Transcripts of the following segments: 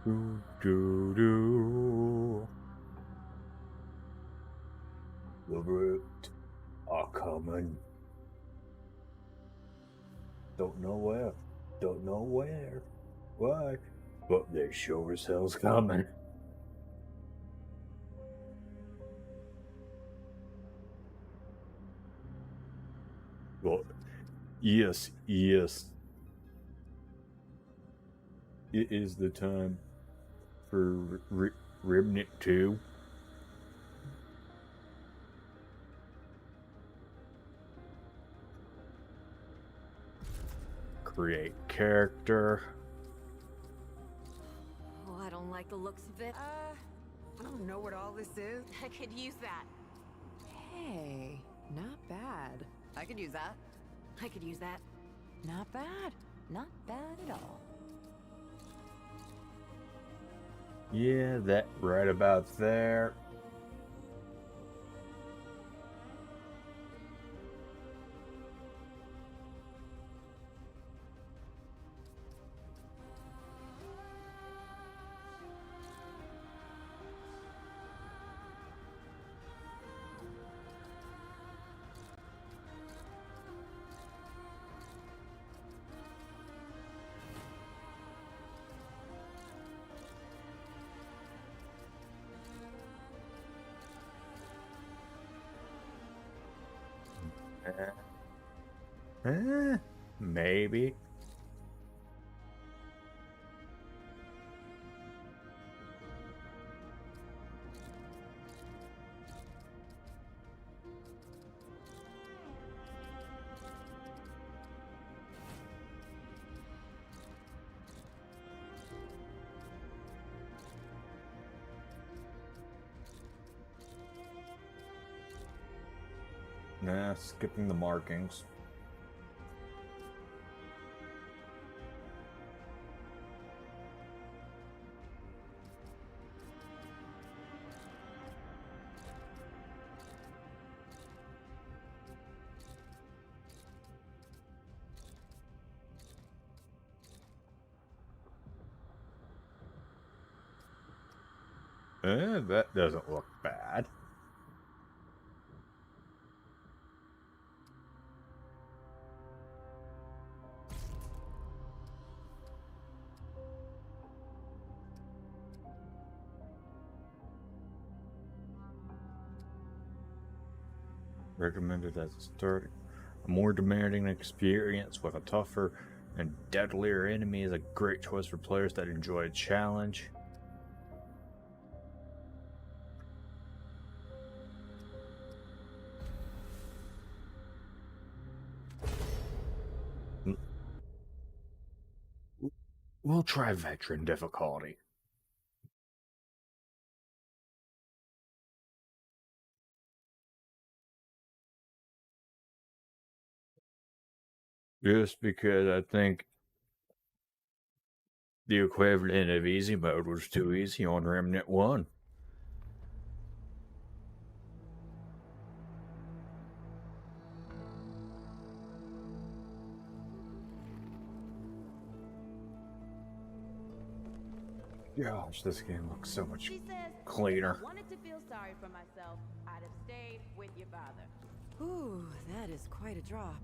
Do, do, do. The root are coming. Don't know where. Don't know where. Why? But they sure as hell's coming. Well, yes, yes. It is the time for Remnant 2. Create character. Oh, I don't like the looks of it. I don't know what all this is. I could use that. Hey, not bad. I could use that. I could use that. Not bad. Not bad at all. Yeah, that right about there. Maybe. Nah, skipping the markings. That doesn't look bad. Recommended as a more demanding experience with a tougher and deadlier enemy is a great choice for players that enjoy a challenge. We'll try veteran difficulty. Just because I think the equivalent of easy mode was too easy on Remnant 1. Gosh, this game looks so much cleaner. If I wanted to feel sorry for myself, I'd have stayed with your father. Ooh, that is quite a drop.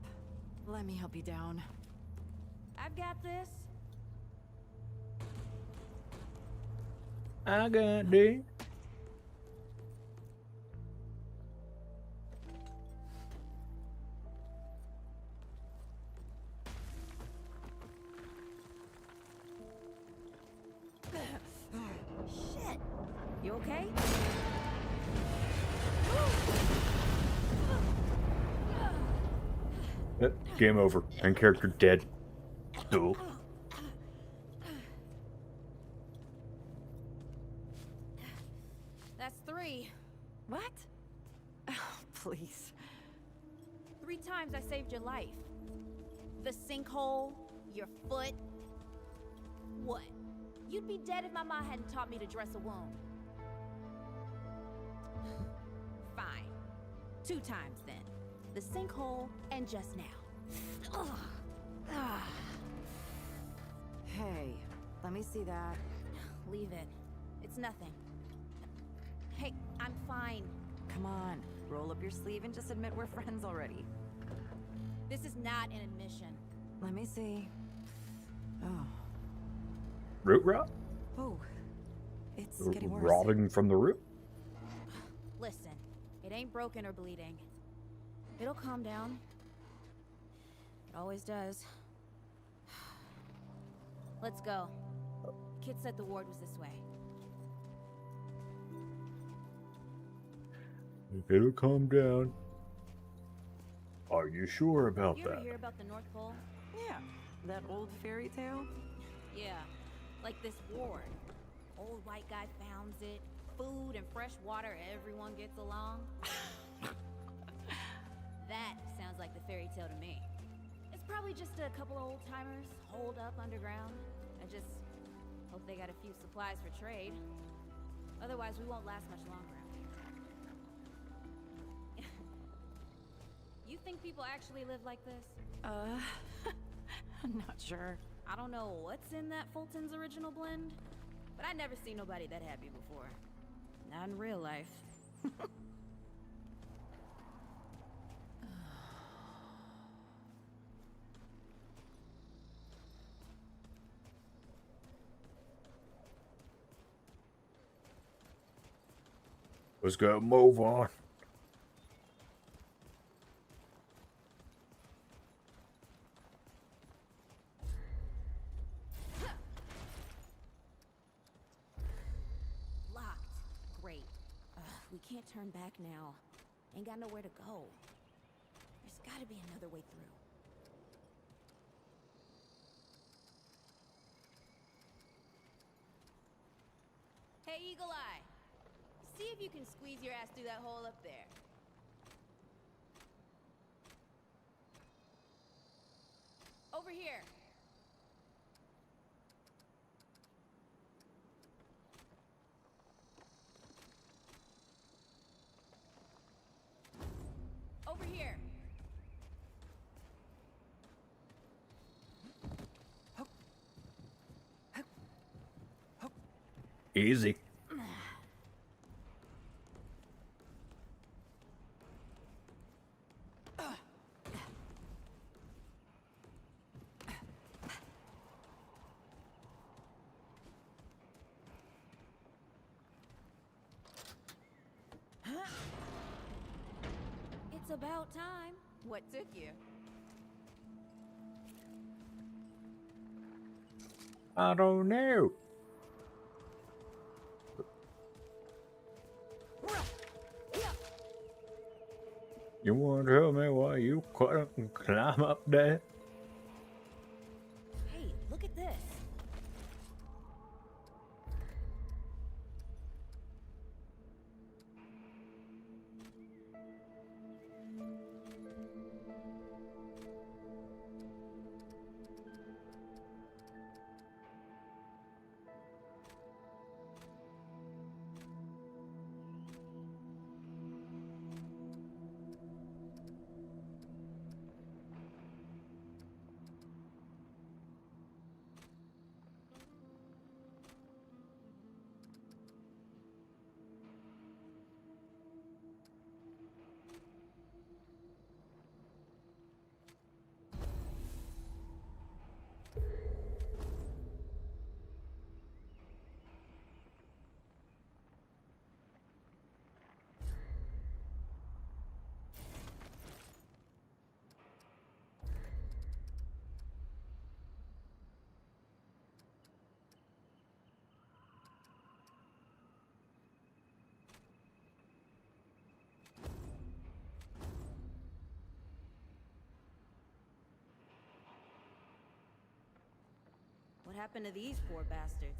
Let me help you down. I've got this. I got this. Shit. You okay? Game over. And character dead. Duel. That's 3. What? Oh, please. 3 times I saved your life. The sinkhole, your foot. What? You'd be dead if my mom hadn't taught me to dress a wound. Fine. 2 times then. The sinkhole and just now. Hey, let me see that. Leave it. It's nothing. Hey, I'm fine. Come on, roll up your sleeve and just admit we're friends already. This is not an admission. Let me see. Oh. Root rot? Oh. It's getting worse. Rotting from the root? Listen, it ain't broken or bleeding. It'll calm down. It always does. Let's go. Kit said the ward was this way. It'll calm down. Are you sure about You ever that? hear about the North Pole? Yeah, that old fairy tale. Yeah, like this ward. Old white guy founds it. Food and fresh water, everyone gets along. That sounds like the fairy tale to me. It's probably just a couple of old timers holed up underground. I just hope they got a few supplies for trade. Otherwise, we won't last much longer out here. You think people actually live like this? I'm not sure. I don't know what's in that Fulton's original blend, but I never seen nobody that happy before. Not in real life. Let's go move on. Locked. Great. We can't turn back now. Ain't got nowhere to go. There's gotta be another way through. Hey, Eagle Eye. See if you can squeeze your ass through that hole up there. Over here. Over here. Easy. It's about time. What took you? I don't know. You want to tell me why you couldn't climb up there? Hey, look at this. What happened to these poor bastards?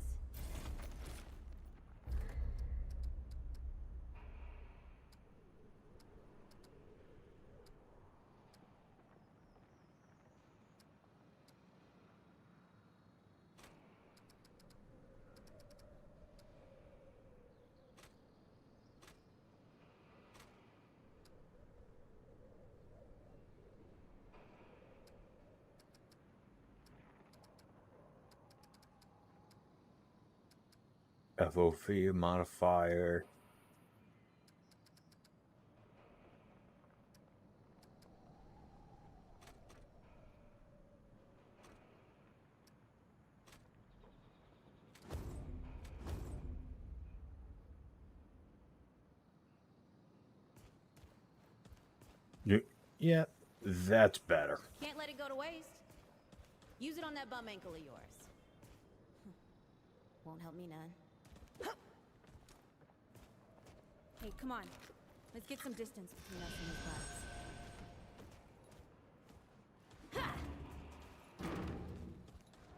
FOV modifier. Yeah, that's better. Can't let it go to waste. Use it on that bum ankle of yours. Won't help me none. Hey, come on. Let's get some distance between us and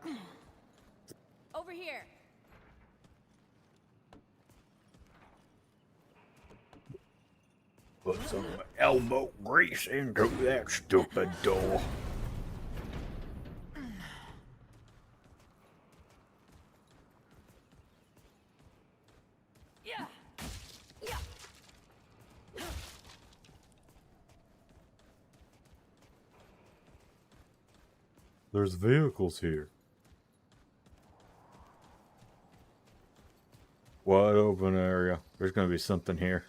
these bugs. Over here. Put some elbow grease into that stupid door. Yeah. Yeah. There's vehicles here. Wide open area. There's gonna be something here.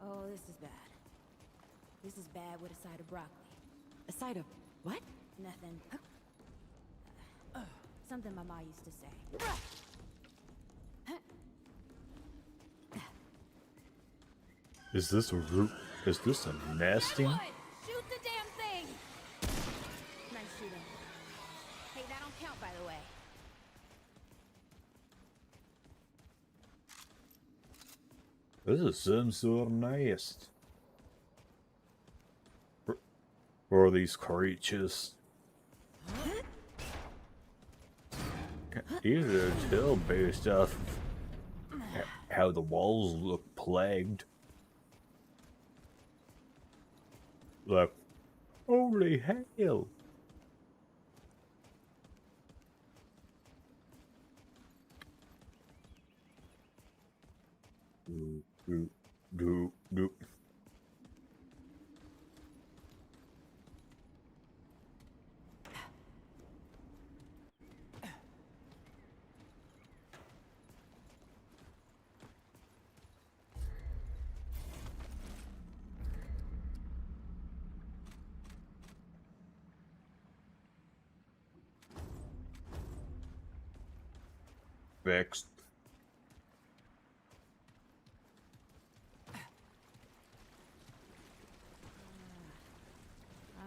Oh, this is bad. This is bad with a side of broccoli. A side of what? Nothing. Something my ma used to say. Is this a root? Is this a nesting? Wood! Shoot the damn thing! Nice shooting. Hey, that don't count, by the way. This is some sort of nest. For these creatures. Easy to tell based off of how the walls look plagued. Like, holy hell. Do. Fixed.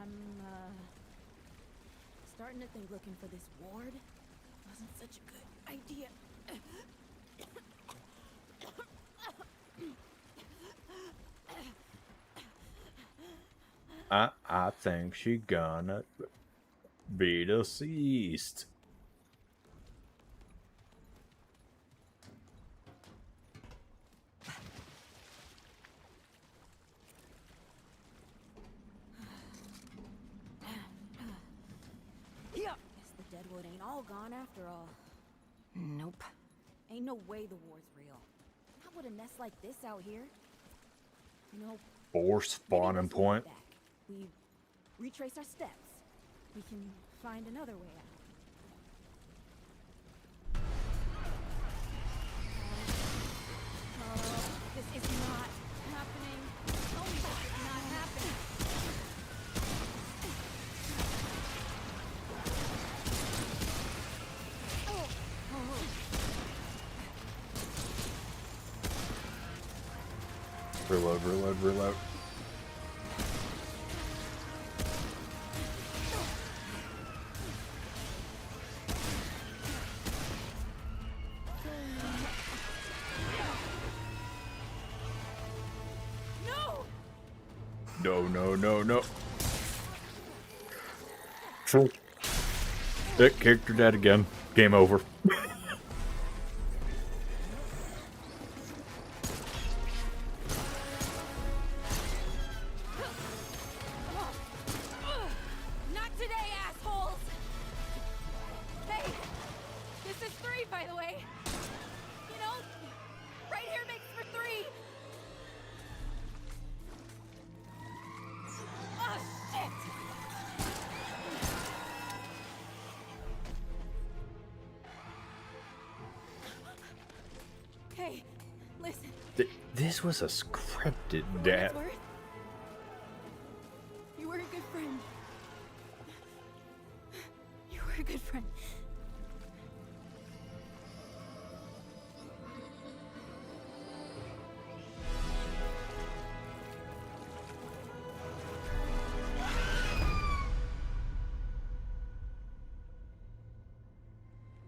I'm, starting to think looking for this ward wasn't such a good idea. I think she gonna be deceased. Guess the deadwood ain't all gone after all. Nope. Ain't no way the war's real. Not with a nest like this out here. You know, Or maybe spawning once we get point. back, we retrace our steps. We can find another way out. Oh, this is not happening. Tell me this is not happening. Reload. No. It kicked her dead again. Game over. Not today, assholes! Hey, this is 3, by the way. You know, right here makes for 3. Oh, shit! This was a scripted For what death. it's worth, you were a good friend. You were a good friend.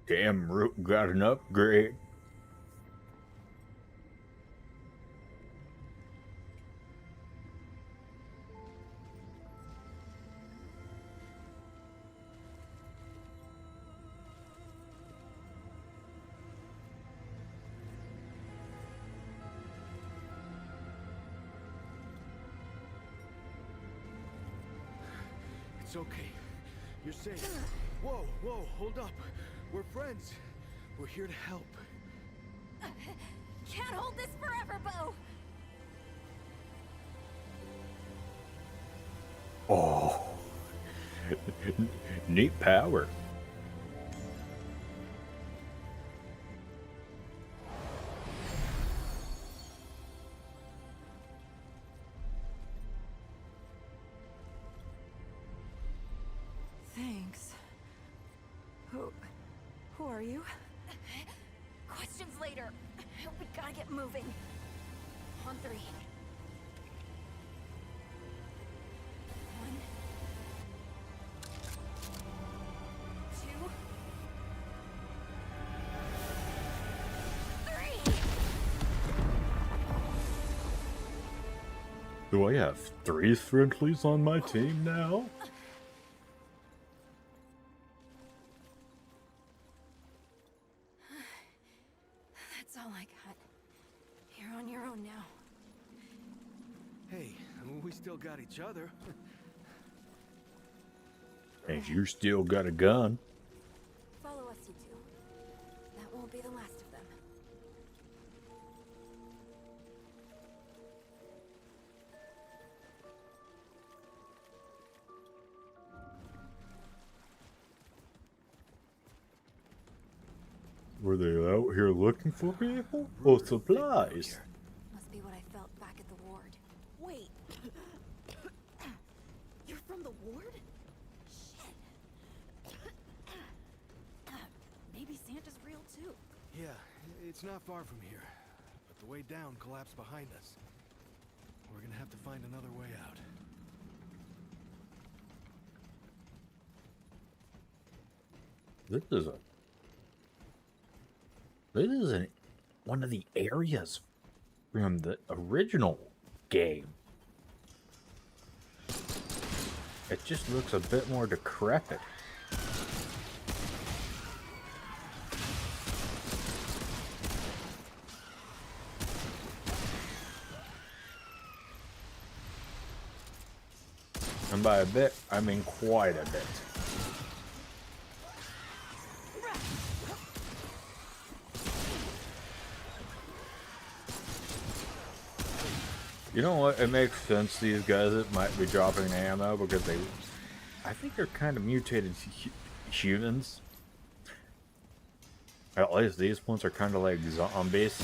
Damn, Root got an upgrade. It's okay. You're safe. Whoa, whoa, hold up. We're friends. We're here to help. Can't hold this forever, Bo! Oh. Neat power. Thanks. Who are you? Questions later. We gotta get moving. On three. 1, 2, 3. Do I have 3 friendlies on my team now? That's all I got. You're on your own now. Hey, we still got each other. And you still got a gun. Follow us, you two. That won't be the last of them. Were they out here looking for people? Or supplies? Must be what I felt back at the ward. Wait. You're from the ward? Shit. Maybe Santa's real too. Yeah, it's not far from here. But the way down collapsed behind us. We're gonna have to find another way out. This is one of the areas from the original game. It just looks a bit more decrepit. And by a bit, I mean quite a bit. You know what? It makes sense these guys that might be dropping ammo because I think they're kind of mutated humans. At least these ones are kind of like zombies.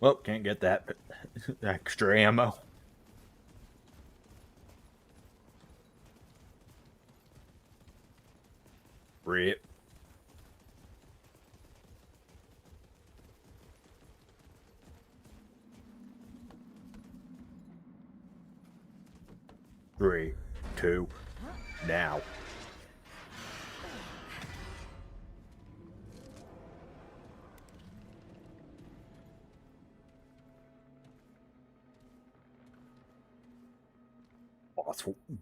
Well, can't get that extra ammo. Rip. Three, two, now.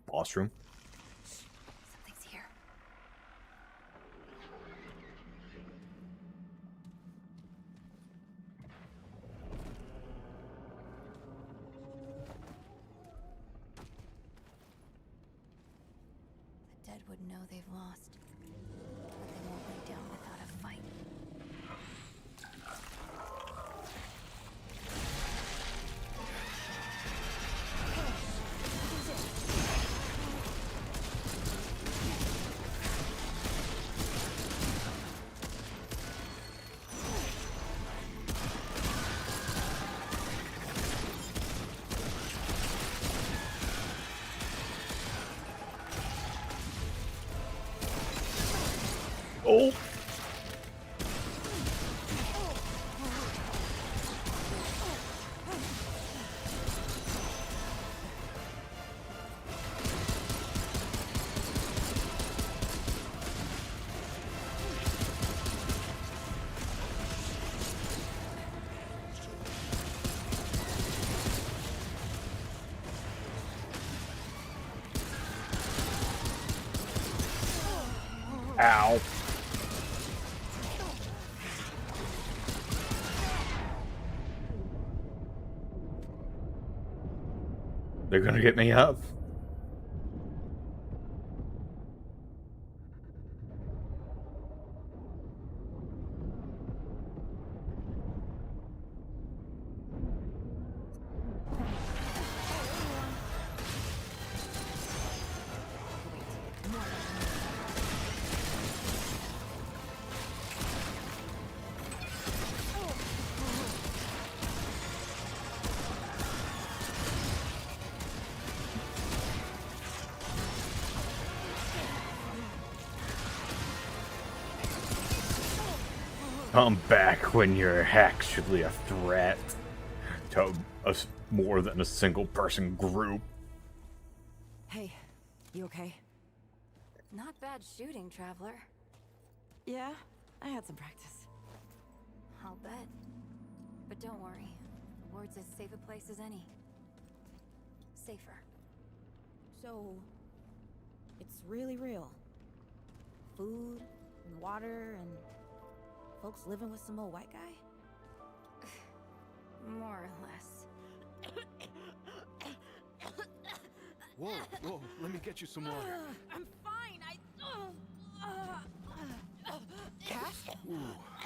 Boss room. dead would know they've lost. But they won't lay down without a fight. Oh! Ow. They're gonna get me up. Come back when you're actually a threat to more than a single person group. Hey, you okay? Not bad shooting, traveler. Yeah, I had some practice. I'll bet. But don't worry. The ward's as safe a place as any. Safer. So, it's really real. Food and water and folks living with some old white guy? More or less. Whoa, whoa, let me get you some water. I'm fine. Cass? Ooh,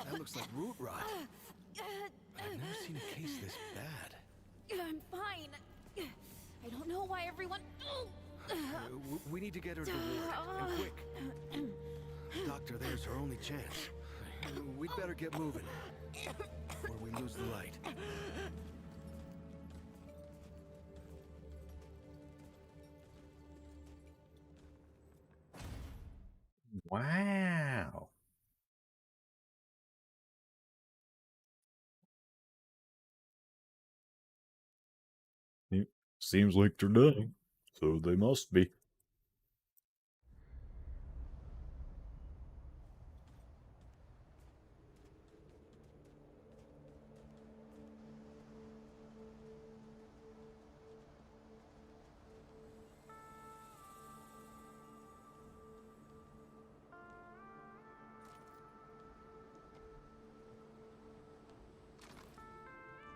that looks like root rot. I've never seen a case this bad. I'm fine. I don't know why everyone. We need to get her to the ward, and quick. Doctor, there's her only chance. We'd better get moving, or we lose the light. Wow. Seems like they're done, so they must be.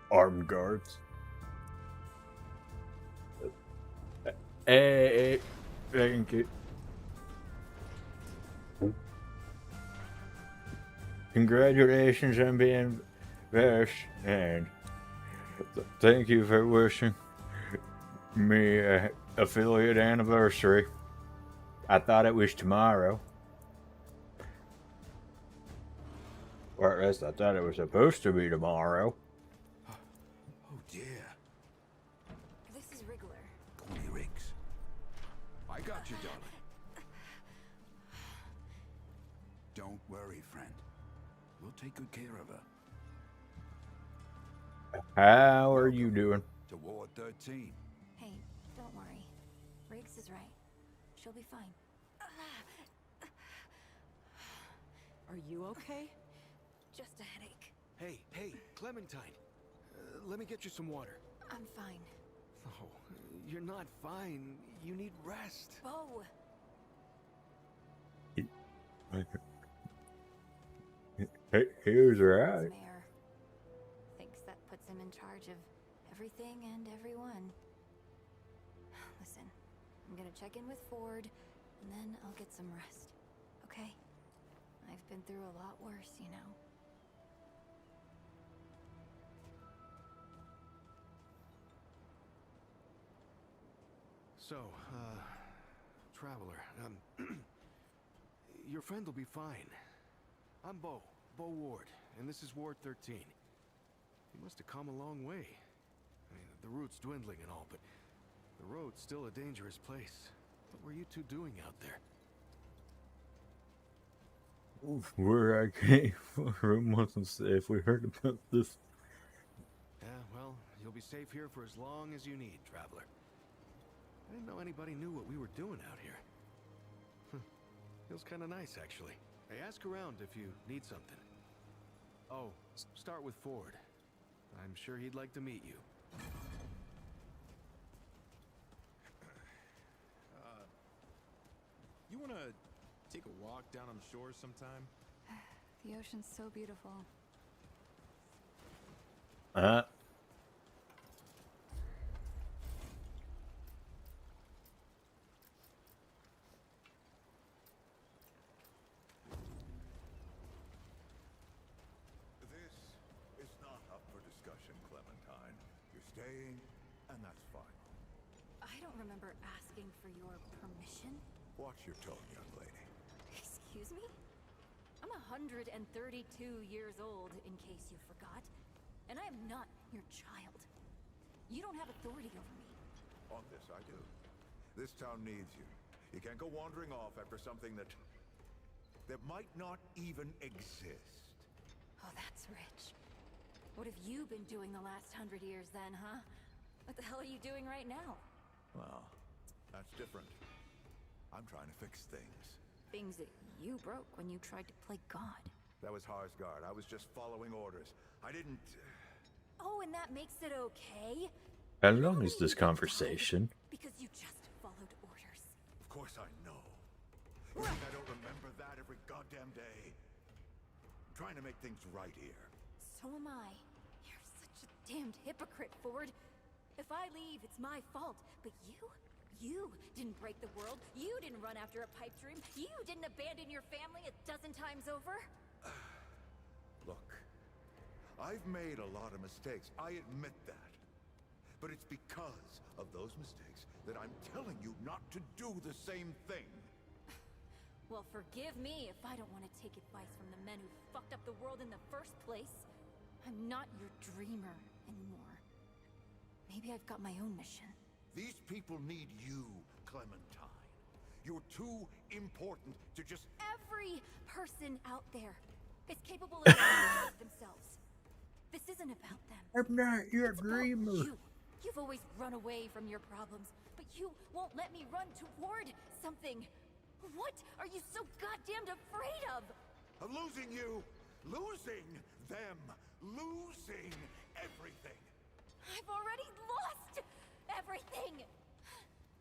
Armed guards. Hey, thank you. Congratulations on being best, and thank you for wishing me a affiliate anniversary. I thought it was tomorrow. Or at least I thought it was supposed to be tomorrow. Oh dear. This is Wriggler. Call me Riggs. I got you, darling. Don't worry, friend. We'll take good care of her. How are you doing? To Ward 13. Hey, don't worry. Riggs is right. She'll be fine. Are you okay? Just a headache. Hey, Clementine. Let me get you some water. I'm fine. Oh, you're not fine. You need rest. Bo! He was right. Mayor thinks that puts him in charge of everything and everyone. Listen, I'm gonna check in with Ford, and then I'll get some rest. Okay? I've been through a lot worse, you know. So, Traveler, your friend will be fine. I'm Bo Ward, and this is Ward 13. He must have come a long way. I mean, the route's dwindling and all, but the road's still a dangerous place. What were you two doing out there? Where I came from wasn't safe. We heard about this. Yeah, well, you'll be safe here for as long as you need, Traveler. I didn't know anybody knew what we were doing out here. Feels kind of nice, actually. Hey, ask around if you need something. Oh, start with Ford. I'm sure he'd like to meet you. You wanna take a walk down on the shore sometime? The ocean's so beautiful. This is not up for discussion, Clementine. You're staying, and that's fine. I don't remember asking for your permission. Watch your tone, young lady. Excuse me? I'm 132 years old, in case you forgot. And I am not your child. You don't have authority over me. On this, I do. This town needs you. You can't go wandering off after something that might not even exist. Oh, that's rich. What have you been doing the last 100 years then, huh? What the hell are you doing right now? Well, that's different. I'm trying to fix things. Things that you broke when you tried to play God. That was Harsgard. I was just following orders. I didn't... Oh, and that makes it okay? How long is this conversation? Because you just followed orders. Of course I know. You think I don't remember that every goddamn day? I'm trying to make things right here. So am I. You're such a damned hypocrite, Ford. If I leave, it's my fault. But you didn't break the world. You didn't run after a pipe dream. You didn't abandon your family a dozen times over. Look, I've made a lot of mistakes. I admit that. But it's because of those mistakes that I'm telling you not to do the same thing. Well, forgive me if I don't want to take advice from the men who fucked up the world in the first place. I'm not your dreamer anymore. Maybe I've got my own mission. These people need you, Clementine. You're too important to just... Every person out there is capable of taking themselves. This isn't about them. I'm not your It's about dreamer. you. You've always run away from your problems, but you won't let me run toward something. What are you so goddamned afraid of? Of losing you, losing them, losing everything. I've already lost everything.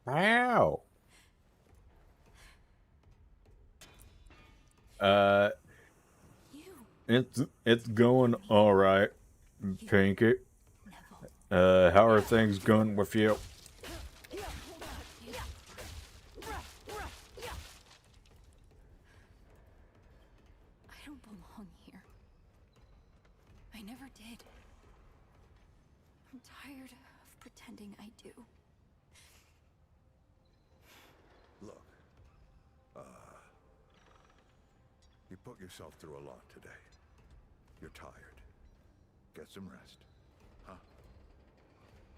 How? It's going all right, Pinky. How are things going with you? I don't belong here. I never did. I'm tired of pretending I do. Look, you put yourself through a lot today. You're tired. Get some rest, huh?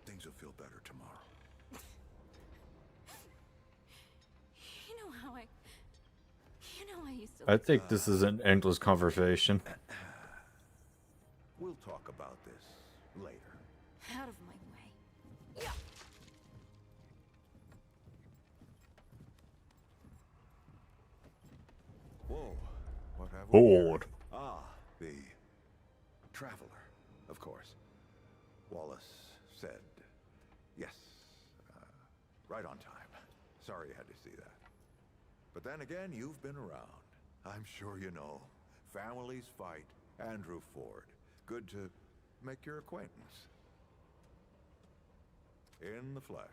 Things will feel better tomorrow. You know I used to... I think this is an endless conversation. We'll talk about this later. Out of my way. Yeah. Whoa, what have we here? Bored. Ah, the Traveler, of course. Wallace said yes, right on time. Sorry you had to see that. But then again, you've been around. I'm sure you know. Families fight. Andrew Ford. Good to make your acquaintance. In the flesh.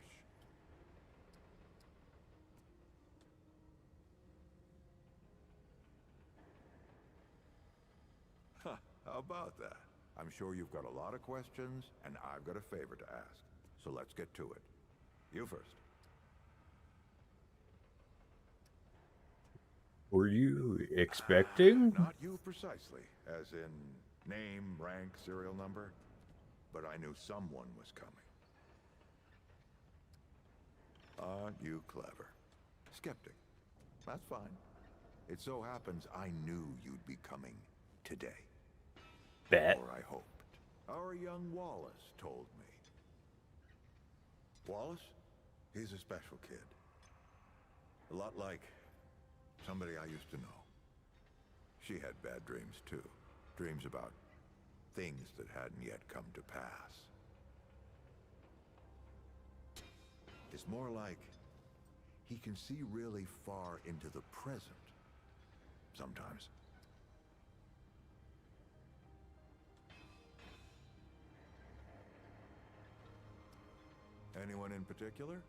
How about that? I'm sure you've got a lot of questions, and I've got a favor to ask. So let's get to it. You first. Were you expecting? Not you precisely, as in name, rank, serial number. But I knew someone was coming. Aren't you clever? Skeptic. That's fine. It so happens I knew you'd be coming today. Bet. Or I hoped. Our young Wallace told me. Wallace? He's a special kid. A lot like somebody I used to know. She had bad dreams too. Dreams about things that hadn't yet come to pass. It's more like he can see really far into the present. Sometimes. Anyone in particular?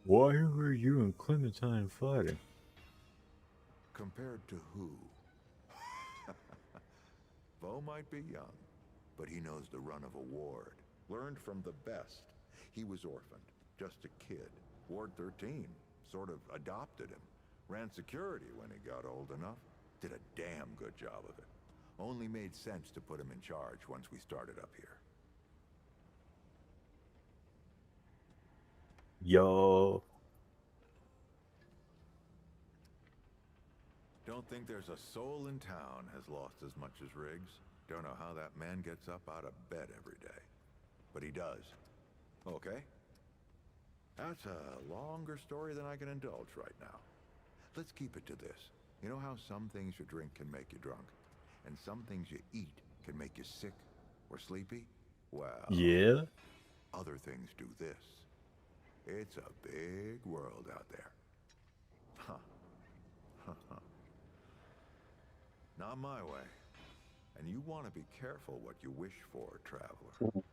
Why were you and Clementine fighting? Compared to who? Bo might be young, but he knows the run of a ward. Learned from the best. He was orphaned, just a kid. Ward 13 sort of adopted him. Ran security when he got old enough. Did a damn good job of it. Only made sense to put him in charge once we started up here. Yo. Don't think there's a soul in town has lost as much as Riggs. Don't know how that man gets up out of bed every day. But he does. Okay? That's a longer story than I can indulge right now. Let's keep it to this. You know how some things you drink can make you drunk? And some things you eat can make you sick or sleepy? Well... Yeah? Other things do this. It's a big world out there. Huh. Not my way. And you want to be careful what you wish for, traveler.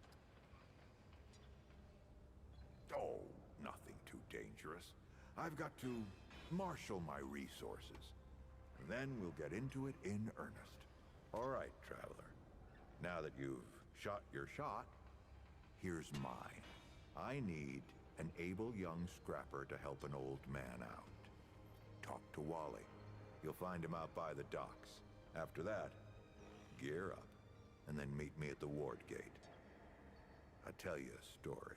Oh, nothing too dangerous. I've got to marshal my resources. And then we'll get into it in earnest. All right, traveler. Now that you've shot your shot, here's mine. I need an able young scrapper to help an old man out. Talk to Wally. You'll find him out by the docks. After that, gear up, and then meet me at the ward gate. I'll tell you a story.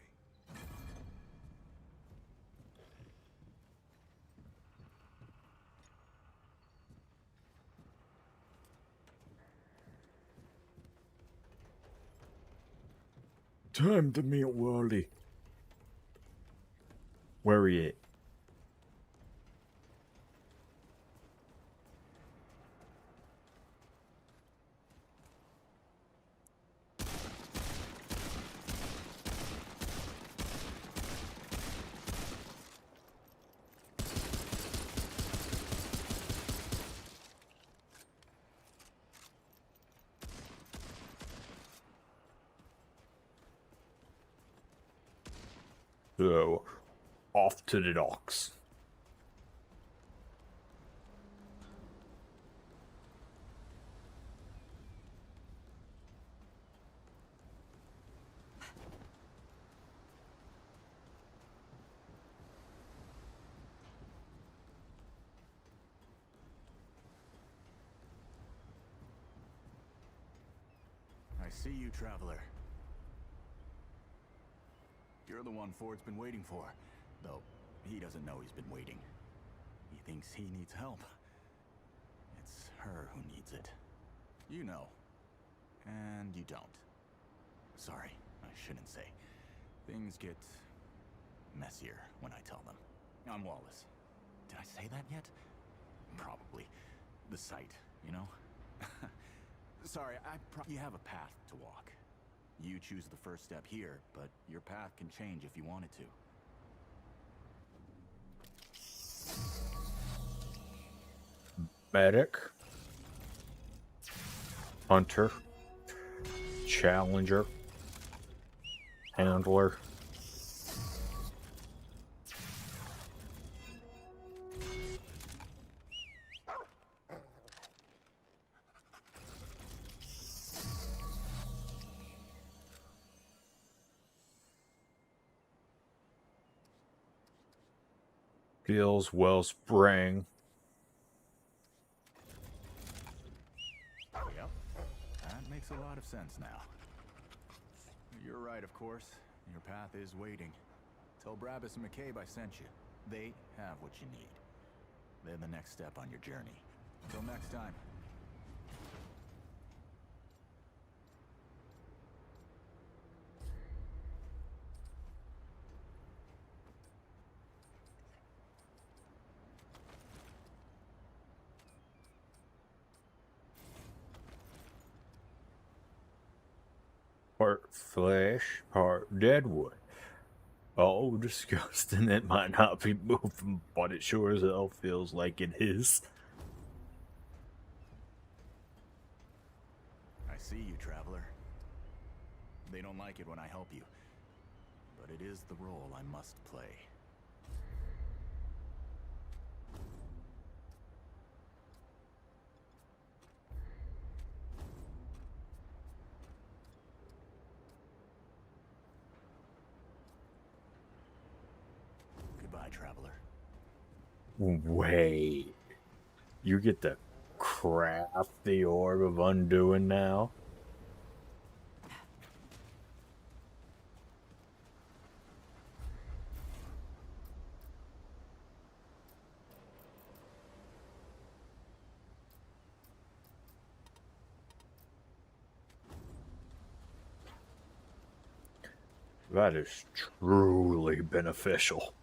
Time to meet Wally. Where he at? So, off to the docks. I see you, traveler. You're the one Ford's been waiting for. Though, he doesn't know he's been waiting. He thinks he needs help. It's her who needs it. You know. And you don't. Sorry, I shouldn't say. Things get messier when I tell them. I'm Wallace. Did I say that yet? Probably. The site, you know? Sorry, you have a path to walk. You choose the first step here, but your path can change if you want it to. Medic. Hunter. Challenger. Handler. Feels wellspring. Yep, that makes a lot of sense now. You're right, of course. Your path is waiting. Tell Brabus and McCabe I sent you. They have what you need. They're the next step on your journey. Until next time. Part flesh, part deadwood. Oh, disgusting. It might not be moving, but it sure as hell feels like it is. I see you, traveler. They don't like it when I help you. But it is the role I must play. Goodbye, traveler. Wait. You get to craft the Orb of Undoing now? That is truly beneficial.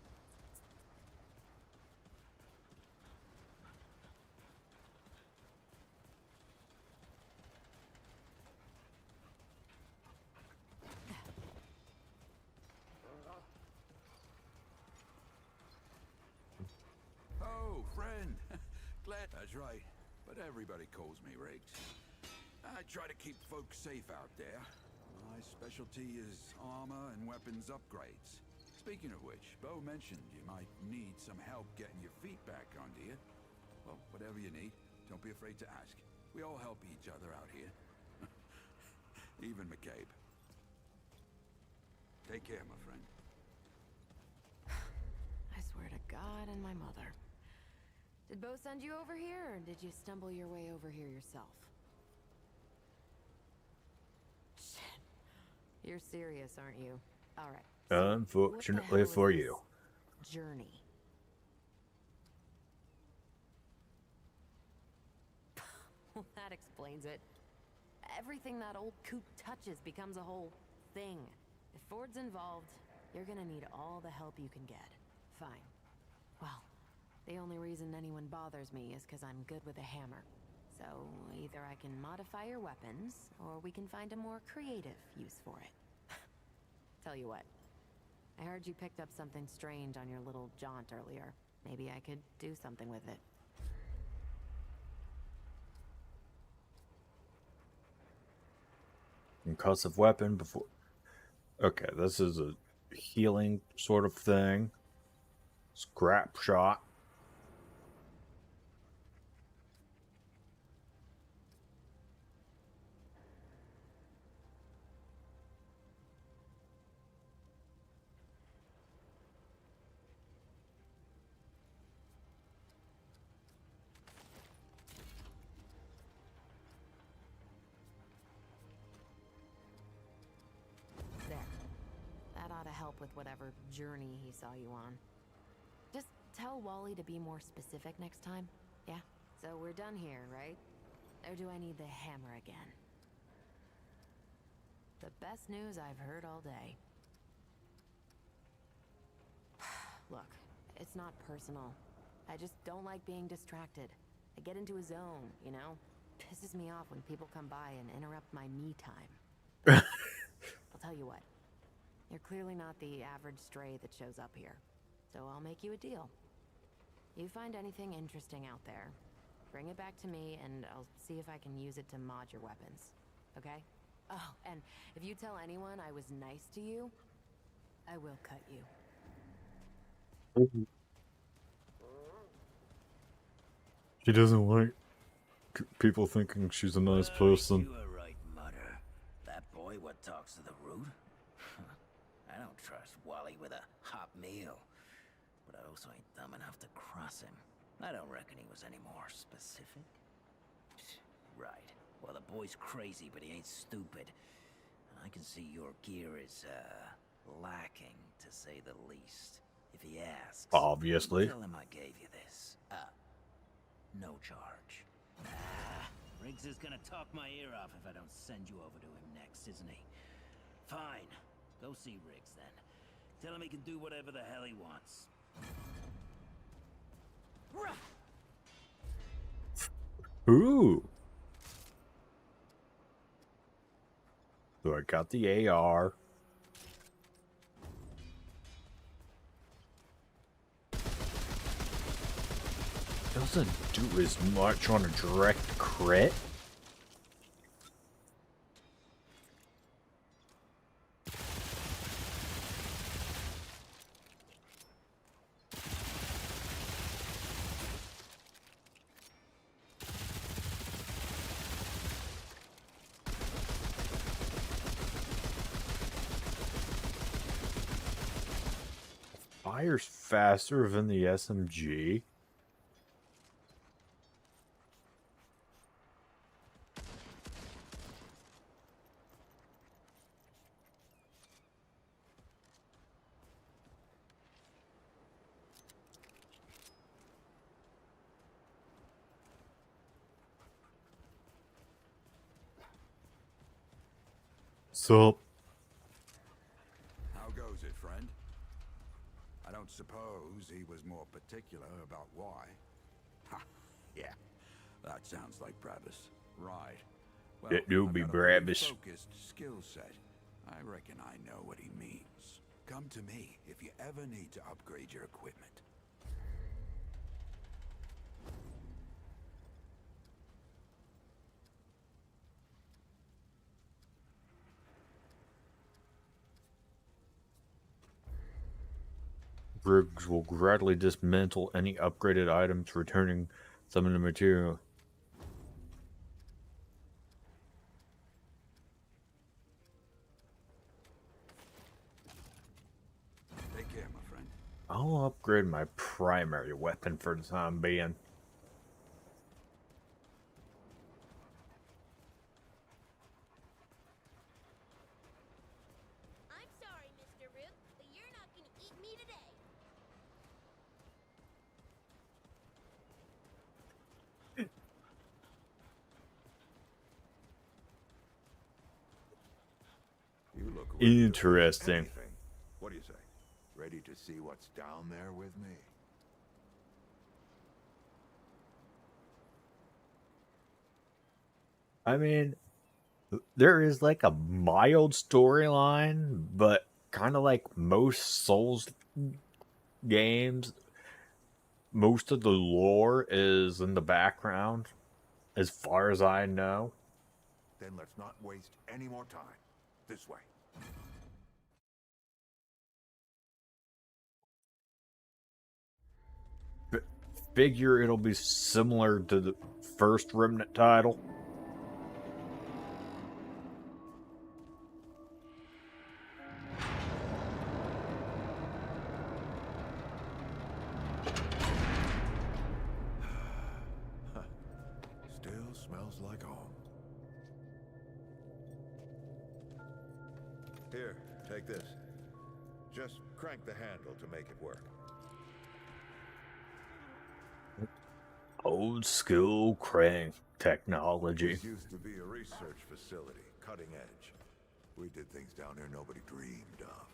Oh, friend. Glad. That's right. But everybody calls me Riggs. I try to keep folks safe out there. My specialty is armor and weapons upgrades. Speaking of which, Bo mentioned you might need some help getting your feet back under you. Well, whatever you need, don't be afraid to ask. We all help each other out here. Even McCabe. Take care, my friend. I swear to God and my mother. Did Bo send you over here, or did you stumble your way over here yourself? Shit. You're serious, aren't you? All right. So Unfortunately what the hell for is you. this journey. Well, that explains it. Everything that old coot touches becomes a whole thing. If Ford's involved, you're gonna need all the help you can get. Fine. Well, the only reason anyone bothers me is because I'm good with a hammer. So either I can modify your weapons, or we can find a more creative use for it. Tell you what, I heard you picked up something strange on your little jaunt earlier. Maybe I could do something with it. Concussive weapon before. Okay, this is a healing sort of thing. Scrap shot. There. That ought to help with whatever journey he saw you on. Just tell Wally to be more specific next time. Yeah? So we're done here, right? Or do I need the hammer again? The best news I've heard all day. Look, it's not personal. I just don't like being distracted. I get into a zone, you know? Pisses me off when people come by and interrupt my me time. I'll tell you what. You're clearly not the average stray that shows up here. So I'll make you a deal. You find anything interesting out there, bring it back to me and I'll see if I can use it to mod your weapons. Okay? Oh, and if you tell anyone I was nice to you, I will cut you. She doesn't like people thinking she's a nice person. You were right, Mother. That boy what talks to the root? I don't trust Wally with a hot meal. But also ain't dumb enough to cross him. I don't reckon he was any more specific. Right. Well, the boy's crazy, but he ain't stupid. And I can see your gear is, lacking, to say the least. If he asks... Obviously. Tell him I gave you this. No charge. Riggs is gonna talk my ear off if I don't send you over to him next, isn't he? Fine. Go see Riggs, then. Tell him he can do whatever the hell he wants. Ooh. So I got the AR. Doesn't do as much on a direct crit. Fires faster than the SMG. Sup? How goes it, friend? I don't suppose he was more particular about why. Ha! Yeah, that sounds like Brabus. Right. Well, It do be I've got a pretty Brabus. focused skill set. I reckon I know what he means. Come to me if you ever need to upgrade your equipment. Riggs will gradually dismantle any upgraded items, returning some of the material. Take care, my friend. I'll upgrade my primary weapon for the time being. I'm sorry, Mr. Root, but you're not gonna eat me today. You look ready to Interesting. anything. What do you say? Ready to see what's down there with me? I mean, there is like a mild storyline, but kind of like most Souls games, most of the lore is in the background, as far as I know. Then let's not waste any more time. This way. Figure it'll be similar to the first Remnant title. Still smells like home. Here, take this. Just crank the handle to make it work. Old school crank technology. This used to be a research facility, cutting edge. We did things down here nobody dreamed of.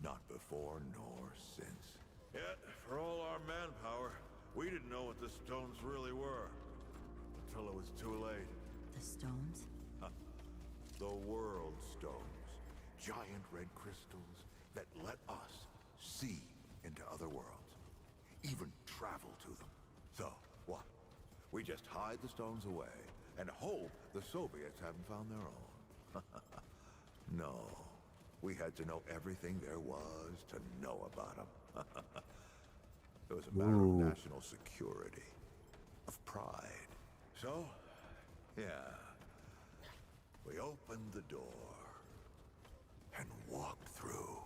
Not before nor since. Yet, for all our manpower, we didn't know what the stones really were. Until it was too late. The stones? The World Stones. Giant red crystals that let us see into other worlds. Even travel to them. So, what? We just hide the stones away and hope the Soviets haven't found their own. No. We had to know everything there was to know about them. It was a matter of national security. Of pride. So, yeah. We opened the door and walked through.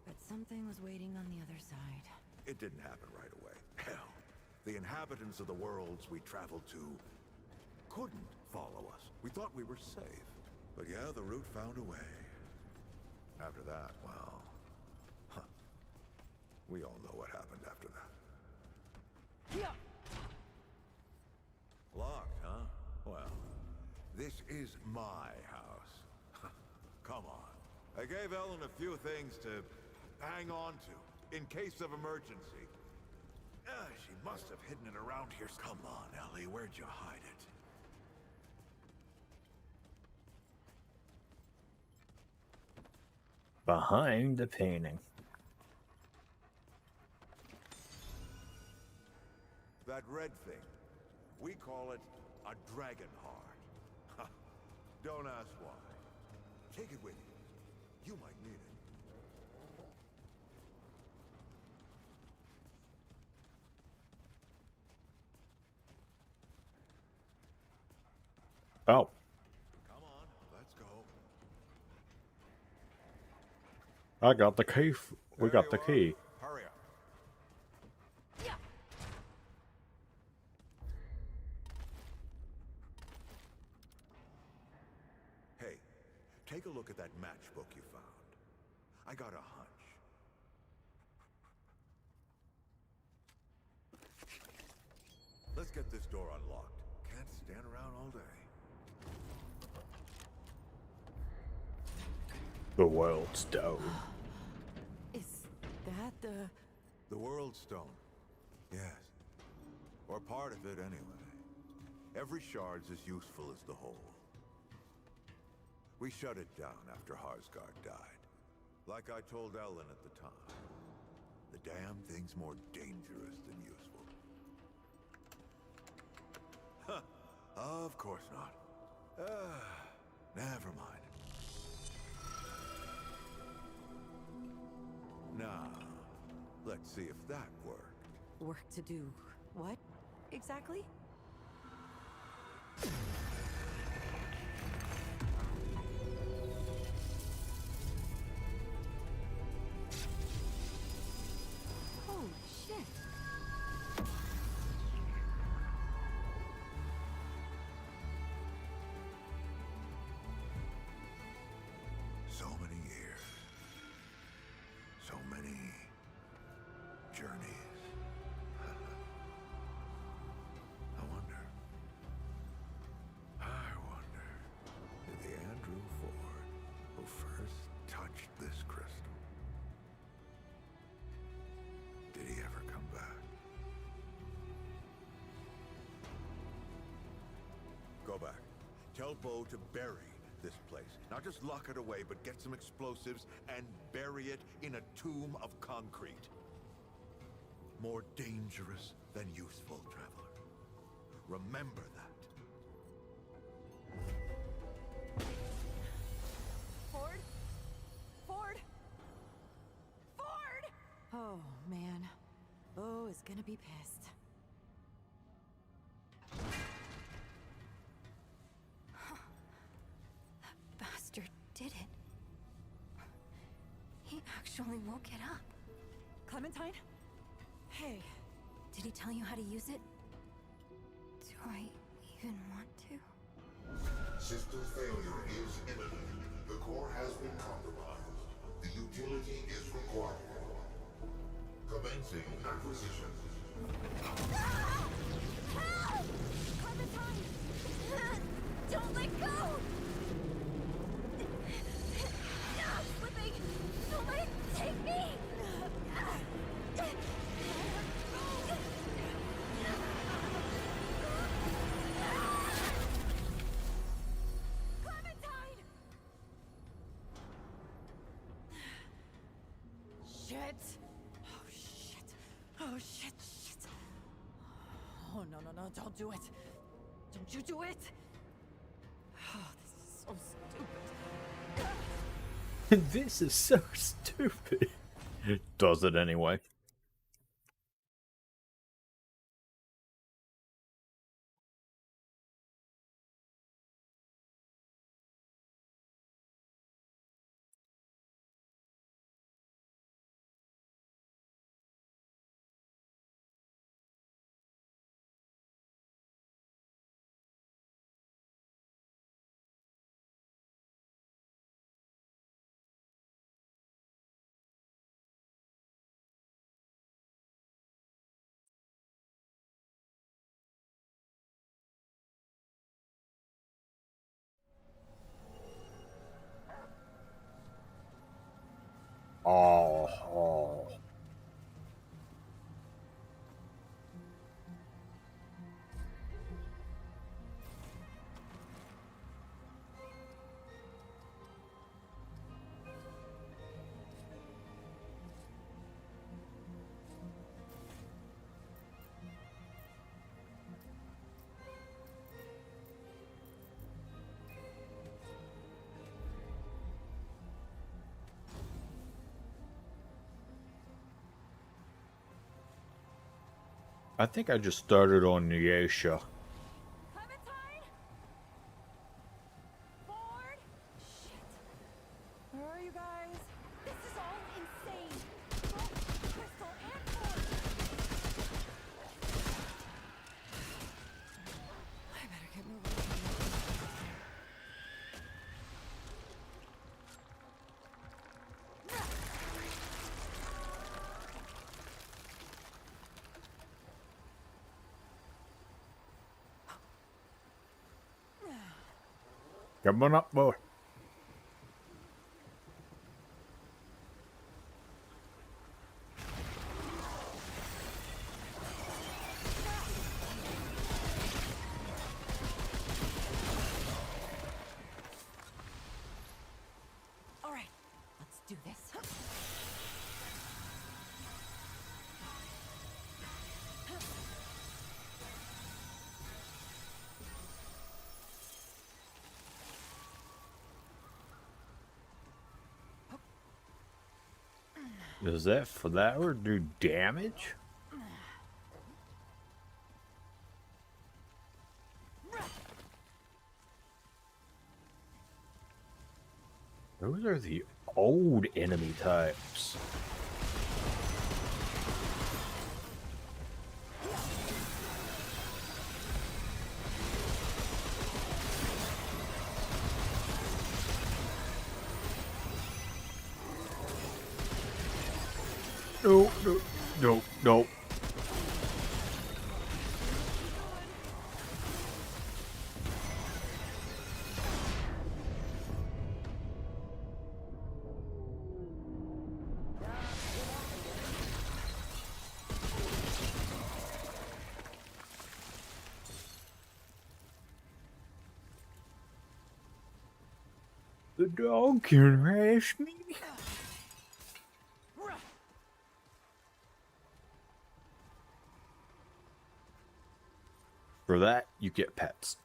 But something was waiting on the other side. It didn't happen right away. Hell, the inhabitants of the worlds we traveled to couldn't follow us. We thought we were safe. But yeah, the route found a way. After that, well... We all know what happened after that. Yeah. Locked, huh? Well, this is my house. Come on. I gave Ellen a few things to hang on to, in case of emergency. She must have hidden it around here. Come on, Ellie, where'd you hide it? Behind the painting. That red thing. We call it a dragon heart. Don't ask why. Take it with you. You might need it. Oh. Come on, let's go. I got the key. We got the key. Hurry up. Yeah. Hey, take a look at that matchbook you found. I got a hunch. Let's get this door unlocked. Can't stand around all day. The world's stone. Is that the... The World Stone. Yes. Or part of it, anyway. Every shard's as useful as the whole. We shut it down after Harsgard died. Like I told Ellen at the time. The damn thing's more dangerous than useful. Huh. Of course not. Never mind. Now, let's see if that worked. Work to do what, exactly? Holy shit. So many years. So many journeys. I wonder, did the Andrew Ford who first touched this crystal, did he ever come back? Go back. Tell Bo to bury this place. Not just lock it away, but get some explosives and bury it in a tomb of concrete. More dangerous than useful, traveler. Remember that. Ford? Ford? Ford! Oh, man. Bo is gonna be pissed. That bastard did it. He actually woke it up. Clementine? Hey. Did he tell you how to use it? Do I even want to? System failure is imminent. The core has been compromised. The utility is required. Commencing acquisition. Ah! Help! Clementine! Don't let go! No, I'm slipping! Don't let it take me! Clementine! Shit! Oh, shit! Oh, shit, shit! Oh, no, no, no, don't do it! Don't you do it! Oh, this is so stupid. This is so stupid. It does it anyway. Oh. I think I just started on Nyasha. Clementine? Ford? Shit. Where are you guys? This is all insane. Both Crystal and Ford. I better get moving. Come on up, boy. All right, let's do this. Does that flower do damage? Those are the old enemy types. No, no, no, no. The dog can harass me. For that, you get pets.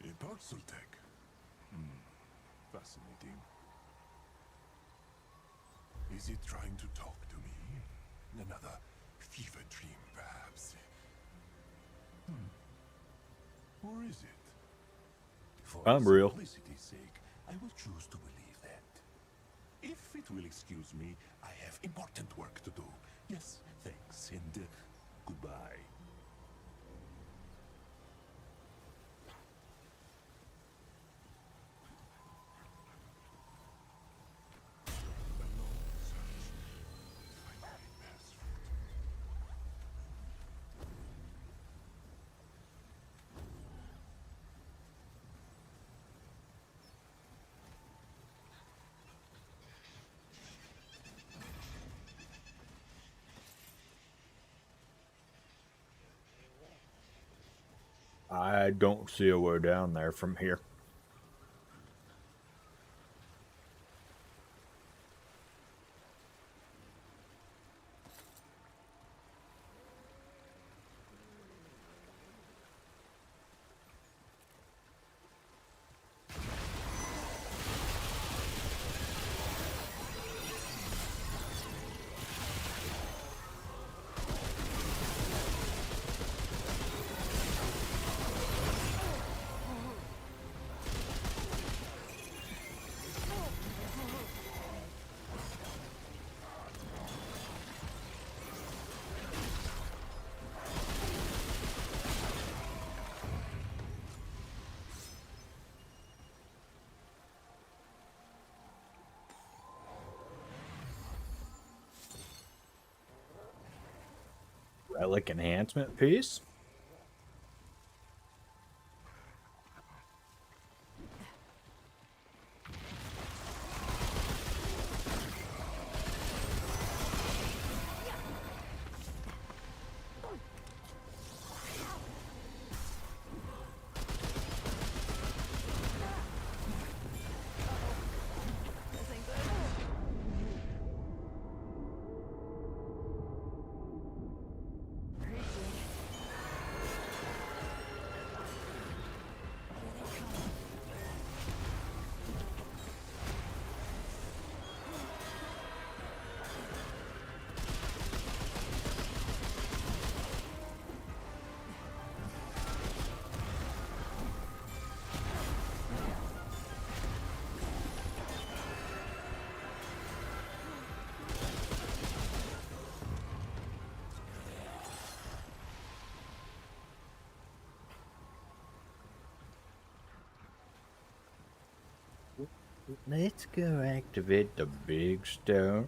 A parcel tech. Fascinating. Is it trying to talk to me? Another fever dream, perhaps? Or is it? For I'm real. simplicity's sake, I will choose to believe that. If it will excuse me, I have important work to do. Yes, thanks, and goodbye. I don't see a way down there from here. Relic enhancement piece. Let's go activate the big stone.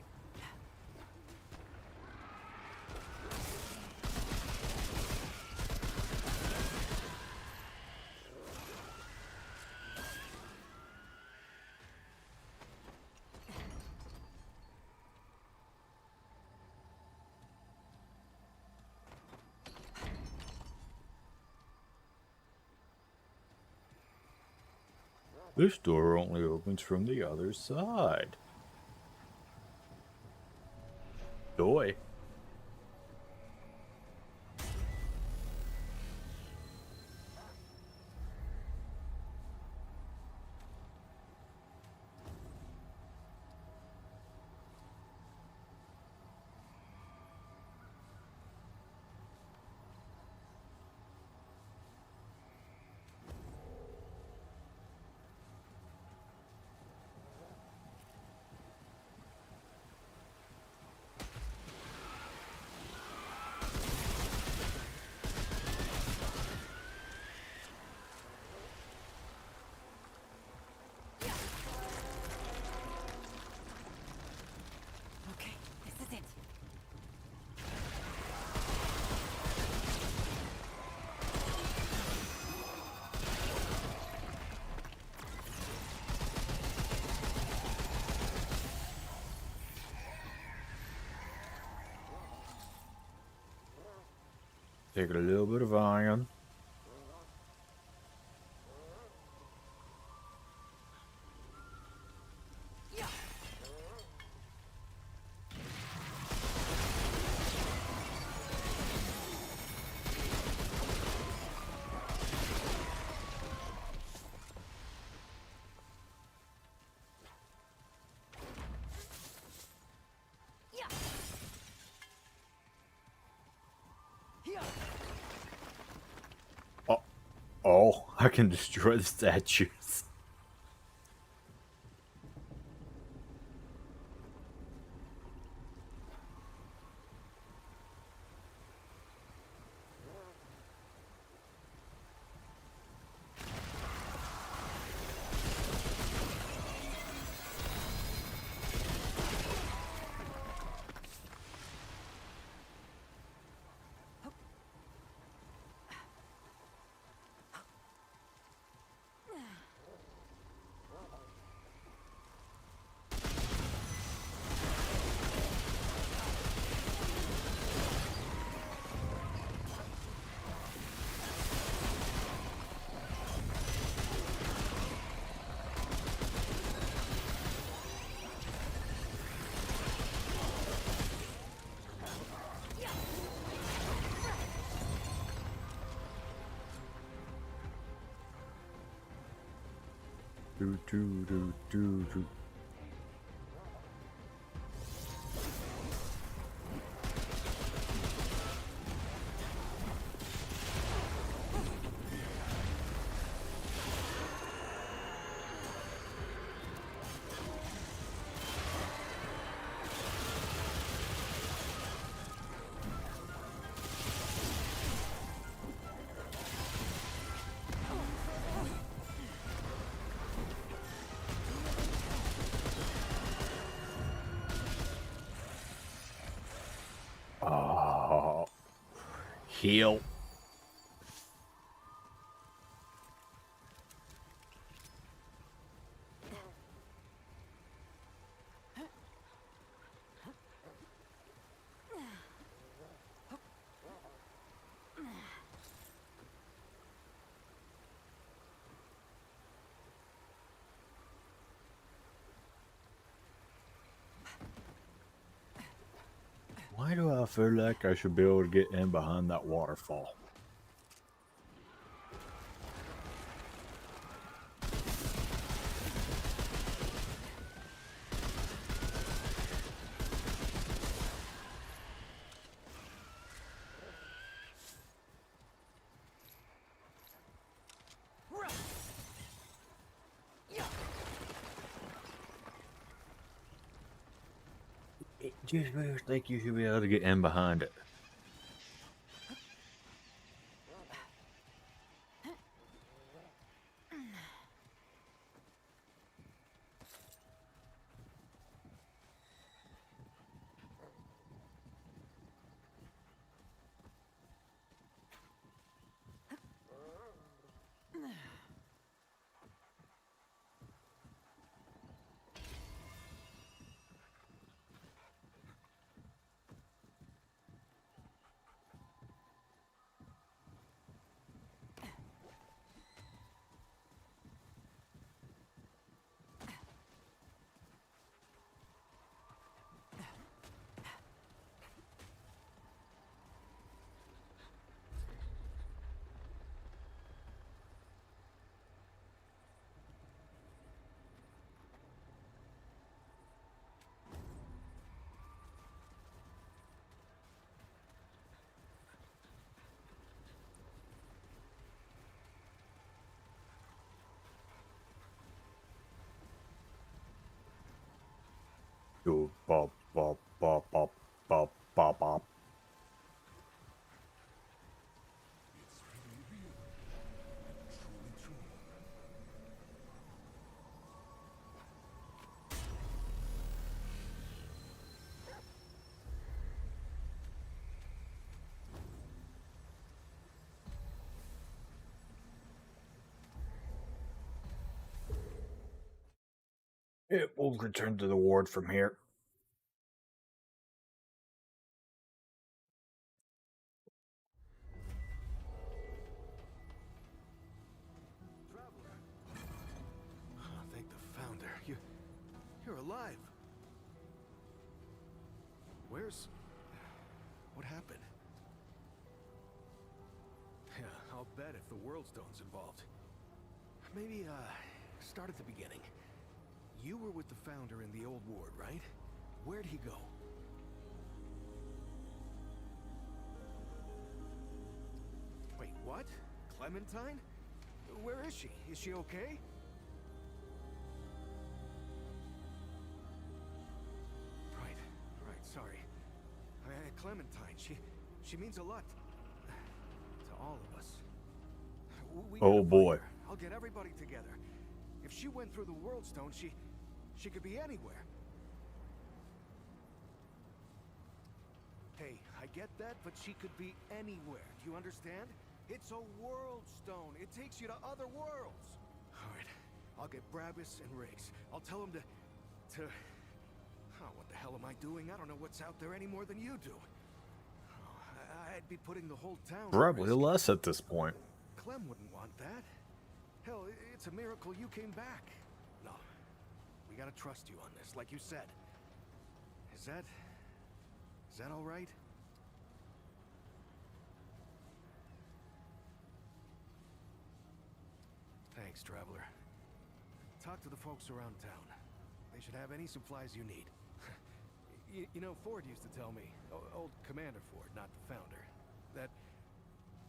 This door only opens from the other side. Doy. Okay, this is it. Take a little bit of iron. Oh, I can destroy the statues. Do. Heal. Why do I feel like I should be able to get in behind that waterfall? It just makes me think you should be able to get in behind it. Yo, bop, bop, bop, bop, bop, bop, bop. It will return to the ward from here. Traveler. Oh, thank the founder. You're alive. What happened? Yeah, I'll bet if the World Stone's involved. Maybe, start at the beginning. You were with the founder in the old ward, right? Where'd he go? Wait, what? Clementine? Where is she? Is she okay? Right, sorry. Clementine, she means a lot to all of us. We Oh gotta find boy. her. I'll get everybody together. If she went through the World Stone, she could be anywhere. Hey, I get that, but she could be anywhere. Do you understand? It's a World Stone. It takes you to other worlds. All right, I'll get Brabus and Riggs. I'll tell them to... Oh, what the hell am I doing? I don't know what's out there any more than you do. Oh, I'd be putting the whole town at Probably risk. less at this point. Clem wouldn't want that. Hell, it's a miracle you came back. No, we gotta trust you on this, like you said. Is that all right? Thanks, Traveler. Talk to the folks around town. They should have any supplies you need. You know, Ford used to tell me, old Commander Ford, not the founder, that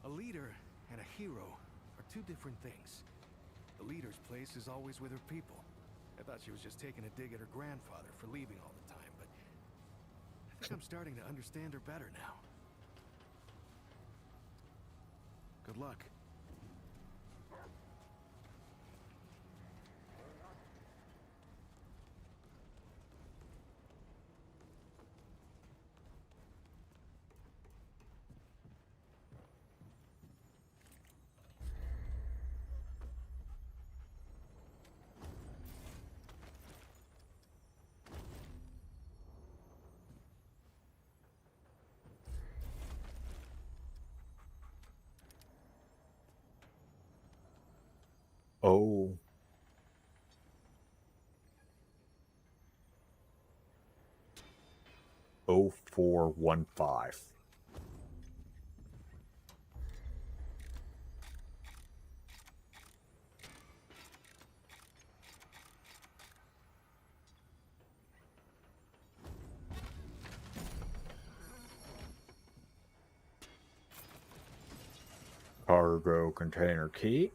a leader and a hero are two different things. The leader's place is always with her people. I thought she was just taking a dig at her grandfather for leaving all the time, but I think I'm starting to understand her better now. Good luck. Oh. Oh, 0415. Cargo container key.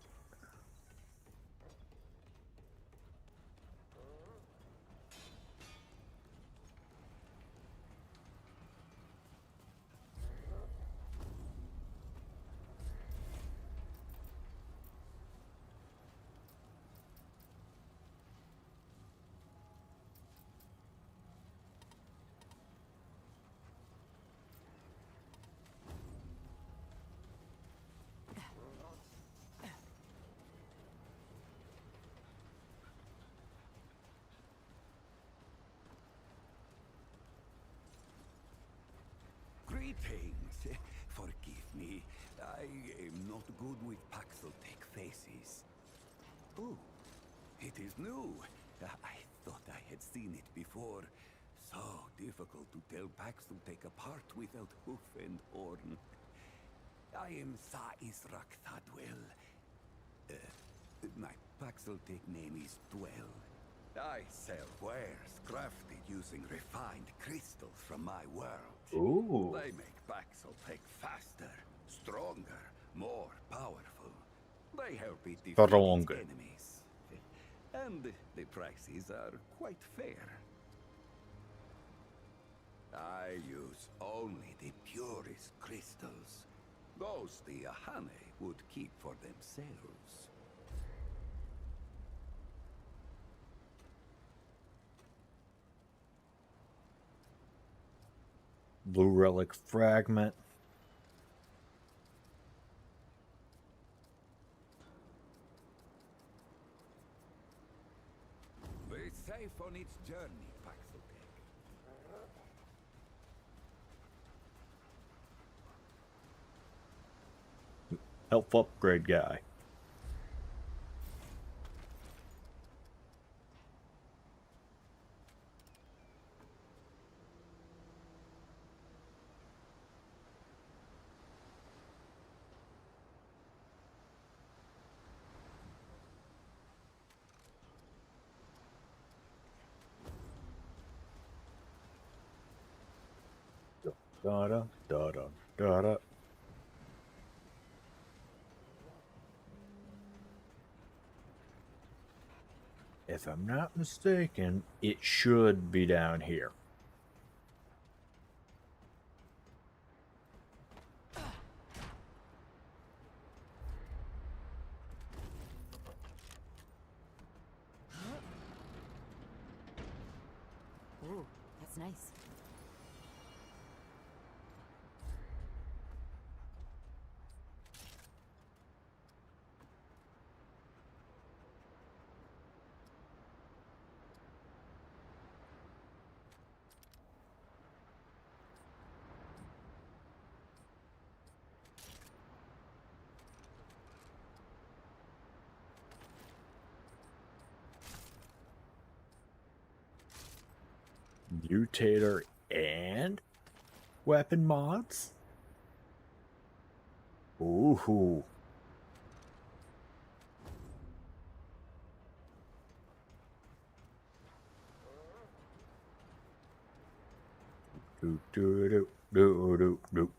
Greetings. Forgive me. I am not good with Paxeltech faces. Oh, it is new. I thought I had seen it before. So difficult to tell Paxeltech apart without hoof and horn. I am Sa Israk Thadwell. My Paxeltech name is Dwell. I sell wares crafted using refined crystals from my world. Ooh. They make Paxeltech faster, stronger, more powerful. They help it defeat its Stronger. enemies. And the prices are quite fair. I use only the purest crystals. Those the Ahane would keep for themselves. Blue relic fragment. Be safe on its journey, Paxeltech. Health upgrade guy. Da da da da da da. If I'm not mistaken, it should be down here. Ooh, that's nice. Mutator and weapon mods. Ooh. Do do do do do do.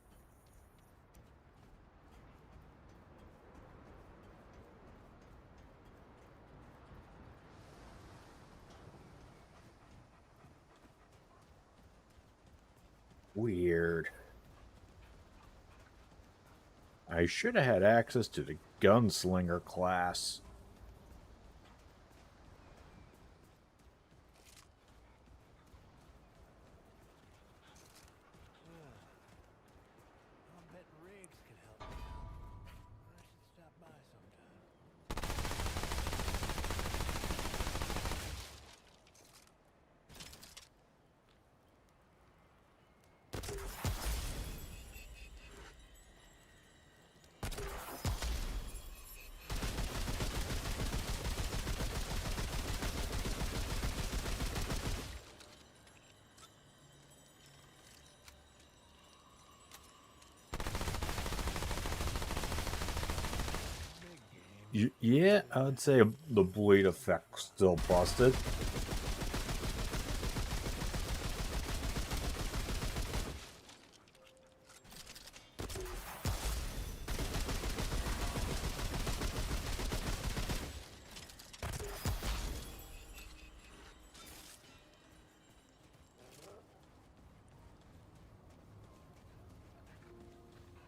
Weird. I should have had access to the gunslinger class. I bet Riggs could help me out. I should stop by sometime. Yeah, I'd say the bleed effect's still busted.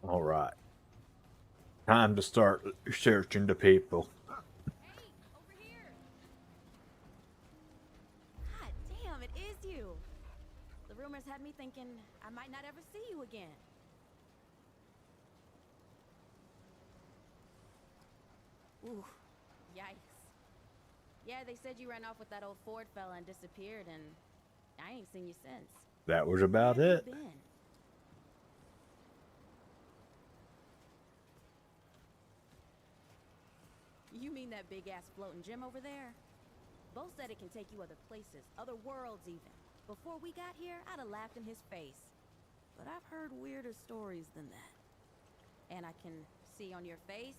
All right. Time to start searching the people. God damn, it is you. The rumors had me thinking I might not ever see you again. Ooh, yikes. Yeah, they said you ran off with that old Ford fella and disappeared, and I ain't seen you since. That was about Where have it. you been? You mean that big-ass floating gym over there? Bo said it can take you other places, other worlds even. Before we got here, I'd have laughed in his face. But I've heard weirder stories than that. And I can see on your face,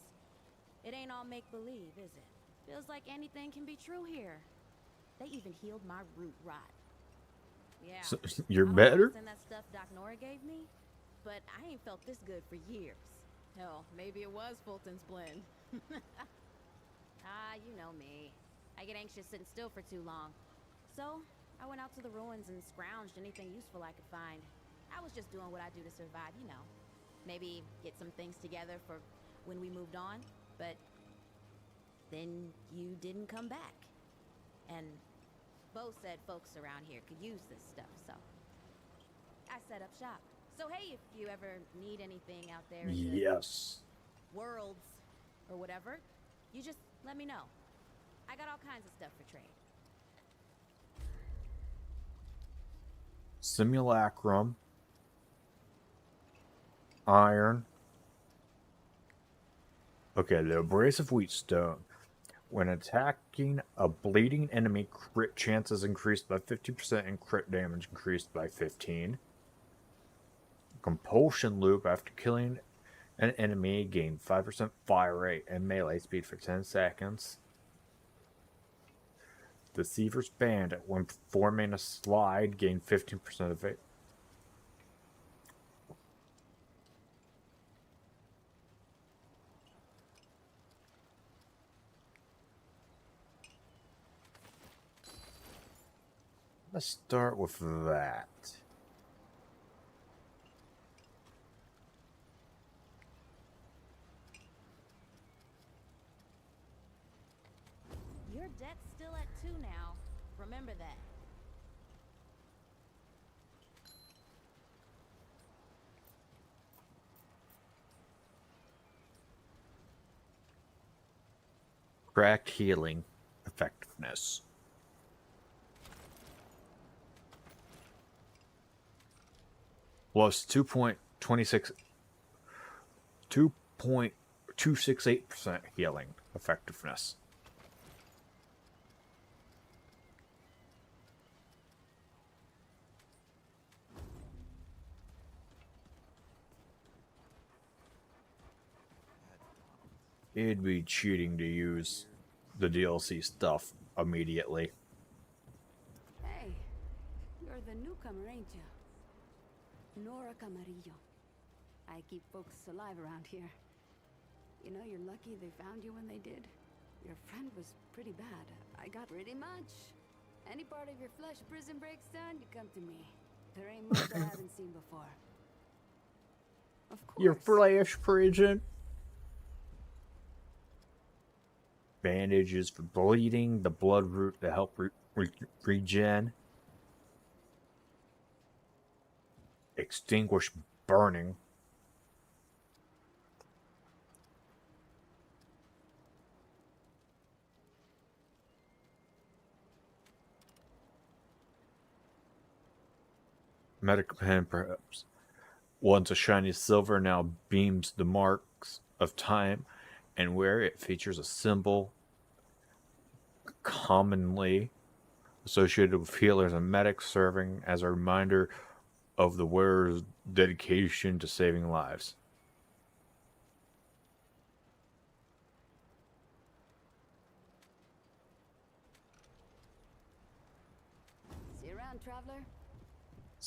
it ain't all make-believe, is it? Feels like anything can be true here. They even healed my root rot. Yeah. So, you're I don't know better? what's in that stuff Doc Nora gave me, but I ain't felt this good for years. Hell, maybe it was Fulton's blend. Ah, you know me. I get anxious sitting still for too long. So, I went out to the ruins and scrounged anything useful I could find. I was just doing what I do to survive, you know. Maybe get some things together for when we moved on, but then you didn't come back. And Bo said folks around here could use this stuff, so I set up shop. So hey, if you ever need anything out there in the Yes. worlds or whatever, you just let me know. I got all kinds of stuff for trade. Simulacrum. Iron. Okay, the abrasive wheatstone. When attacking a bleeding enemy, crit chances increased by 50% and crit damage increased by 15. Compulsion loop. After killing an enemy, gain 5% fire rate and melee speed for 10 seconds. Deceiver's Bandit. When performing a slide, gain 15% of it. Let's start with that. Your debt's still at 2 now. Remember that. Cracked healing effectiveness. Plus 2.268% healing effectiveness. It'd be cheating to use the DLC stuff immediately. Hey, you're the newcomer, ain't you? Nora Camarillo. I keep folks alive around here. You know, you're lucky they found you when they did. Your friend was pretty bad. I got pretty much. Any part of your flesh prison breaks down, you come to me. There ain't much I haven't seen before. Of course. Your flesh prison. Bandages for bleeding, the blood root to help regen. Extinguish burning. Medical pen, perhaps. Once a shiny silver, now beams the marks of time, and where it features a symbol commonly associated with healers and medics, serving as a reminder of the wearer's dedication to saving lives.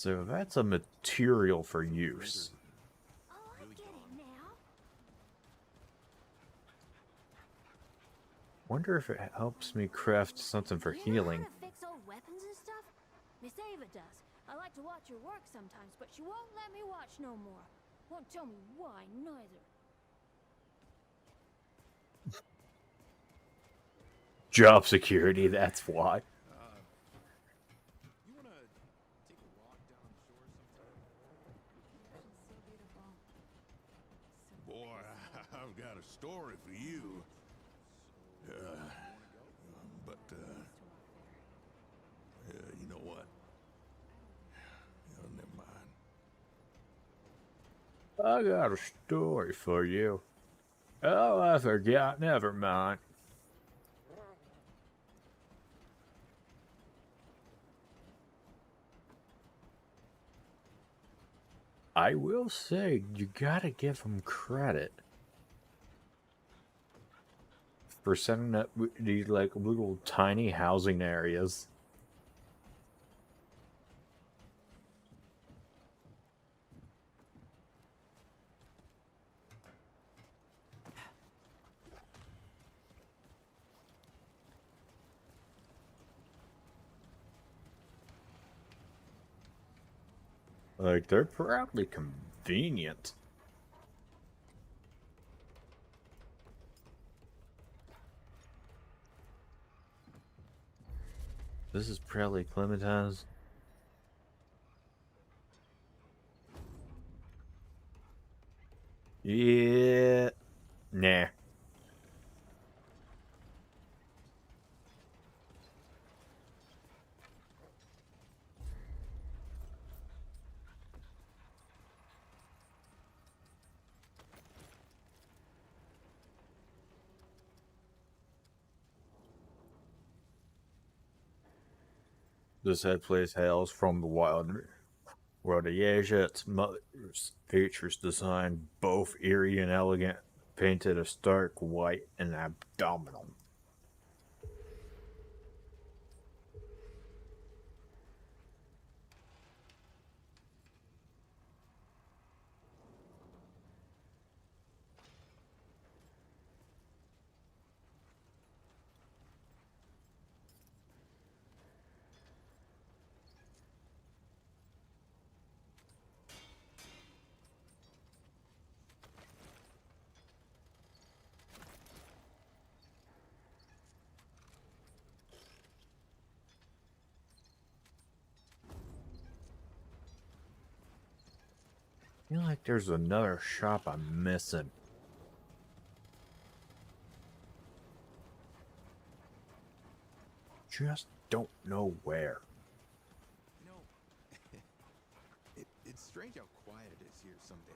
So that's a material for use. Oh, I get it now. Wonder if it helps me craft something for healing. You know how to fix old weapons and stuff? Miss Ava does. I like to watch her work sometimes, but she won't let me watch no more. Won't tell me why, neither. Job security, that's why. You wanna take a walk down on the shore sometime? So beautiful. Boy, I've got a story for you. You know what? Never mind. I got a story for you. Oh, I forgot. Never mind. I will say, you gotta give them credit for setting up these like little tiny housing areas. Like, they're probably convenient. This is probably Clementine's. Yeah. Nah. This head place hails from the wild world of Asia. Its mother's features design both eerie and elegant, painted a stark white and abdominal. I feel like there's another shop I'm missing. Just don't know where. You know, it's strange how quiet it is here some days.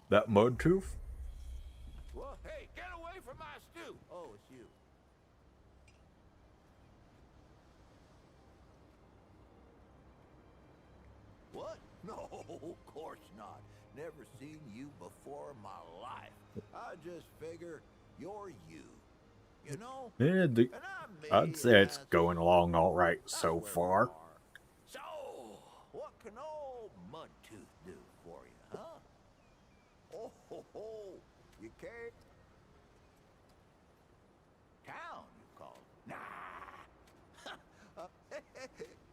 That mud tooth? Well, hey, get away from my stew! Oh, it's you. What? No, of course not. Never seen you before in my life. I just figure you're you. You know? Yeah, And I'm me, I'd say it's and going along all right that's so where we far. are. So, what can old Mudtooth do for you, huh? Oh, ho, ho. You can't. Town, you call it? Nah.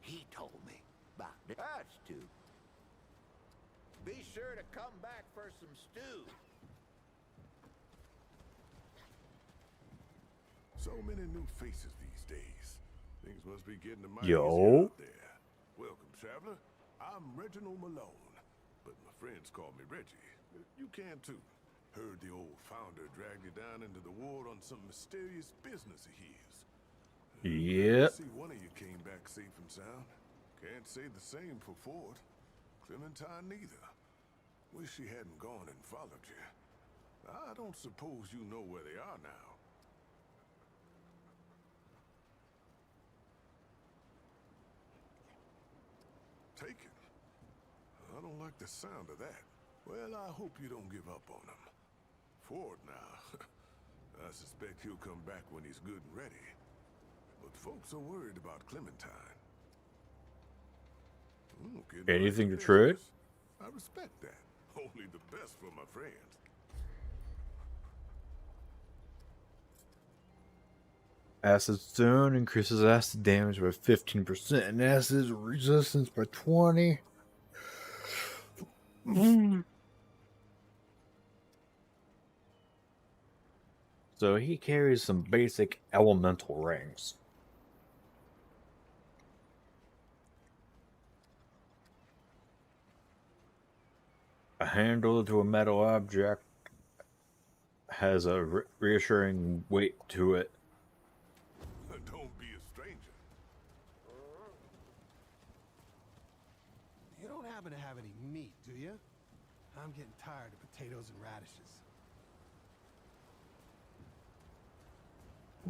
He told me about that. That's too. Be sure to come back for some stew. So many new faces these days. Things must be getting a mighty Yo. easier out there. Welcome, traveler. I'm Reginald Malone, but my friends call me Reggie. You can too. Heard the old founder dragged you down into the ward on some mysterious business of his. Yep. See, one of you came back safe and sound. Can't say the same for Ford. Clementine neither. Wish she hadn't gone and followed you. I don't suppose you know where they are now. Taken? I don't like the sound of that. Well, I hope you don't give up on them. Ford now. I suspect he'll come back when he's good and ready. But folks are worried about Clementine. Anything to trade? I respect that. Only the best for my friends. Acid Stone increases acid damage by 15% and acid resistance by 20. So he carries some basic elemental rings. A handle to a metal object has a reassuring weight to it. Don't be a stranger. You don't happen to have any meat, do you? I'm getting tired of potatoes and radishes.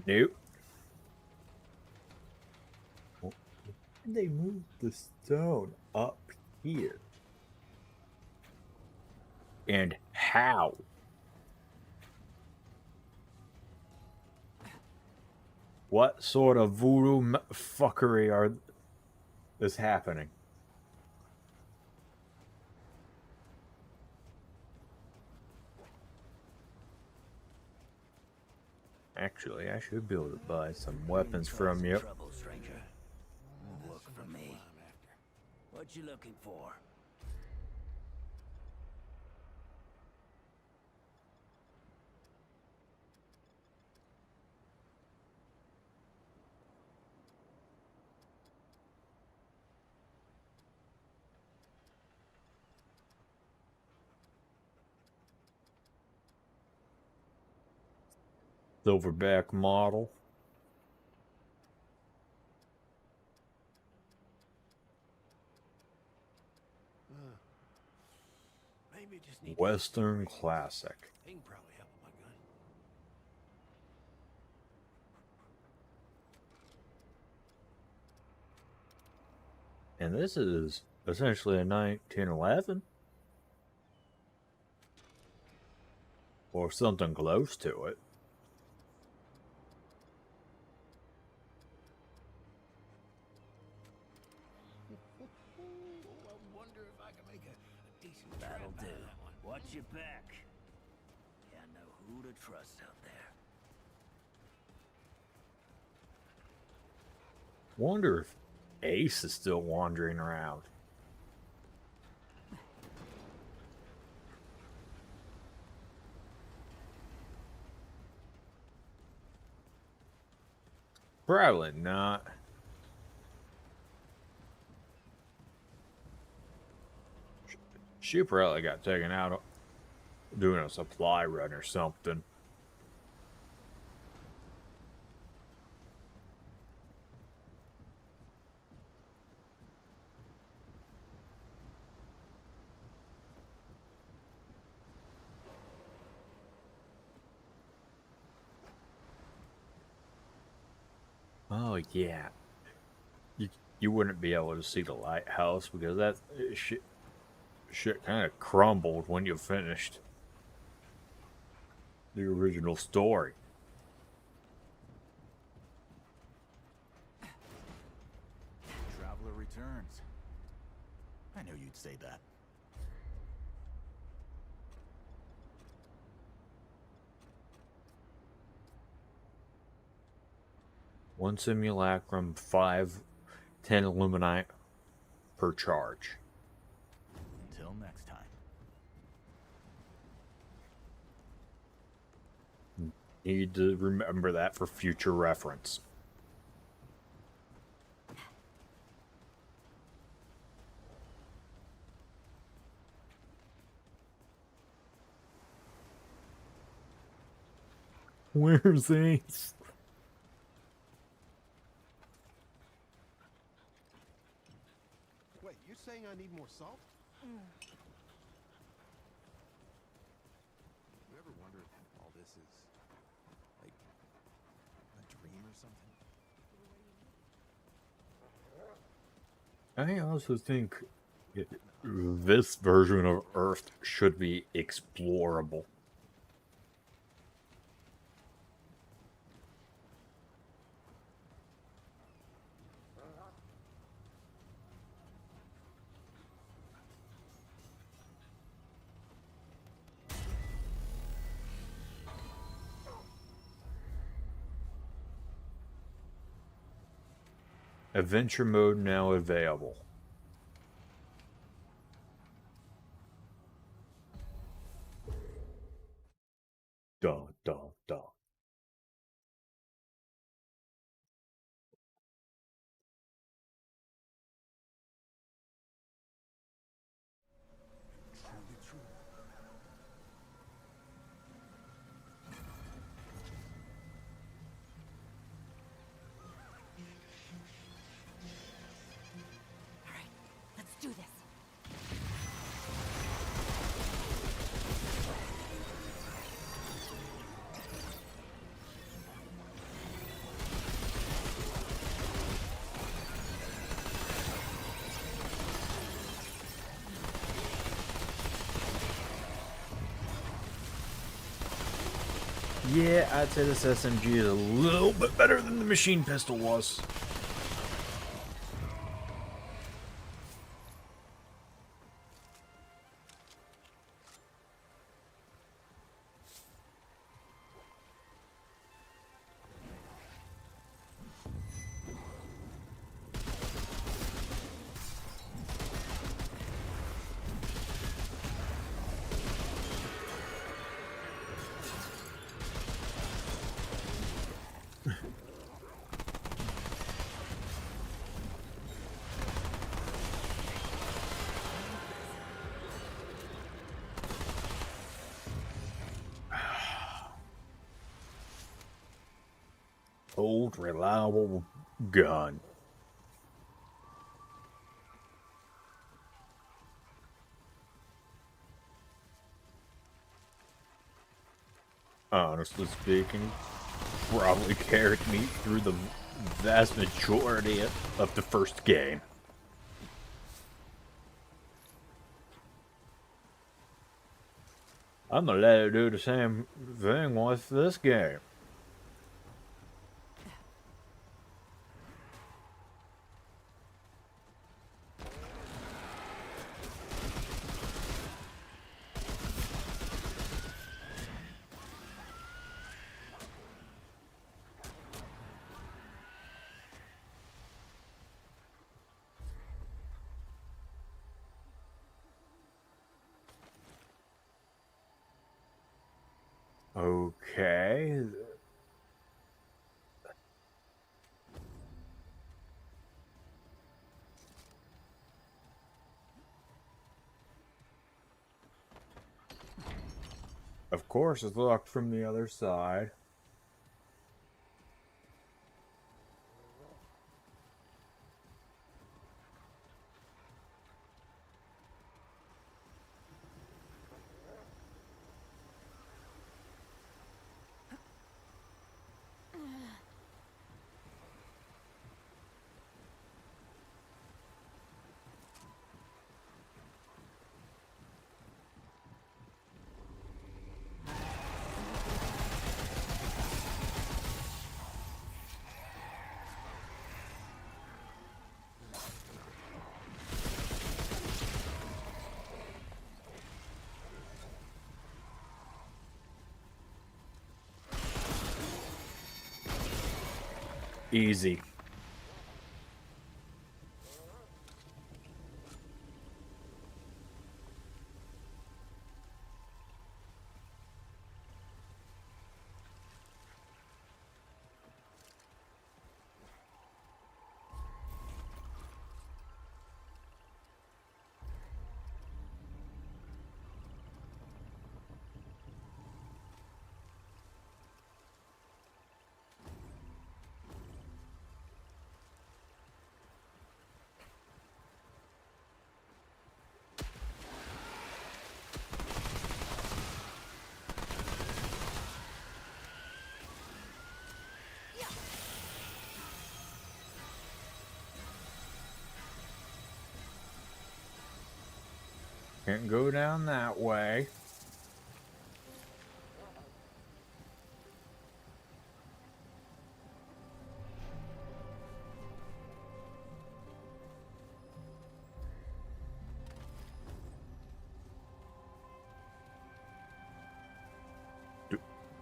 Nope. Well, they moved the stone up here. And how? What sort of voodoo fuckery is happening? Actually, I should be able to buy some weapons from you. Trouble, stranger. Look for me. What you looking for? Silverback model. Maybe just need Western classic. He can probably help with my gun. And this is essentially a 1911. Or something close to it. I wonder if I can make a decent That'll trap do. out of that one. Watch your back. Yeah, I know who to trust out there. Wonder if Ace is still wandering around. Probably not. She probably got taken out doing a supply run or something. Oh yeah, you wouldn't be able to see the lighthouse because that shit kind of crumbled when you finished the original story. Traveler returns. I knew you'd say that. One simulacrum, 5, 10 illuminite per charge. Until next time. Need to remember that for future reference. Where's Ace? Wait, you're saying I need more salt? You ever wonder if all this is like a dream or something? I also think this version of Earth should be explorable. Adventure mode now available. Dun, dun, dun. Let's do this. Yeah, I'd say this SMG is a little bit better than the machine pistol was. Old, reliable gun. Honestly speaking, probably carried me through the vast majority of the first game. I'm gonna let it do the same thing with this game. Okay. Of course, it's locked from the other side. Easy. Can't go down that way.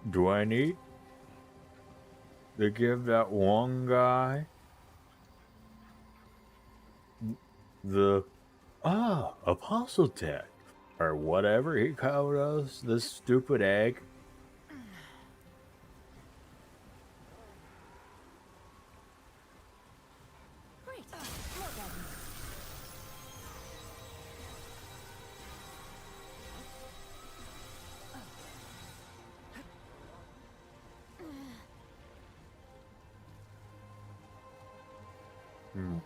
Do I need to give that one guy the apostle tech or whatever he called us, this stupid egg. Great. Look at me. Hmm.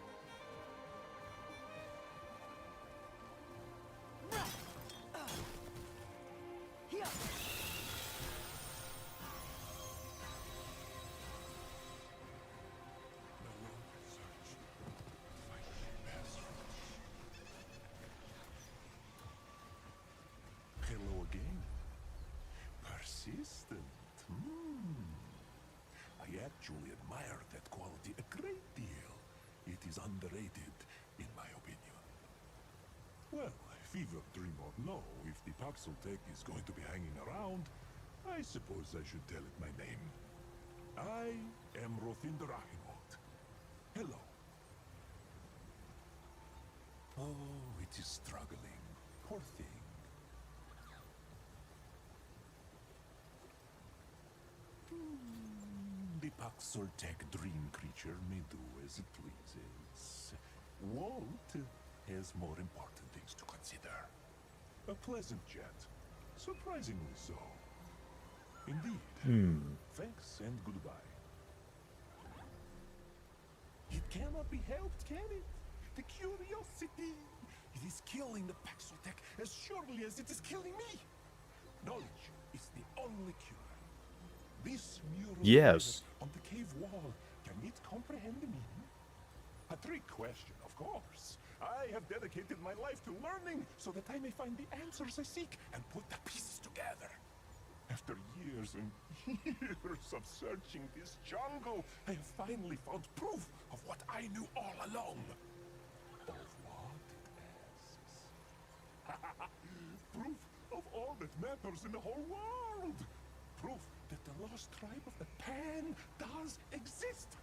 Hello again. Persistent. I actually admire that quality a great deal. It is underrated, in my opinion. Well, fever dream or no, if the Paxel Tech is going to be hanging around, I suppose I should tell it my name. I am Rothinderachenwald. Hello. Oh, it is struggling. Poor thing. The Paxel Tech dream creature may do as it pleases. Walt has more important things to consider. A pleasant chat. Surprisingly so. Indeed. Thanks and goodbye. It cannot be helped, can it? The curiosity. It is killing the Paxel Tech as surely as it is killing me. Knowledge is the only cure. This mural Yes. on the cave wall, can it comprehend the meaning? A trick question, of course. I have dedicated my life to learning so that I may find the answers I seek and put the pieces together. After years and years of searching this jungle, I have finally found proof of what I knew all along. Of what, it asks. Proof of all that matters in the whole world. Proof that the lost tribe of the Pan does exist.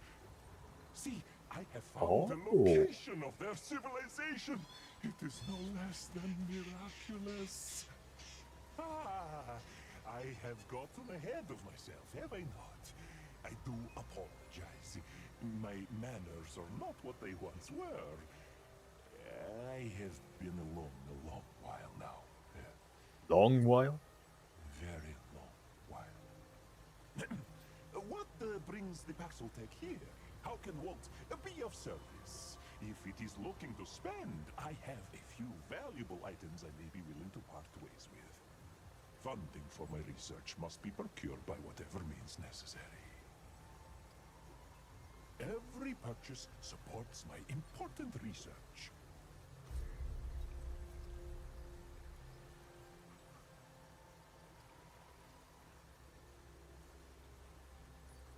See, I have found the location of their civilization. It is no less than miraculous. I have gotten ahead of myself, have I not? I do apologize. My manners are not what they once were. I have been alone a long while now. Long while? Very long while. What brings the Paxel Tech here? How can Walt be of service? If it is looking to spend, I have a few valuable items I may be willing to part ways with. Funding for my research must be procured by whatever means necessary. Every purchase supports my important research.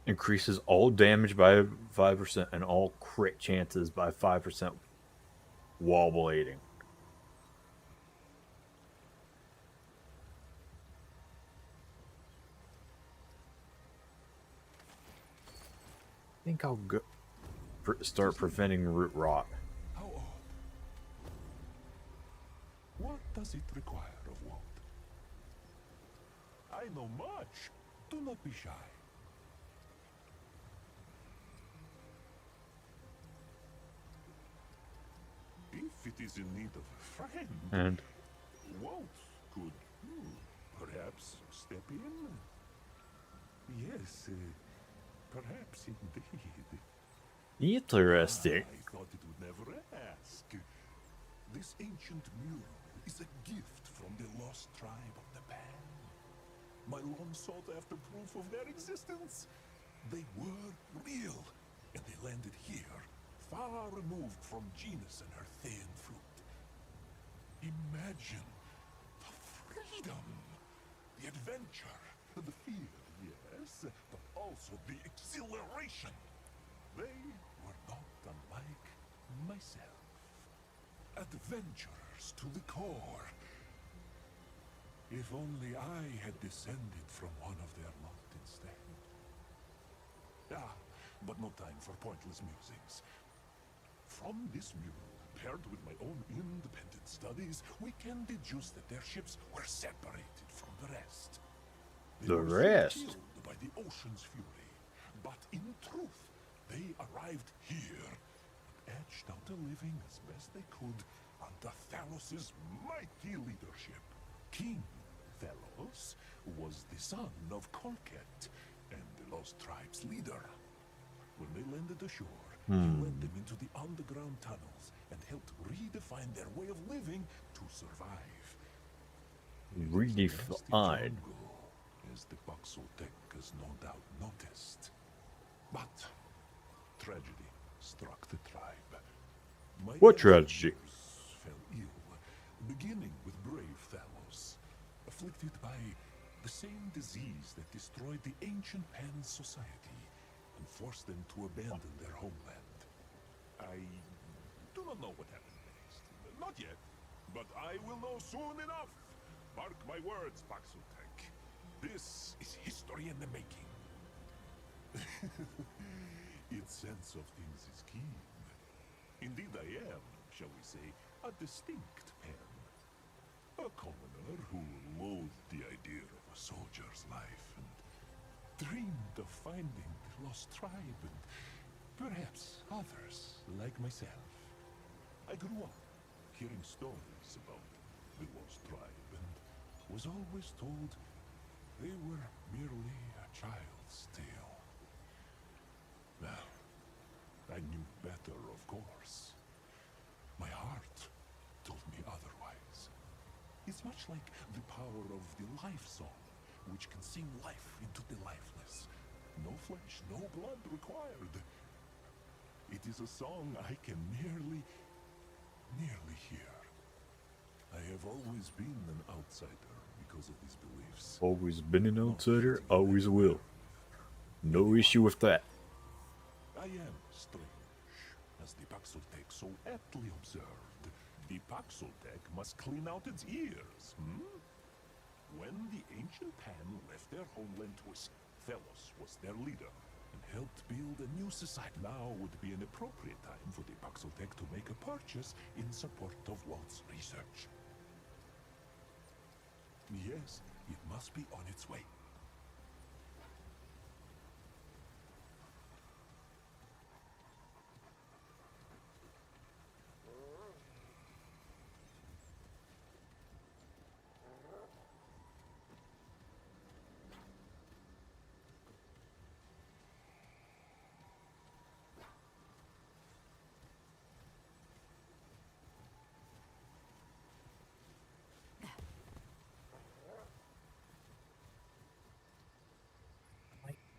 Increases all damage by 5% and all crit chances by 5% while blading. I think I'll go start preventing root rot. How odd. What does it require of Walt? I know much. Do not be shy. If it is in need of a friend, And Walt could perhaps step in. Yes, perhaps indeed. interesting. I thought it would never ask. This ancient mural is a gift from the lost tribe of the Pan. My long sought after proof of their existence. They were real, and they landed here, far removed from Genus and her Thean fruit. Imagine the freedom, the adventure, the fear, yes, but also the exhilaration. They were not unlike myself. Adventurers to the core. If only I had descended from one of their lot instead. But no time for pointless musings. From this mural, Paired with my own independent studies, we can deduce that their ships were separated from the rest. They were soon killed by the ocean's fury. But in truth, they arrived here and edged out a living as best they could under Thalos's mighty leadership. King Thalos was the son of Colket and the Lost Tribe's leader. When they landed ashore, he led them into the underground tunnels and helped redefine their way of living to survive. Redefine. As the Paxotech has no doubt noticed. But tragedy struck the tribe. What tragedy? Fell ill, beginning with brave Thalos, afflicted by the same disease that destroyed the ancient Pan society and forced them to abandon their homeland. I do not know what happened next. Not yet, but I will know soon enough. Mark my words, Paxotech. This is history in the making. Its sense of things is keen. Indeed, I am, shall we say, a distinct Pan. A commoner who loathed the idea of a soldier's life and dreamed of finding the lost tribe and perhaps others like myself. I grew up hearing stories about the lost tribe and was always told they were merely a child's tale. Well, I knew better, of course. My heart told me otherwise. It's much like the power of the life song, which can sing life into the lifeless. No flesh, no blood required. It is a song I can merely hear. I have always been an outsider because of these beliefs. Always been an outsider, always will. No issue with that. I am strange, as the Paxotech so aptly observed. The Paxotech must clean out its ears, When the ancient Pan left their homeland to us, Thalos was their leader and helped build a new society. Now would be an appropriate time for the Paxotech to make a purchase in support of Walt's research. Yes, it must be on its way.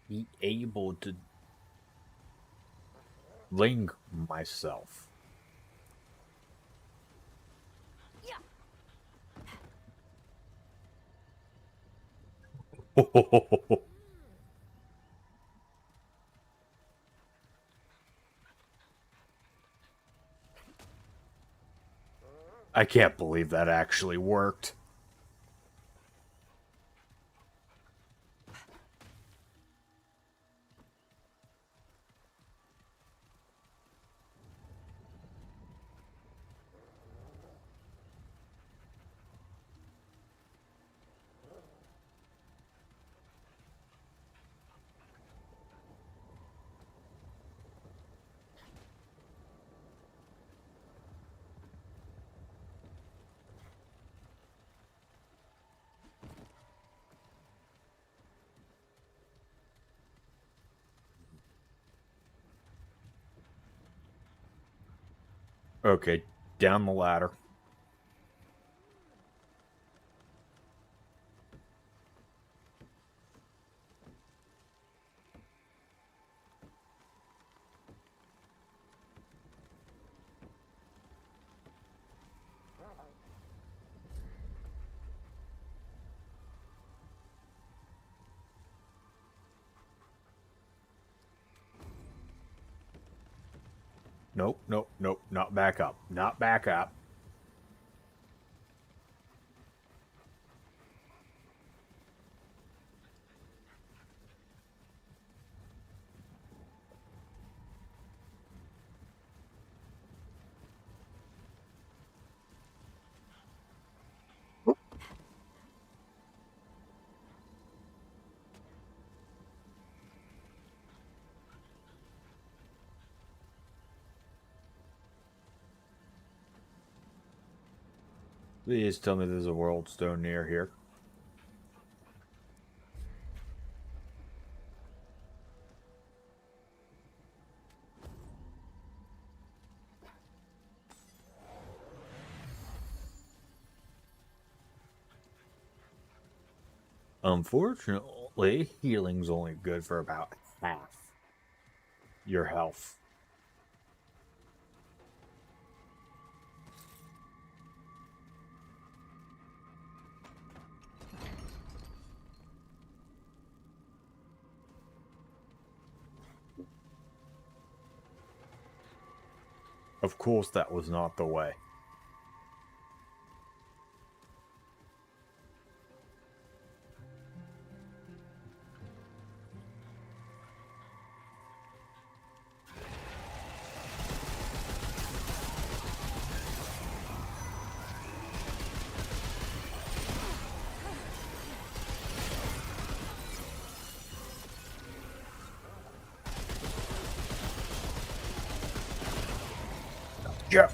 Be able to link myself. I can't believe that actually worked. Okay, down the ladder. Nope, nope, nope, not back up. Not back up. Please tell me there's a world stone near here. Unfortunately, healing's only good for about half your health. Of course, that was not the way. Yeah.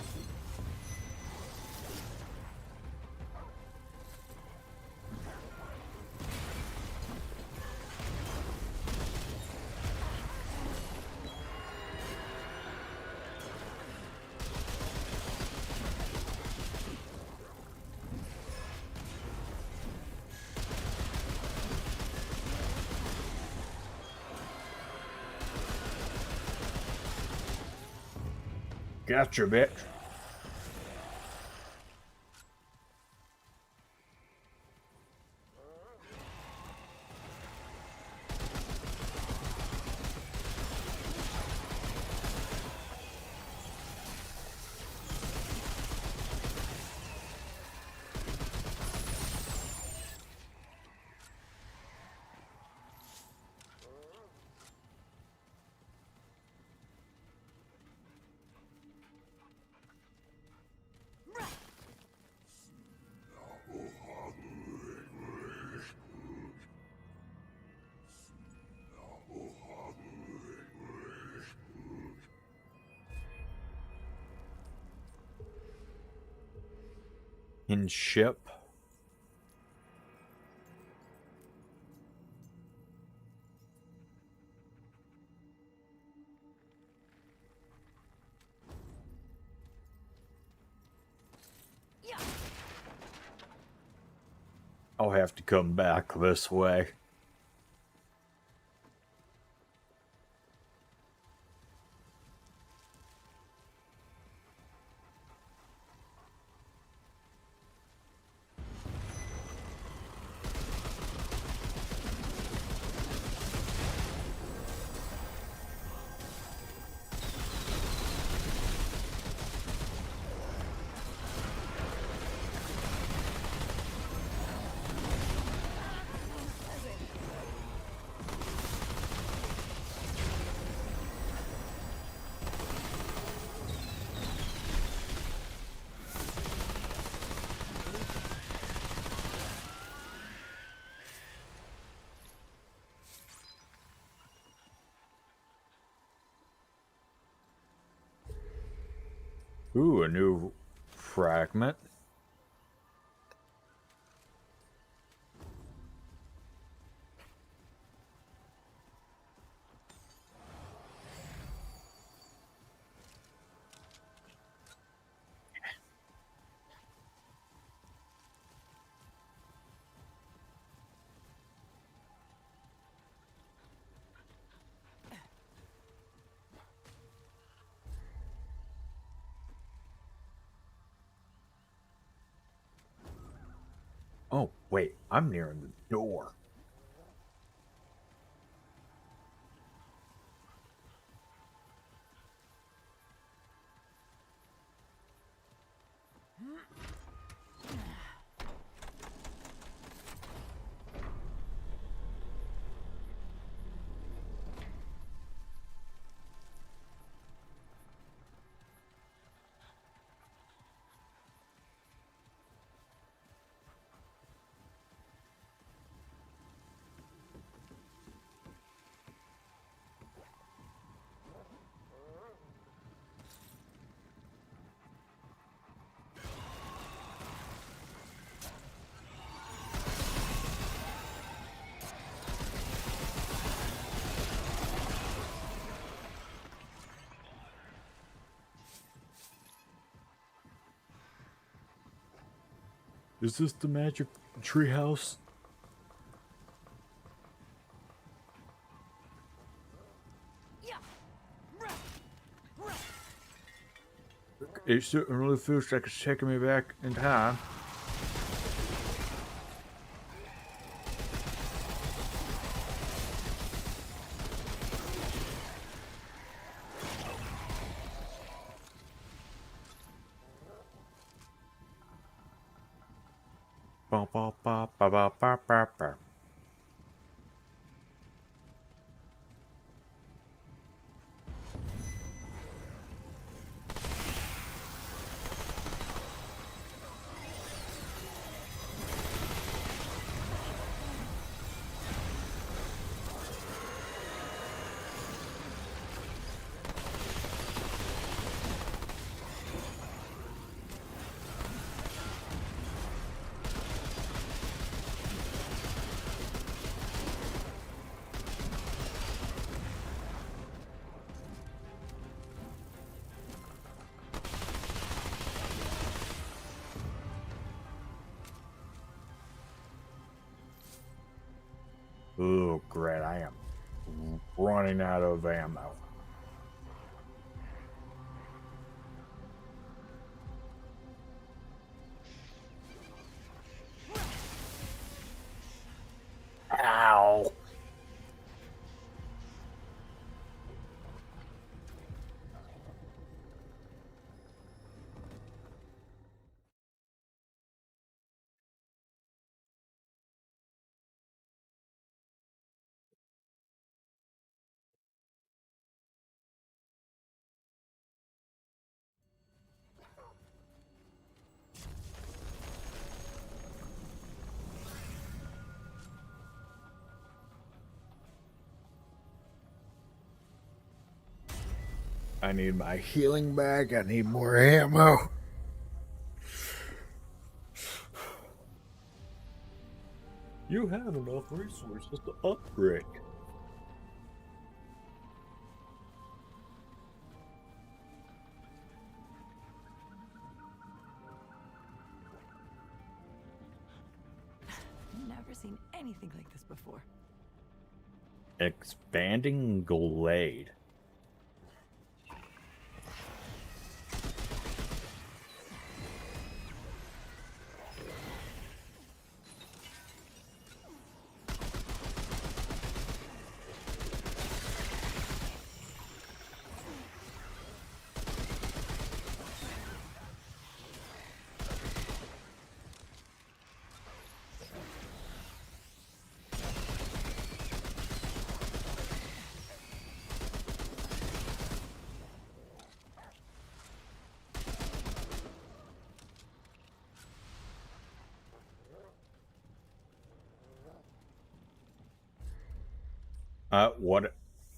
Gotcha, bitch. In ship. I'll have to come back this way. Ooh, a new fragment. Oh, wait, I'm near the door. Is this the magic treehouse? It certainly really feels like it's taking me back in time. Ba ba ba ba ba ba ba ba. Oh, great, I am running out of ammo. Ow! I need my healing bag. I need more ammo. You have enough resources to upgrade. Never seen anything like this before. Expanding Glade.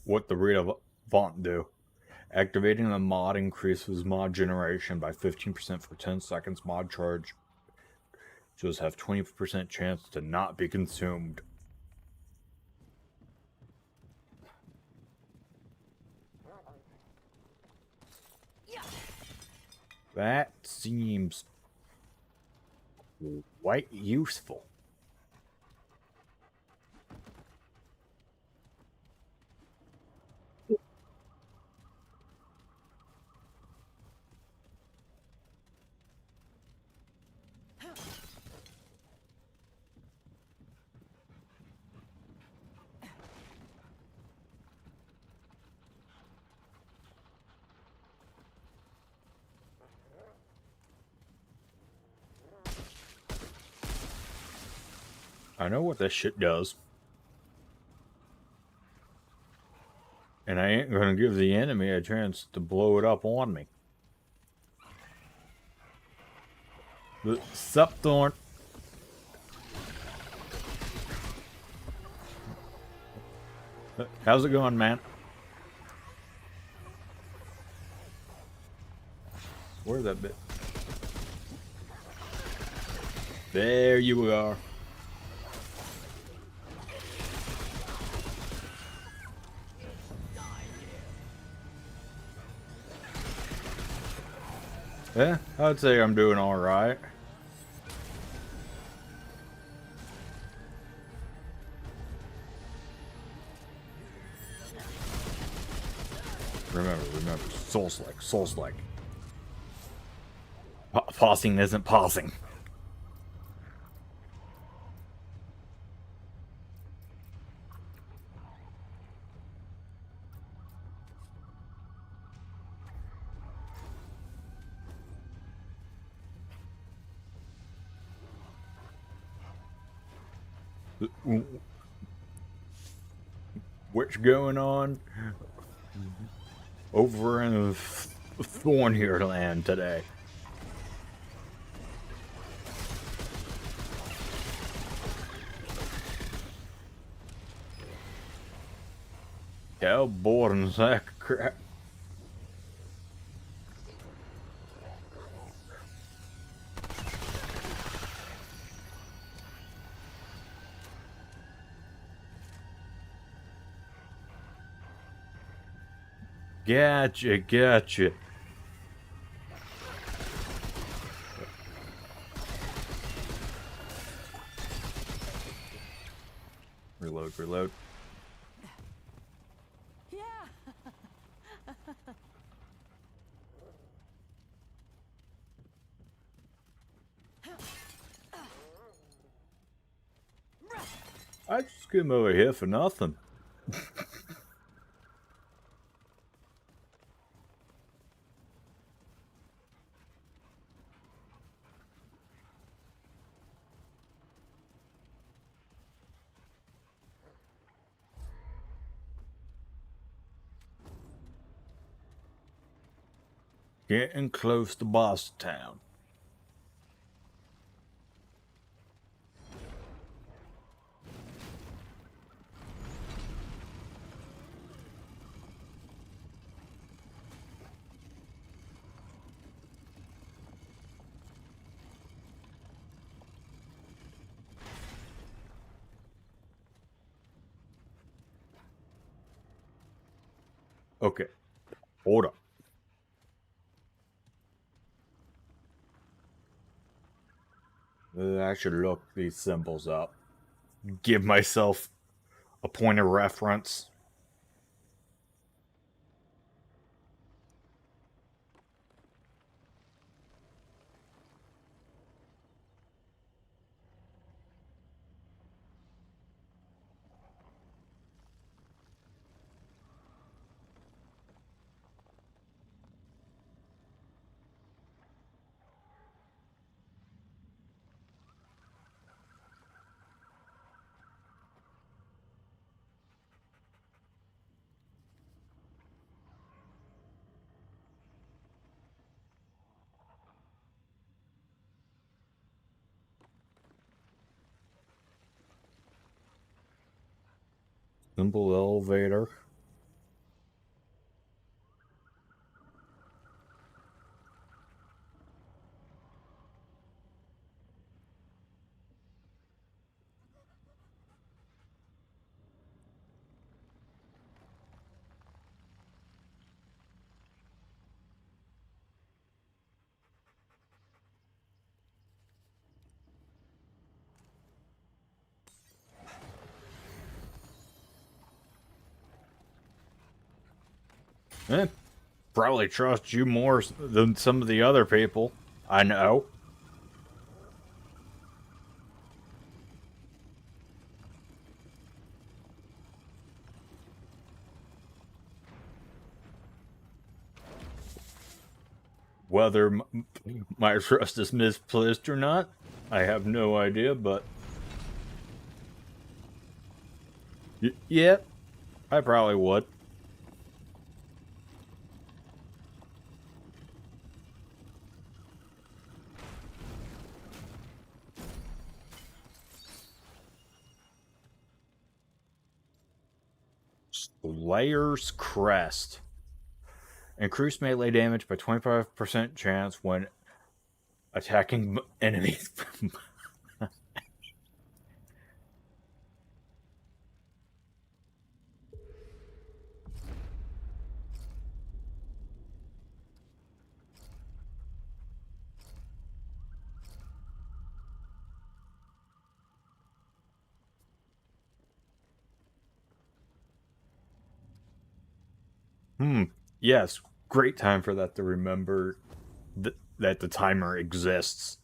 What the Relevant do? Activating the mod increases mod generation by 15% for 10 seconds. Mod charge just have 20% chance to not be consumed. That seems quite useful. I know what this shit does. And I ain't gonna give the enemy a chance to blow it up on me. Sup, Thorn? How's it going, man? Where's that bit? There you are. Yeah, I'd say I'm doing alright. Remember, Souls-like, Souls-like. Pausing isn't pausing. What's going on over in Thornhill Land today? Cowboy and sack of crap. Gotcha. Reload. Yeah. I just came over here for nothing. Getting close to Boss Town. Okay, hold up. I should look these symbols up. Give myself a point of reference. Simple elevator. Probably trust you more than some of the other people I know. Whether my trust is misplaced or not, I have no idea, but... yeah, I probably would. Slayer's Crest. Increased melee damage by 25% chance when attacking enemies. Yes, great time for that to remember that the timer exists.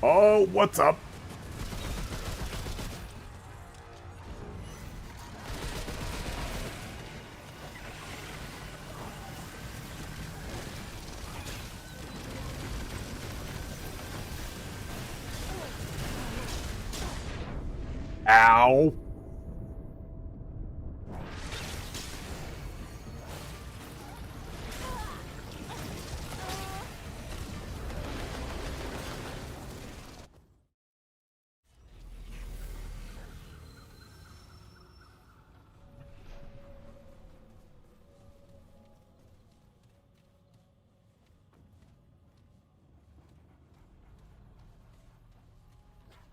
Oh, what's up? Ow.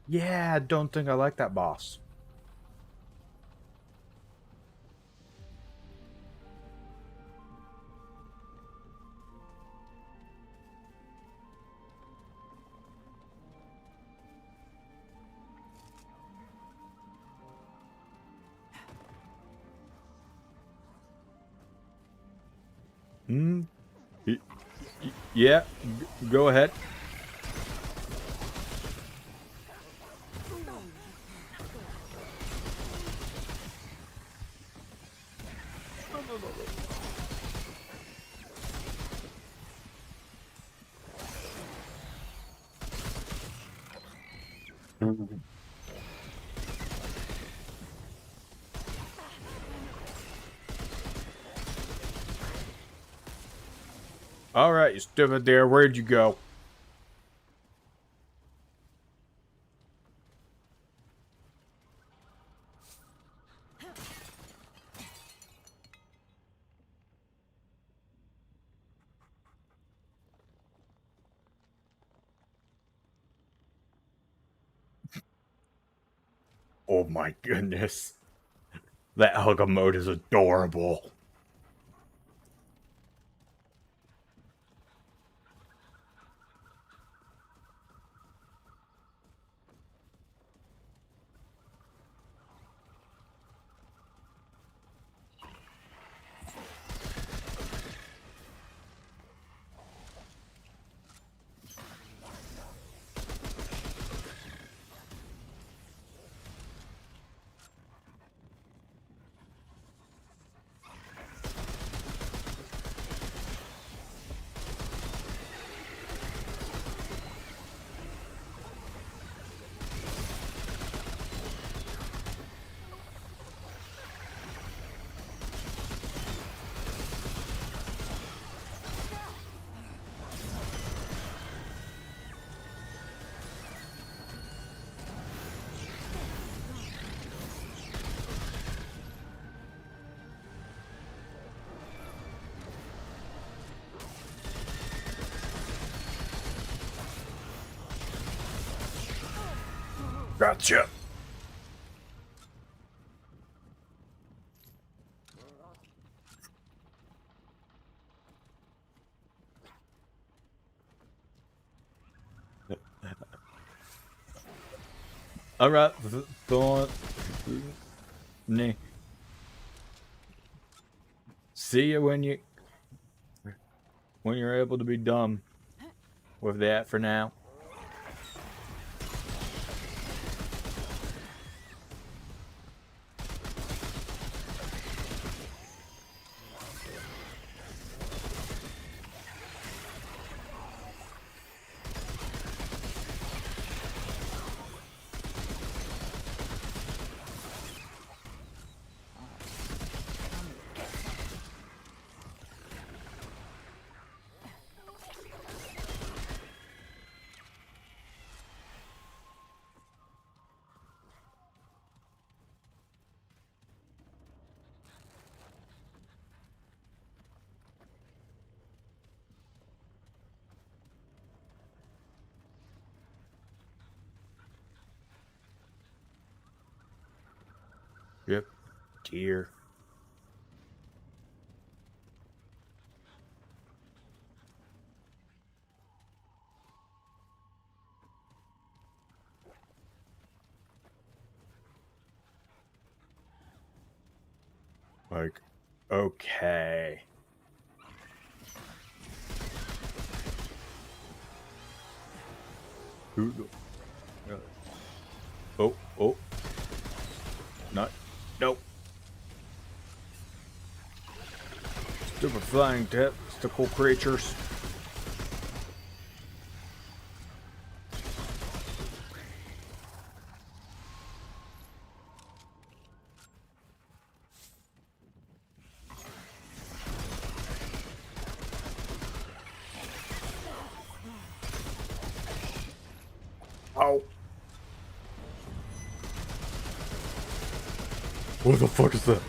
Yeah, I don't think I like that boss. Hmm? Yeah, go ahead. Alright, you stupid there. Where'd you go? Oh my goodness. That hugger mode is adorable. Gotcha. Alright, thought. See you when you're able to be done with that for now. Yep. Deer. Like, okay. Oh, oh. Not. Nope. Stupid flying testicle creatures. Oh. What the fuck is that?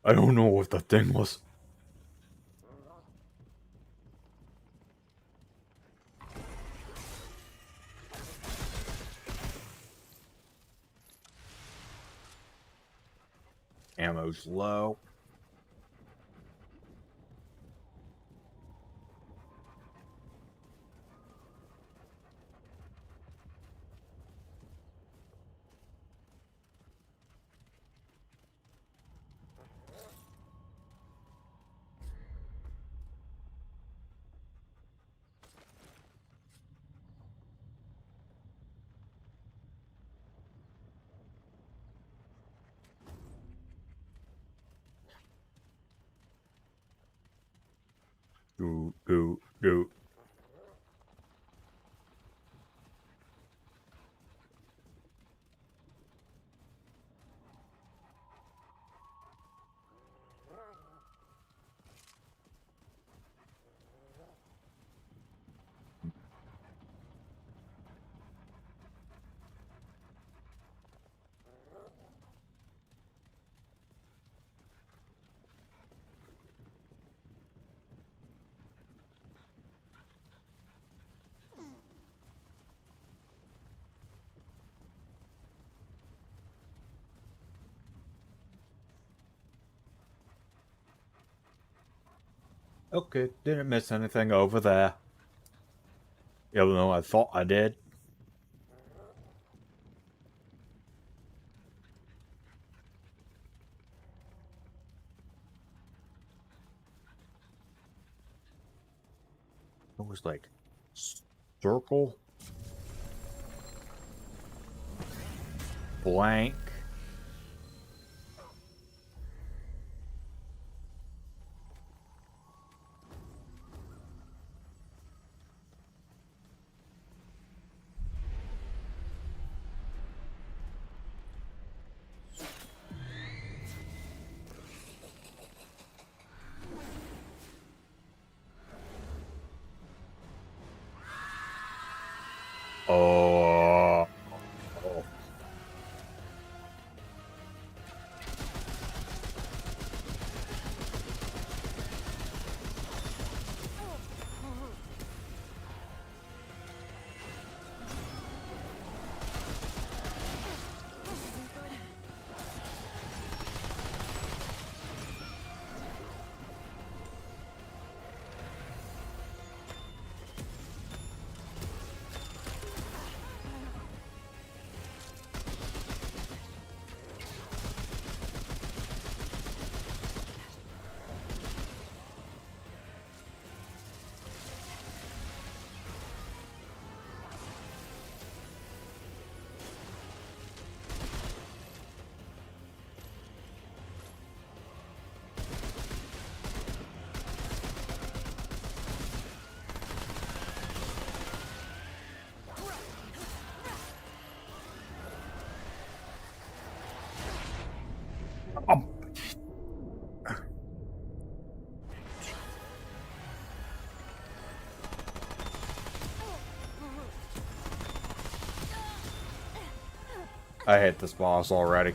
I don't know what that thing was. Ammo's low. Do. Okay, didn't miss anything over there. Even though I thought I did. It was like circle, blank. Oh. I hate this boss already.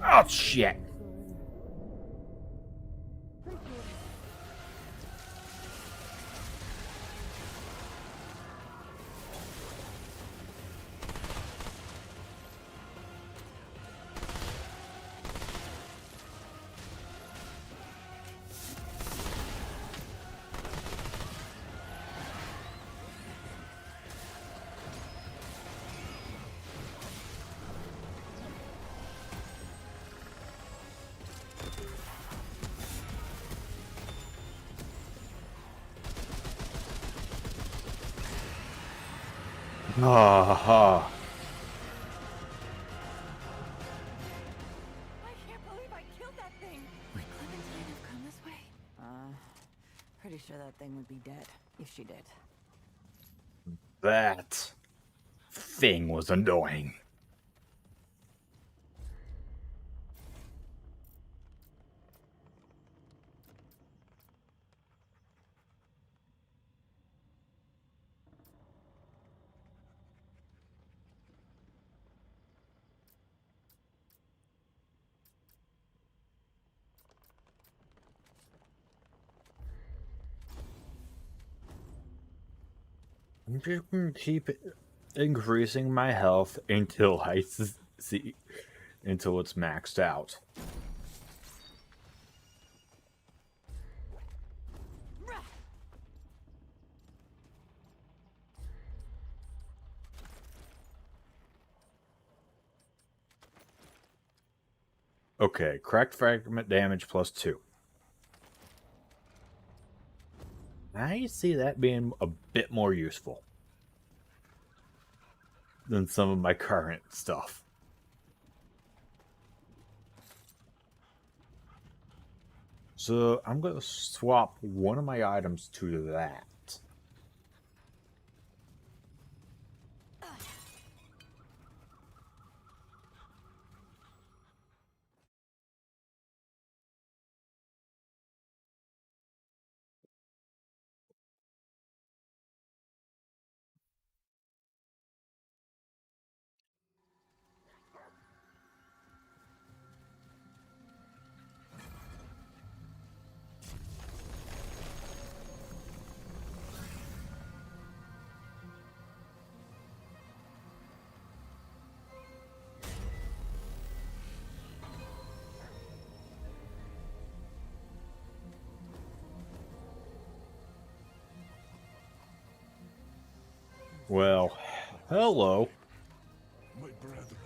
Oh, shit. Ah, I can't believe I killed that thing. Would Clementine have come this way? Pretty sure that thing would be dead if she did. that thing was annoying. I'm just gonna keep increasing my health until I see until it's maxed out. Okay, cracked fragment damage +2. I see that being a bit more useful than some of my current stuff. So I'm going to swap one of my items to that. Well, hello. My brethren.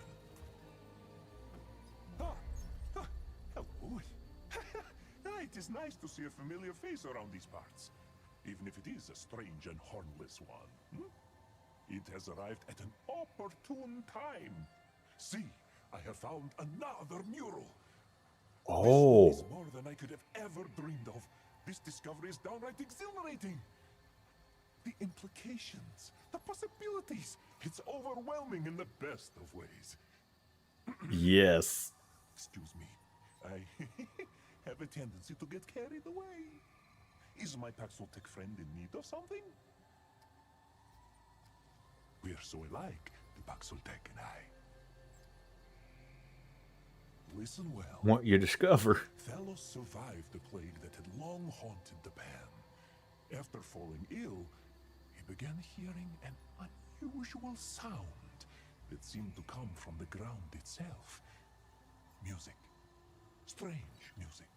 Ah, hello. It is nice to see a familiar face around these parts, even if it is a strange and hornless one. It has arrived at an opportune time. See, I have found another mural. Oh. This is more than I could have ever dreamed of. This discovery is downright exhilarating. The implications, the possibilities. It's overwhelming in the best of ways. Yes. Excuse me. I have a tendency to get carried away. Is my Paxoltech friend in need of something? We're so alike, the Paxoltech and I. Listen well. What you discover? Thalos survived the plague that had long haunted the Pan. After falling ill, he began hearing an unusual sound that seemed to come from the ground itself. Music. Strange music,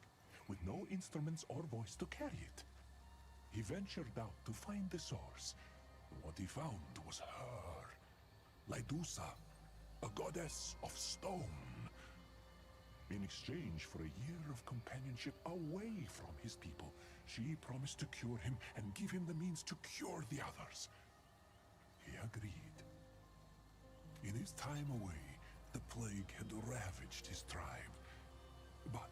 with no instruments or voice to carry it. He ventured out to find the source. What he found was her, Lydusa, a goddess of stone. In exchange for a year of companionship away from his people, she promised to cure him and give him the means to cure the others. He agreed. In his time away, the plague had ravaged his tribe. But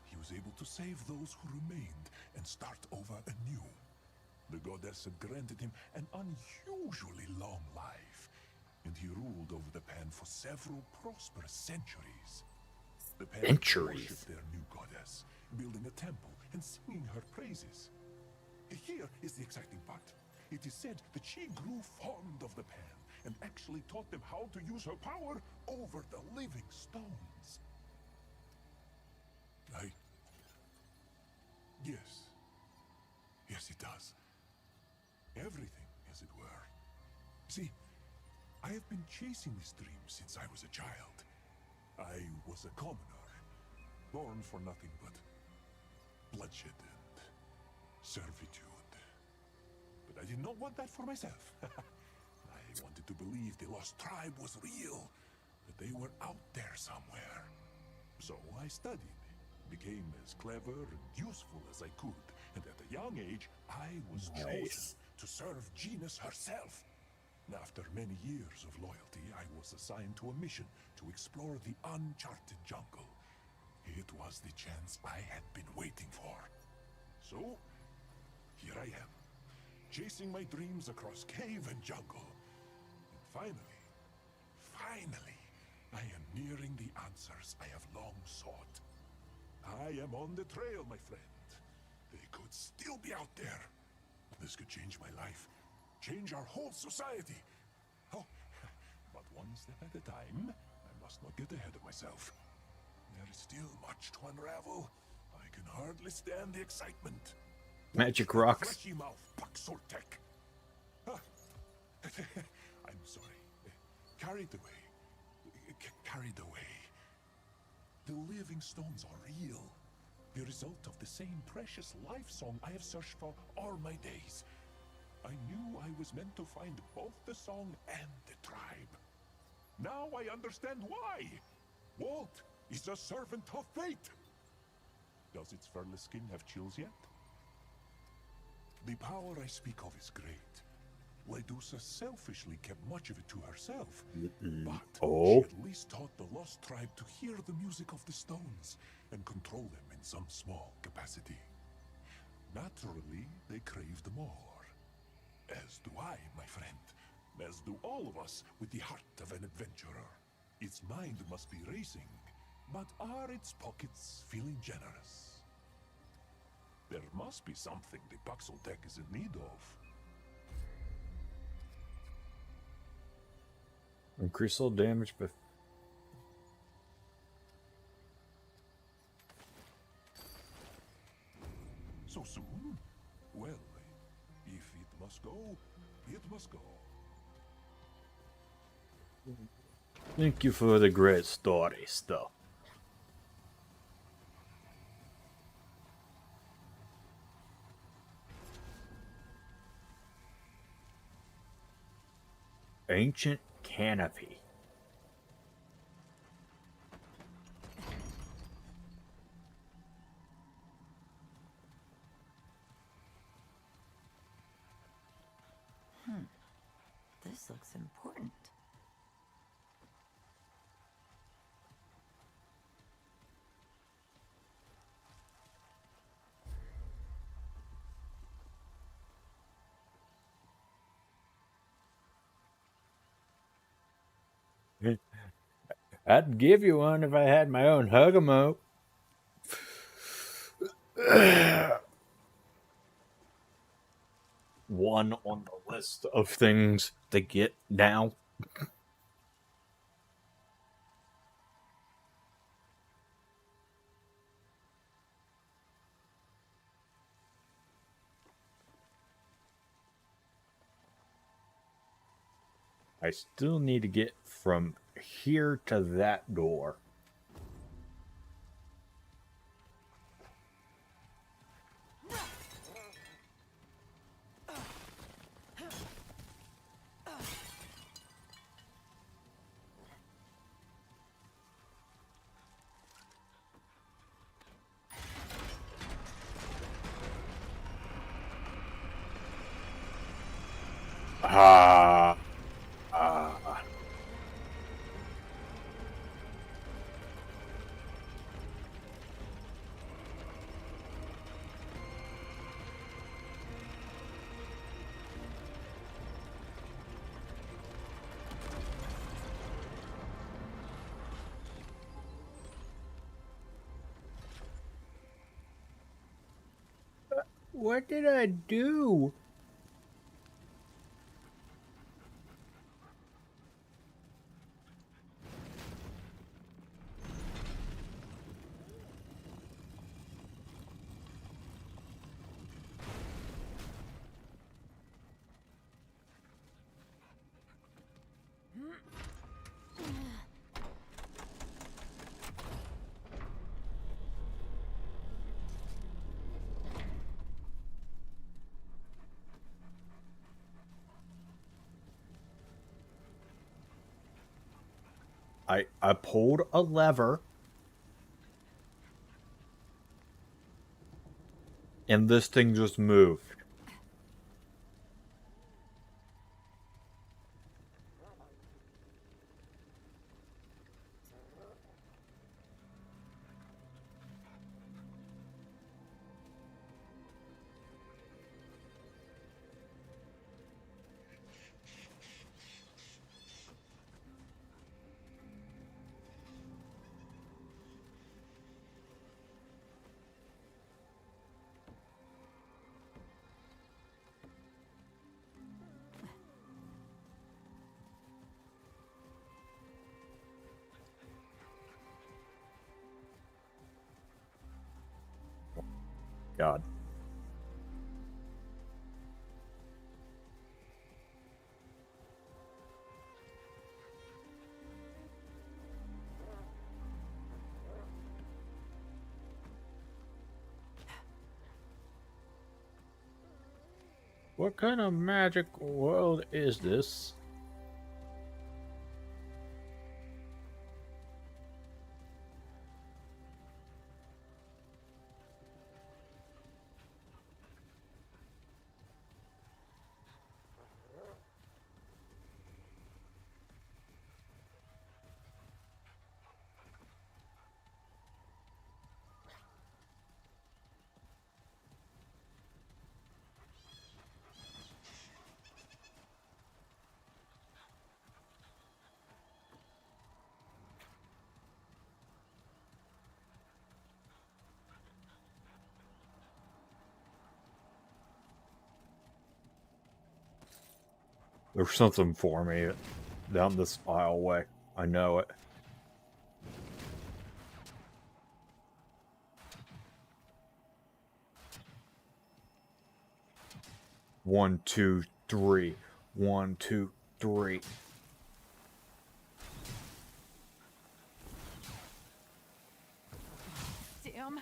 he was able to save those who remained and start over anew. The goddess had granted him an unusually long life, and he ruled over the Pan for several prosperous centuries. The Pan worshipped their new goddess, building a temple and singing her praises. Here is the exciting part. It is said that she grew fond of the Pan and actually taught them how to use her power over the living stones. Yes, it does. Everything, as it were. See, I have been chasing this dream since I was a child. I was a commoner, born for nothing but bloodshed and servitude. But I did not want that for myself. I wanted to believe the lost tribe was real, that they were out there somewhere. So I studied, became as clever and useful as I could, and at a young age, I was chosen to serve Genus herself. After many years of loyalty, I was assigned to a mission to explore the uncharted jungle. It was the chance I had been waiting for. So, here I am, chasing my dreams across cave and jungle. And finally, I am nearing the answers I have long sought. I am on the trail, my friend. They could still be out there. This could change my life, change our whole society. Oh, but one step at a time. I must not get ahead of myself. There is still much to unravel. I can hardly stand the excitement. Magic rocks. Fleshy mouth, Paxoltech. I'm sorry. Carried away. The living stones are real. The result of the same precious life song I have searched for all my days. I knew I was meant to find both the song and the tribe. Now I understand why. Walt is a servant of fate. Does its furless skin have chills yet? The power I speak of is great. Lydusa selfishly kept much of it to herself, but she at least taught the lost tribe to hear the music of the stones and control them in some small capacity. Naturally, they craved more. As do I, my friend. As do all of us with the heart of an adventurer. Its mind must be racing, but are its pockets feeling generous? There must be something the Paxoltech is in need of. Increase all damage, but so soon? Well, if it must go, it must go. thank you for the great story stuff. Ancient canopy. This looks important. I'd give you one if I had my own Hugamo. One on the list of things to get now. I still need to get from here to that door. What did I do? I pulled a lever and this thing just moved. God. What kind of magic world is this? There's something for me down this aisleway. I know it. One, two, three. 1, 2, 3. Damn.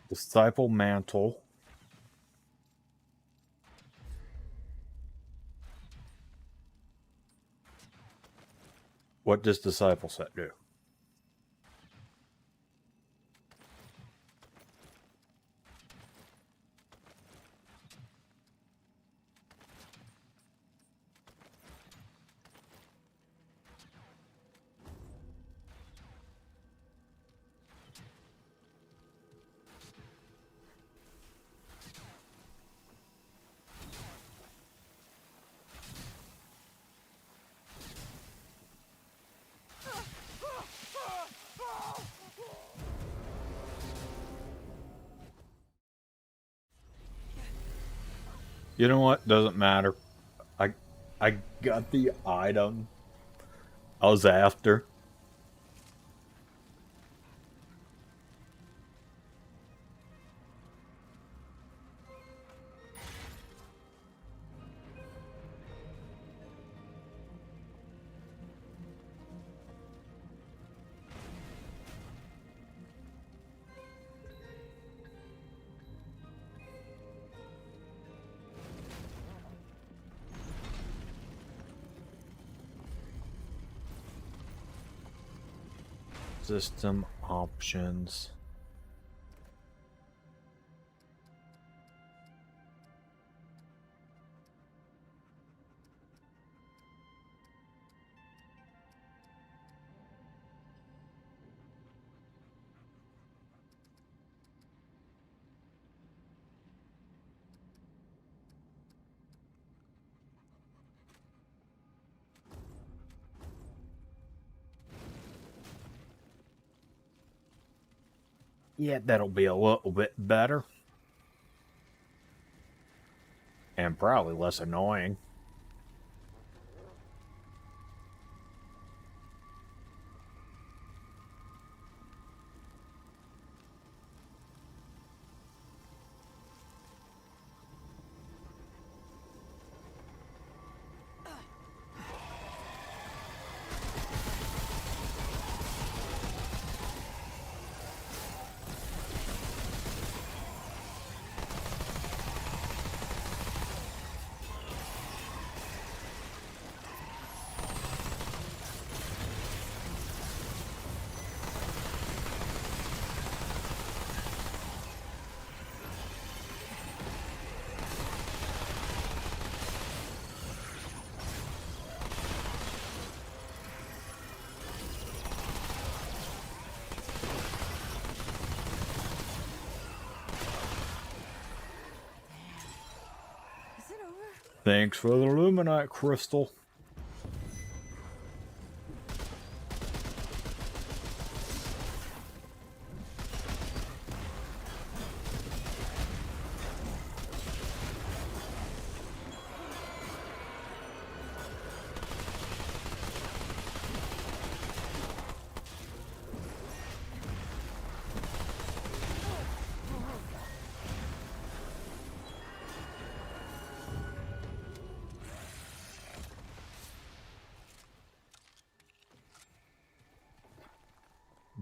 Disciple mantle. What does disciple set do? You know what? Doesn't matter. I got the item I was after. System options. Yeah, that'll be a little bit better. And probably less annoying. Thanks for the Luminite crystal.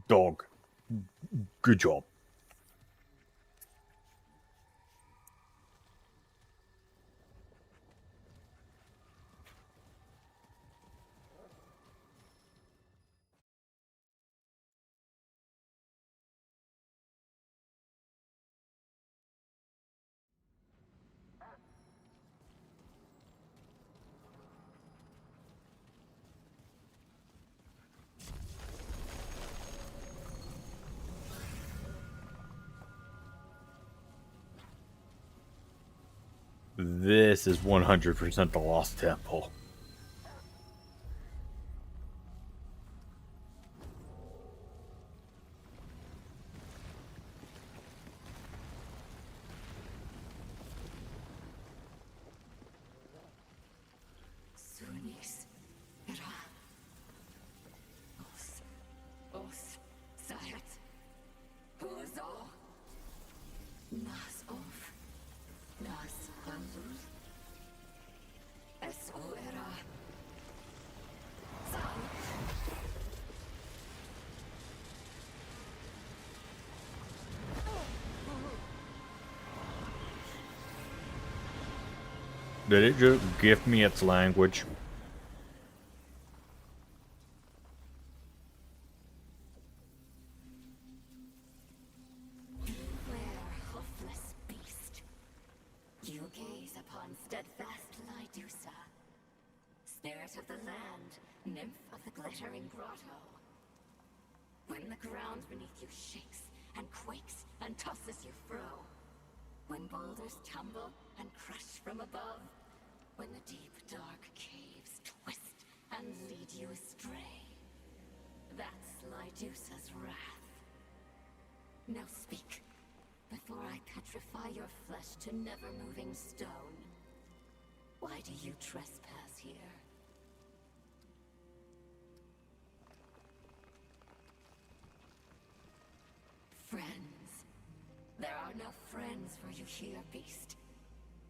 Dog. Good job. This is 100% the Lost Temple. Eso era Did it just gift me its language? Beware, hoofless beast. You gaze upon steadfast Lydusa, spirit of the land, nymph of the glittering grotto. When the ground beneath you shakes and quakes and tosses you fro, when boulders tumble and crush from above, when the deep dark caves twist and lead you astray, that's Lydusa's wrath. Now speak, before I petrify your flesh to never-moving stone. Why do you trespass here? Friends. There are no friends for you here, beast.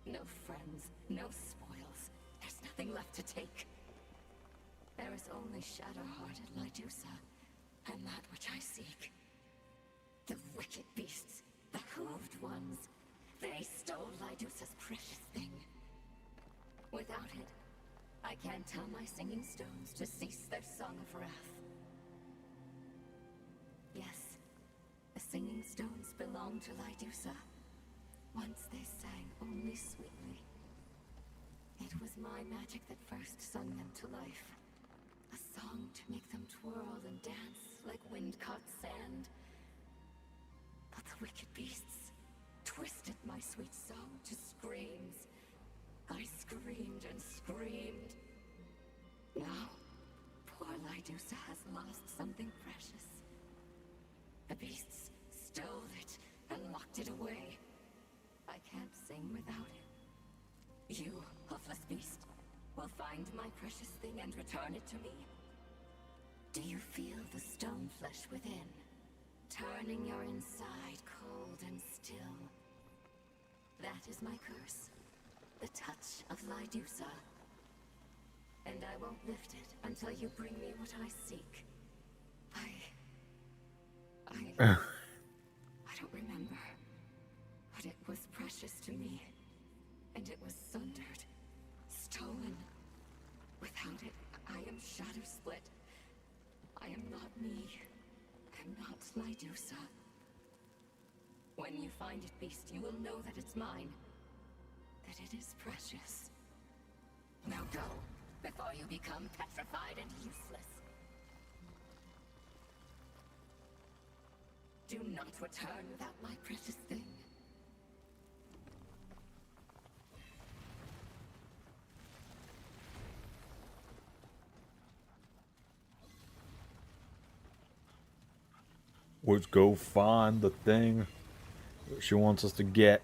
No friends, no spoils. There's nothing left to take. There is only shadow-hearted Lydusa, and that which I seek. The wicked beasts, the hooved ones, they stole Lydusa's precious thing. Without it, I can't tell my singing stones to cease their song of wrath. Yes, the singing stones belong to Lydusa. Once they sang only sweetly. It was my magic that first sung them to life. A song to make them twirl and dance like wind-caught sand. But the wicked beasts twisted my sweet song to screams. I screamed and screamed. Now, poor Lydusa has lost something precious. The beasts stole it and locked it away. I can't sing without it. You, hoofless beast, will find my precious thing and return it to me. Do you feel the stone flesh within, turning your inside cold and still? That is my curse, the touch of Lydusa. And I won't lift it until you bring me what I seek. I don't remember, but it was precious to me, and it was sundered, stolen. Without it, I am shadow split. I am not me. I'm not Lydusa. When you find it, beast, you will know that it's mine. That it is precious. Now go, before you become petrified and useless. Do not return without my precious thing. Let's go find the thing that she wants us to get.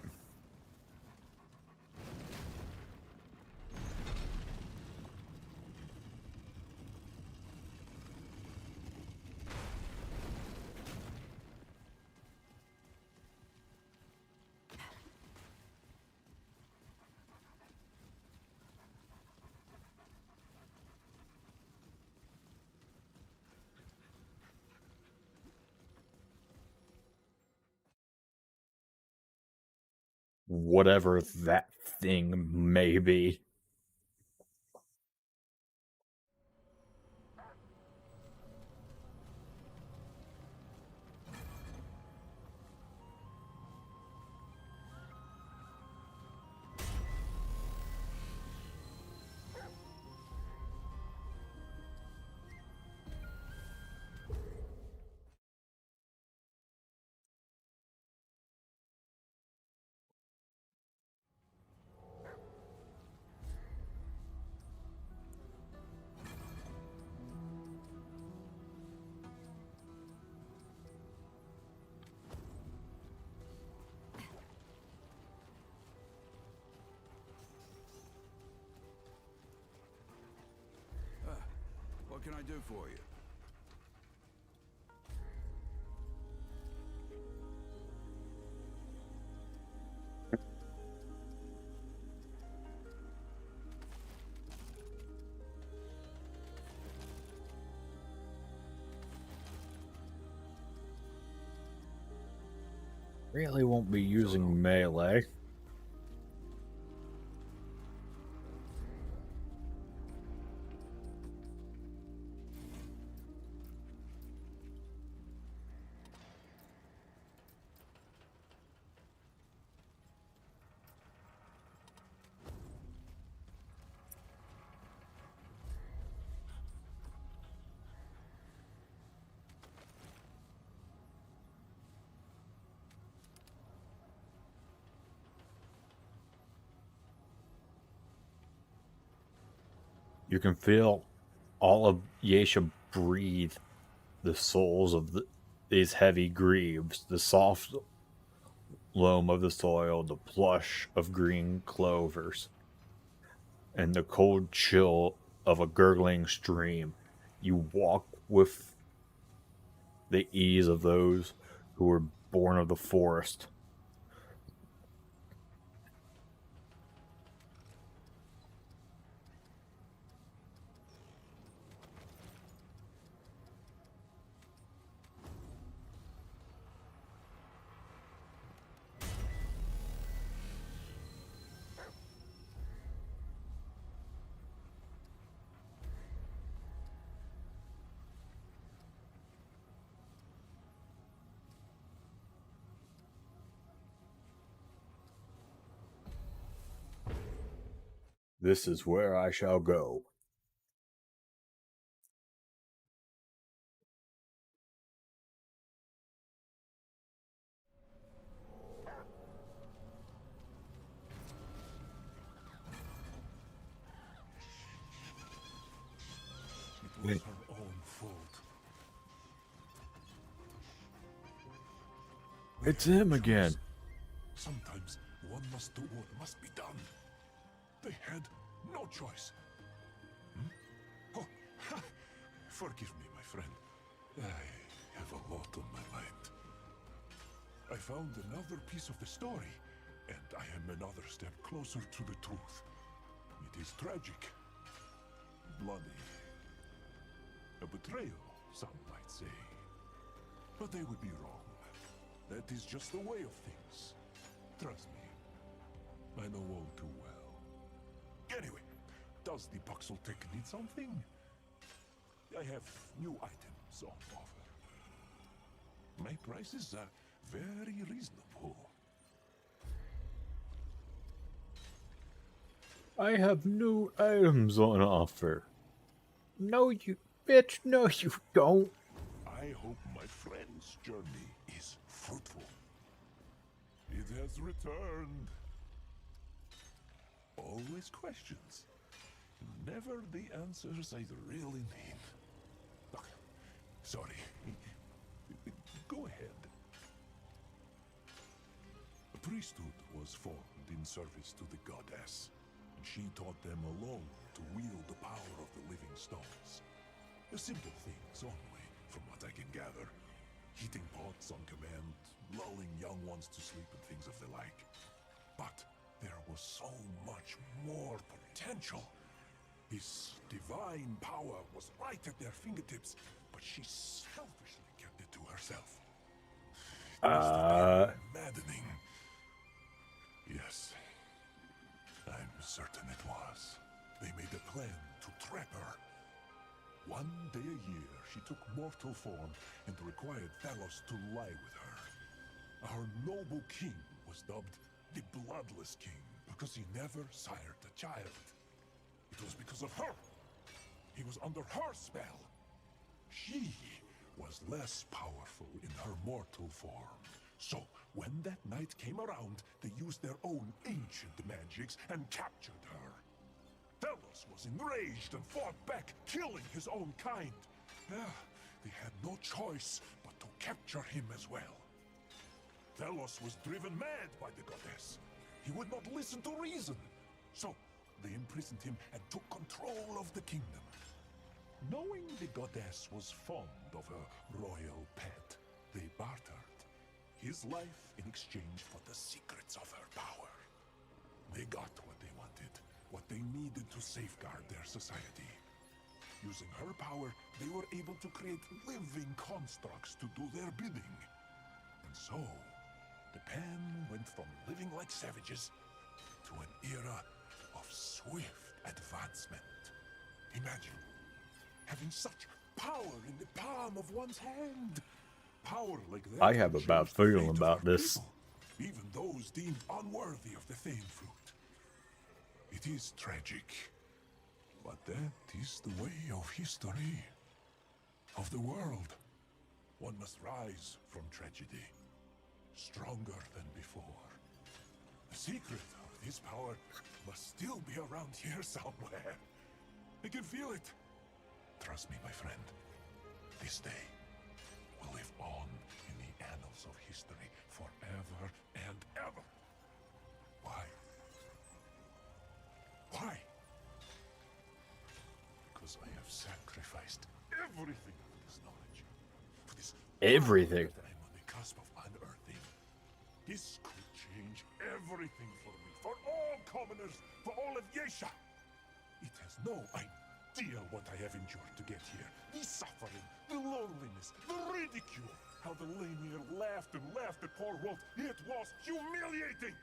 Whatever that thing may be. What can I do for you? Really won't be using melee. You can feel all of Yesha breathe the souls of these heavy greaves, the soft loam of the soil, the plush of green clovers, and the cold chill of a gurgling stream. You walk with the ease of those who were born of the forest. This is where I shall go. It was her own fault. It's him again. Sometimes one must do what must be done. They had no choice. Oh, forgive me, my friend. I have a lot on my mind. I found another piece of the story, and I am another step closer to the truth. It is tragic. Bloody. A betrayal, some might say. But they would be wrong. That is just the way of things. Trust me. I know all too well. Anyway, does the Puxeltech need something? I have new items on offer. My prices are very reasonable. I have new items on offer. No, you bitch, no, you don't. I hope my friend's journey is fruitful. It has returned. Always questions. Never the answers I really need. Look, sorry. Go ahead. A priesthood was formed in service to the goddess. She taught them alone to wield the power of the living stones. The simple things only, from what I can gather. Heating pots on command, lulling young ones to sleep and things of the like. But there was so much more potential. This divine power was right at their fingertips, but she selfishly kept it to herself. It must have been maddening. Yes, I'm certain it was. They made a plan to trap her. One day a year, she took mortal form and required Thalos to lie with her. Our noble king was dubbed the Bloodless King because he never sired a child. It was because of her. He was under her spell. She was less powerful in her mortal form. So, when that night came around, they used their own ancient magics and captured her. Thalos was enraged and fought back, killing his own kind. They had no choice but to capture him as well. Thalos was driven mad by the goddess. He would not listen to reason. So, they imprisoned him and took control of the kingdom. Knowing the goddess was fond of a royal pet, they bartered his life in exchange for the secrets of her power. They got what they wanted, what they needed to safeguard their society. Using her power, they were able to create living constructs to do their bidding. And so, the Pen went from living like savages to an era of swift advancement. Imagine having such power in the palm of one's hand. Power like that. I have a bad feeling about this. People, even those deemed unworthy of the Thane fruit. It is tragic, but that is the way of history, of the world. One must rise from tragedy, stronger than before. The secret of this power must still be around here somewhere. I can feel it. Trust me, my friend. This day will live on in the annals of history forever and ever. Why? Why? Because I have sacrificed everything for this knowledge. For this Everything. that I'm on the cusp of unearthing. This could change everything for me, for all commoners, for all of Yesha. It has no idea what I have endured to get here. The suffering, the loneliness, the ridicule. How the Lanier laughed and laughed at poor Walt. It was humiliating.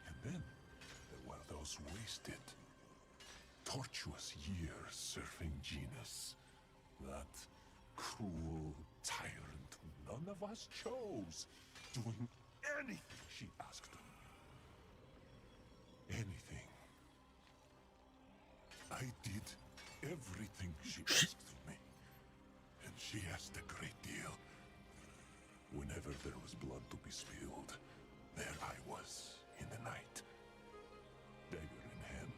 And then there were those wasted, tortuous years serving Genus. That cruel tyrant who none of us chose, doing anything she asked of. Anything. I did everything she asked of me. And she asked a great deal. Whenever there was blood to be spilled, there I was in the night. Dagger in hand.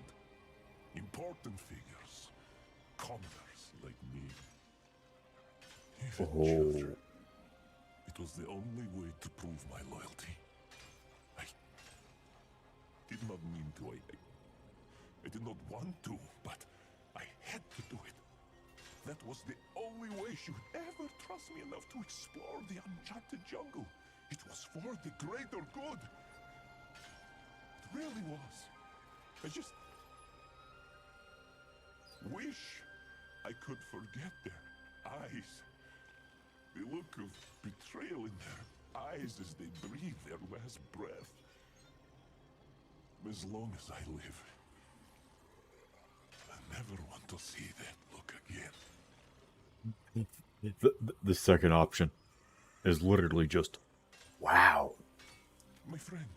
Important figures. Commoners like me. Even children. It was the only way to prove my loyalty. I did not mean to. I did not want to, but I had to do it. That was the only way she would ever trust me enough to explore the uncharted jungle. It was for the greater good. It really was. I just wish I could forget their eyes. The look of betrayal in their eyes as they breathe their last breath. As long as I live, I never want to see that look again. The second option is literally just, wow. My friend.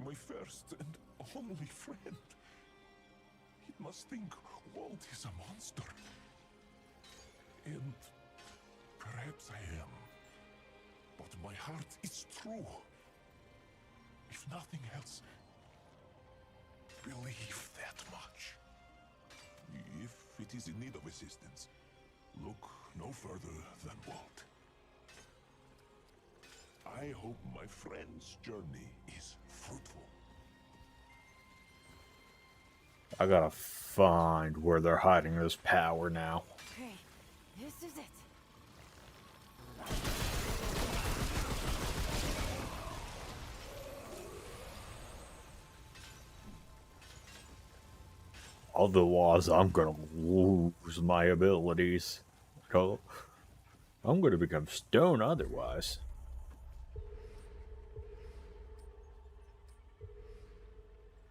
My first and only friend. He must think Walt is a monster. And perhaps I am. But my heart is true. If nothing else, believe that much. If it is in need of assistance, look no further than Walt. I hope my friend's journey is fruitful. I gotta find where they're hiding this power now. Okay, this is it. Otherwise, I'm gonna lose my abilities. So, I'm gonna become stone otherwise.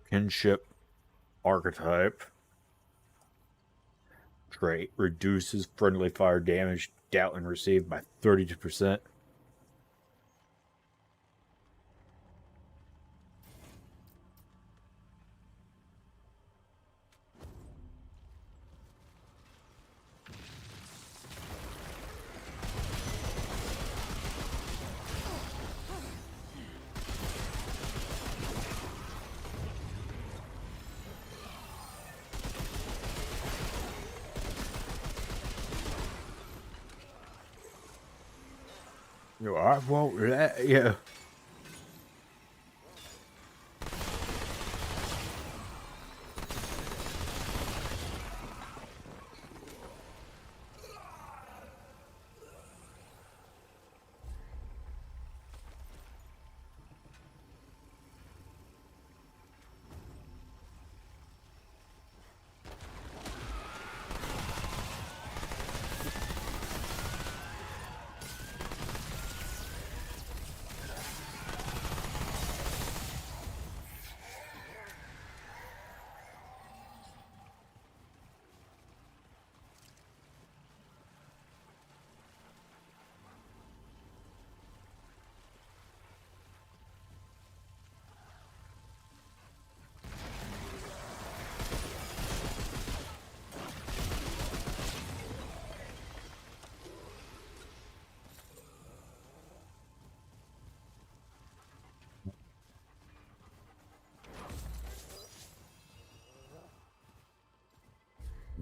Kinship archetype. Trait reduces friendly fire damage dealt and received by 32%. I won't. Yeah.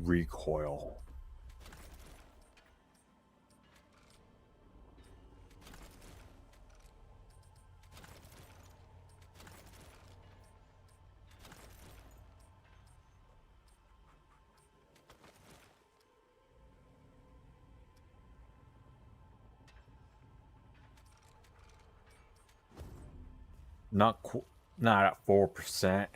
recoil. Not at 4%.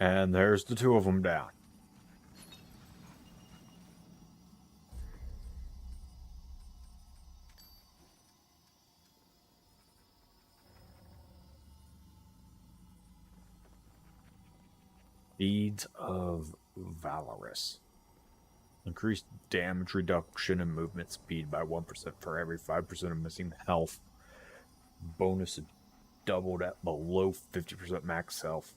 And there's the two of them down. Beads of Valorous. Increased damage reduction and movement speed by 1% for every 5% of missing health. Bonus is doubled at below 50% max health.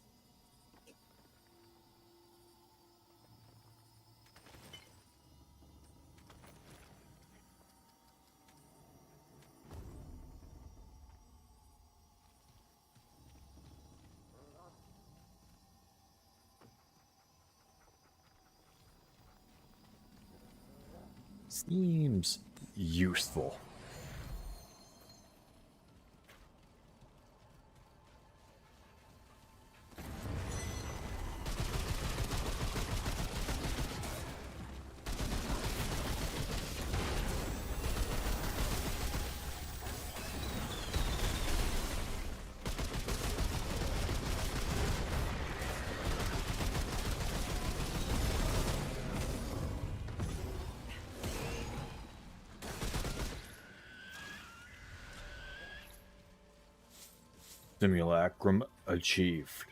Seems useful. Simulacrum achieved.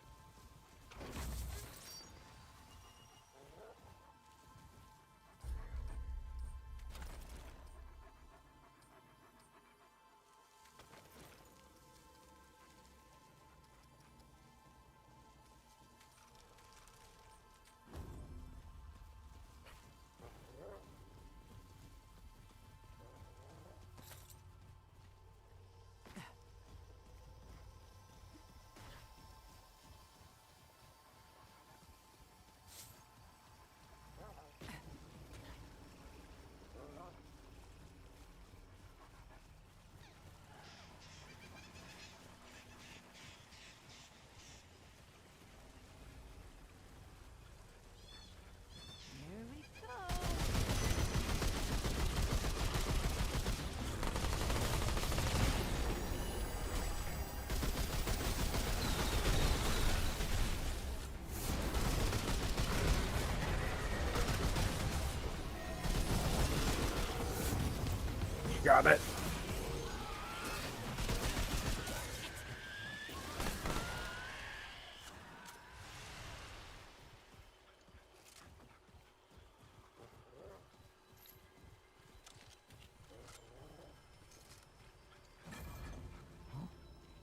Got it.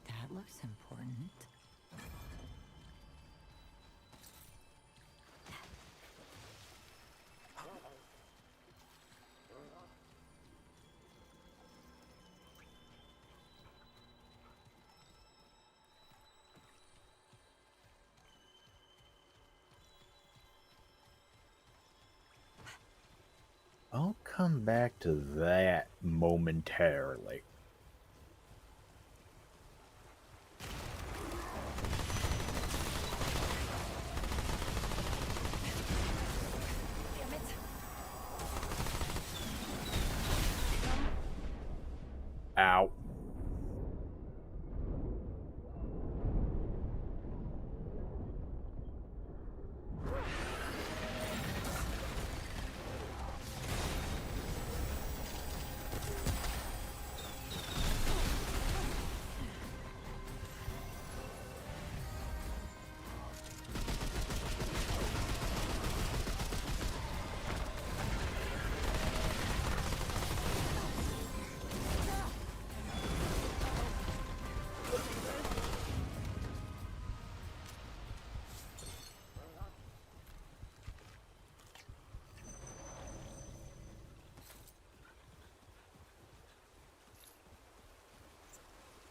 That looks important. I'll come back to that momentarily. Ow.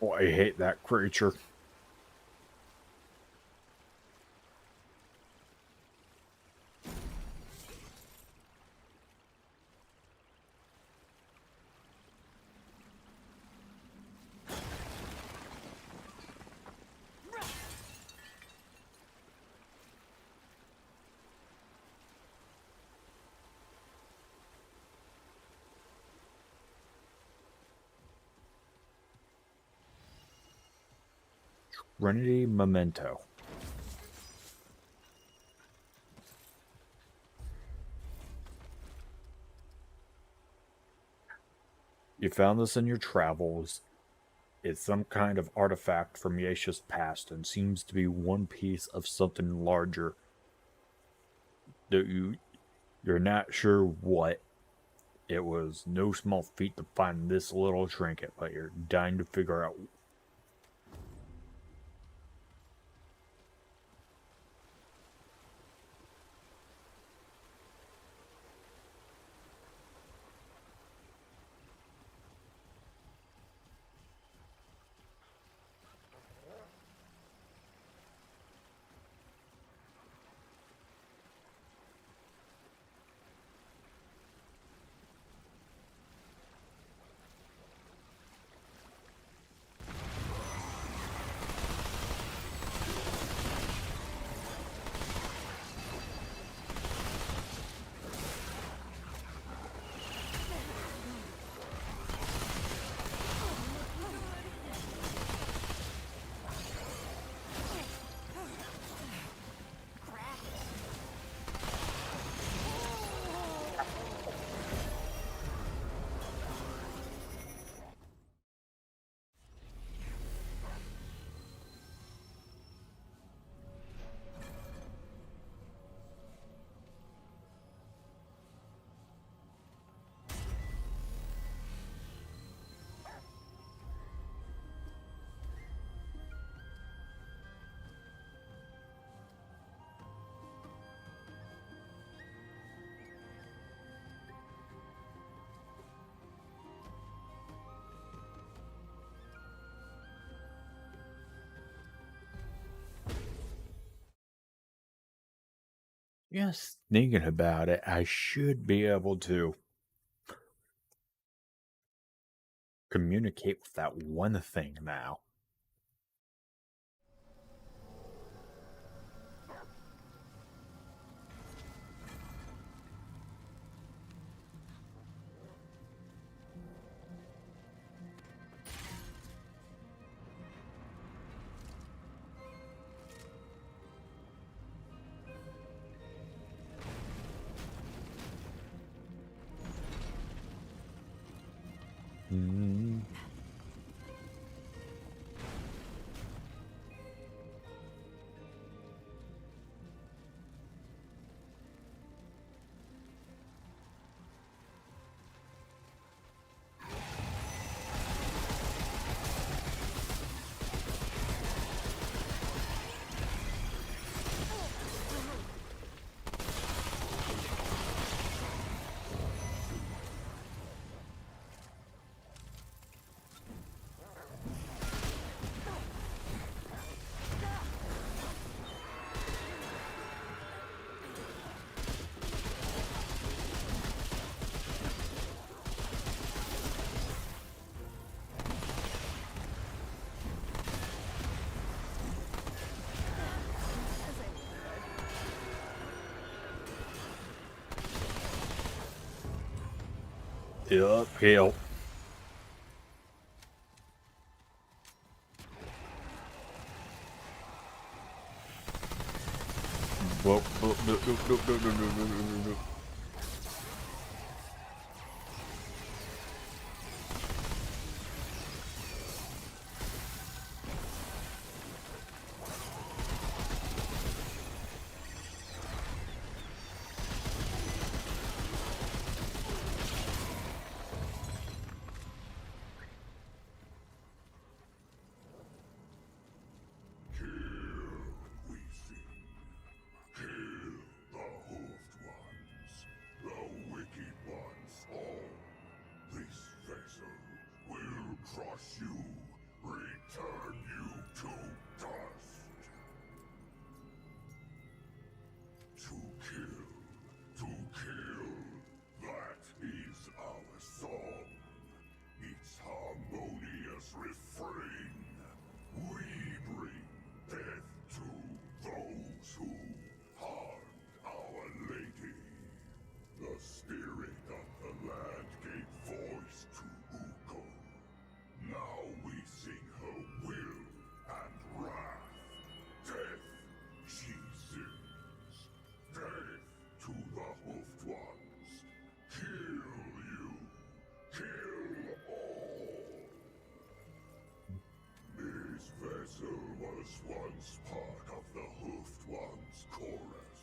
Oh, I hate that creature. Trinity Memento. You found this in your travels. It's some kind of artifact from Yesha's past and seems to be one piece of something larger. That you're not sure what. It was no small feat to find this little trinket, but you're dying to figure out. Yes, thinking about it, I should be able to communicate with that one thing now. Hmm. Uphill. Well, no. Crush you, return you to dust. To kill, that is our song. Its harmonious refrain. We bring death to those who harmed our lady. The spirit of the land gave voice to Uko. Now we sing her will and wrath. Death she sings. Death to the hoofed ones. Kill you. Kill all. This vessel was once part of the hoofed ones' chorus.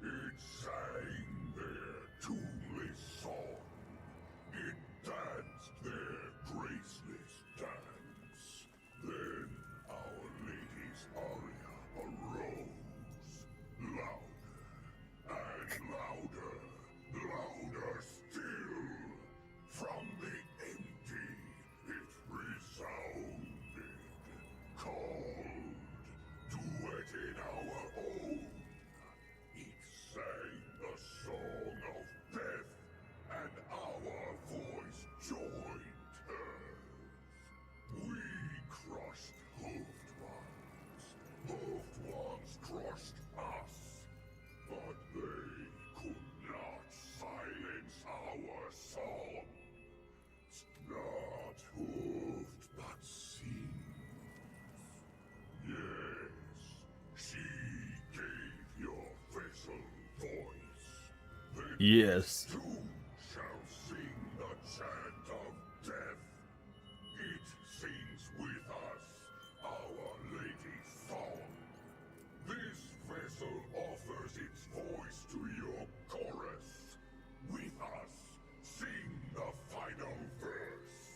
It sang their tuneless song. It danced their graceless dance. Then Our Lady's aria arose. Louder and louder, louder still. From the empty it resounded. Called, duet in our own. It sang the song of death, and our voice joined hers. We crushed hoofed ones. Hoofed ones crushed us. But they could not silence our song. Not hoofed, but sings. Yes, she gave your vessel voice. Then Yes. too shall sing the chant of death. It sings with us, Our Lady's song. This vessel offers its voice to your chorus. With us, sing the final verse.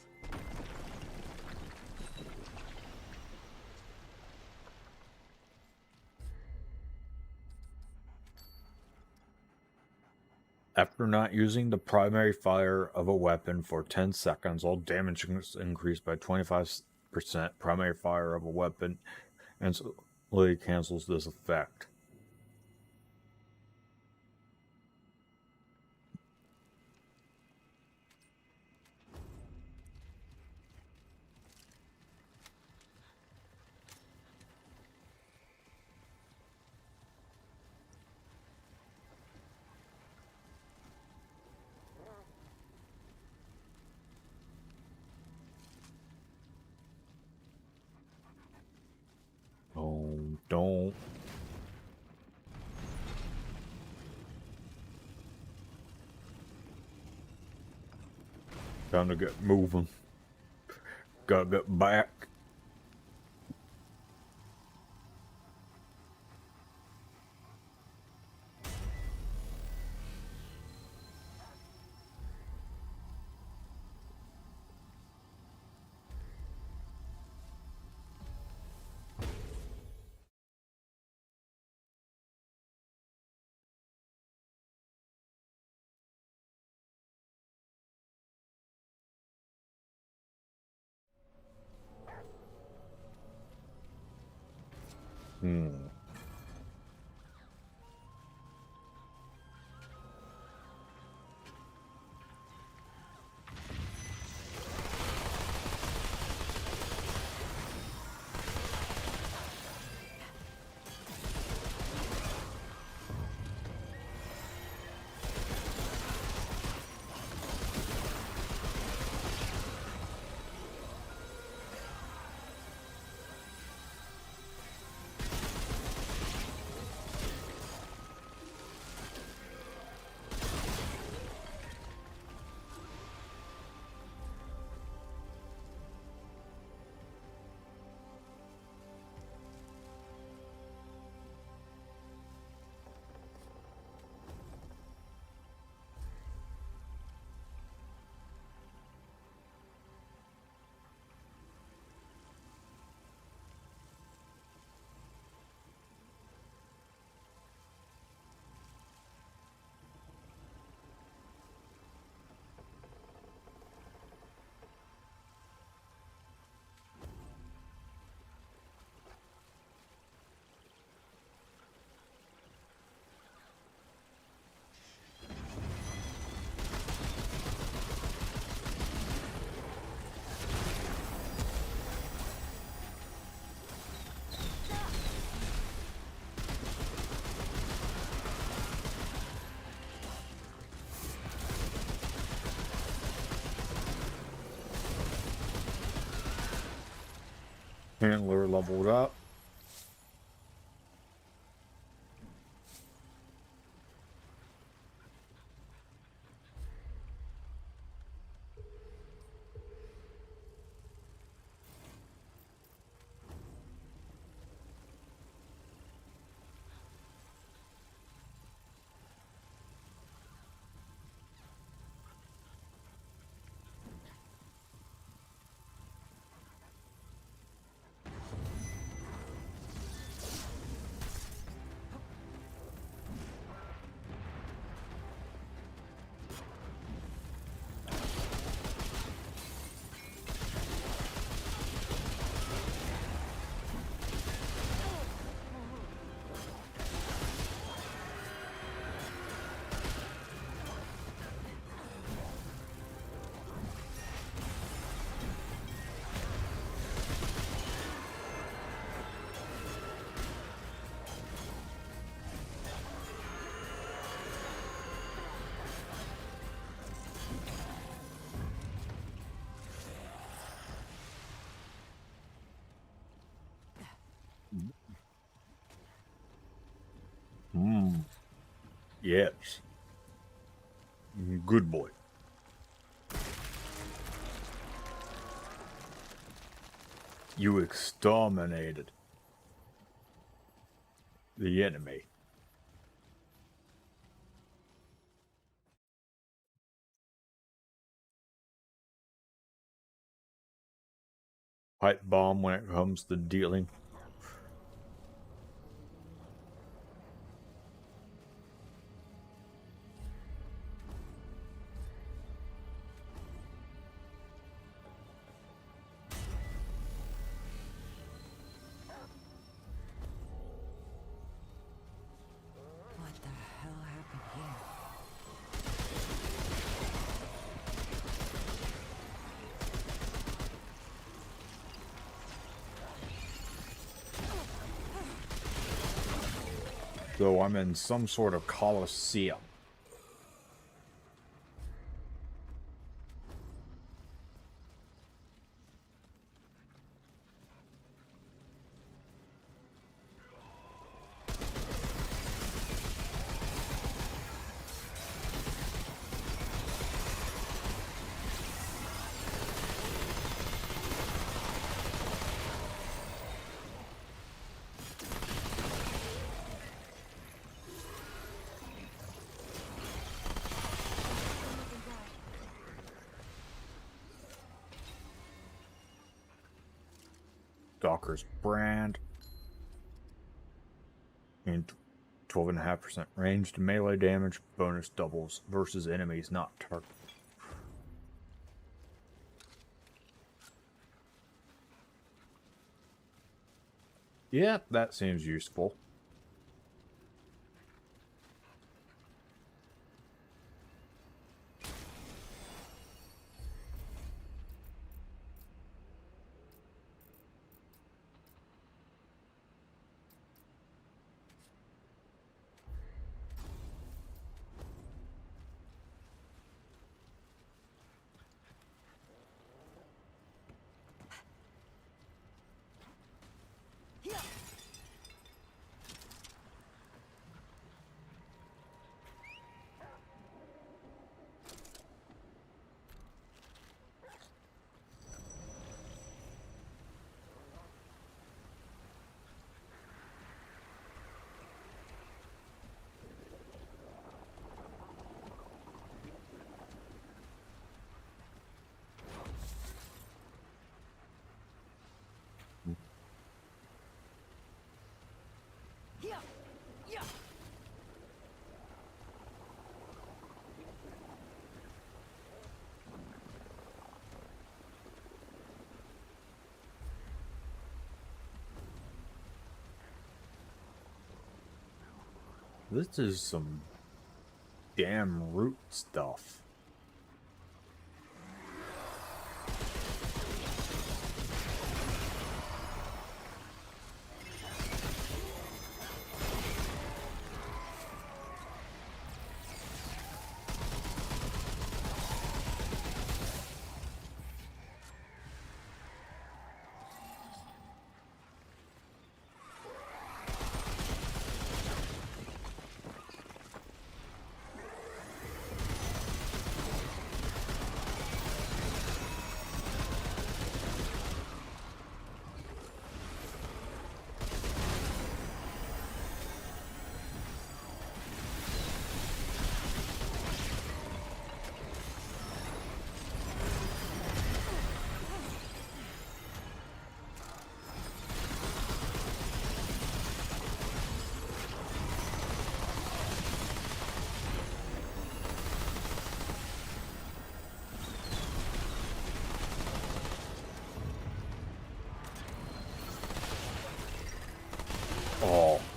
After not using the primary fire of a weapon for 10 seconds, all damage is increased by 25%. Primary fire of a weapon instantly cancels this effect. Don't. Time to get moving. Gotta get back. Handler leveled up. Yes. Good boy. You exterminated the enemy. Pipe bomb when it comes to dealing. What the hell happened here? So I'm in some sort of coliseum. Stalker's brand. And 12.5% ranged melee damage bonus doubles versus enemies not targeted. Yep, that seems useful. This is some damn root stuff.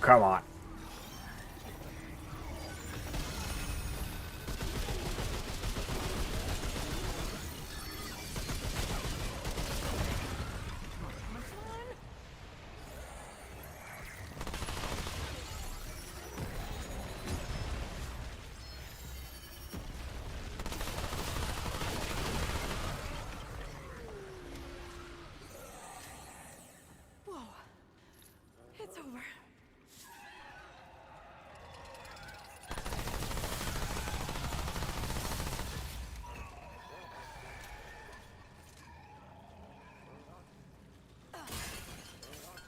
Come on. Whoa. It's over.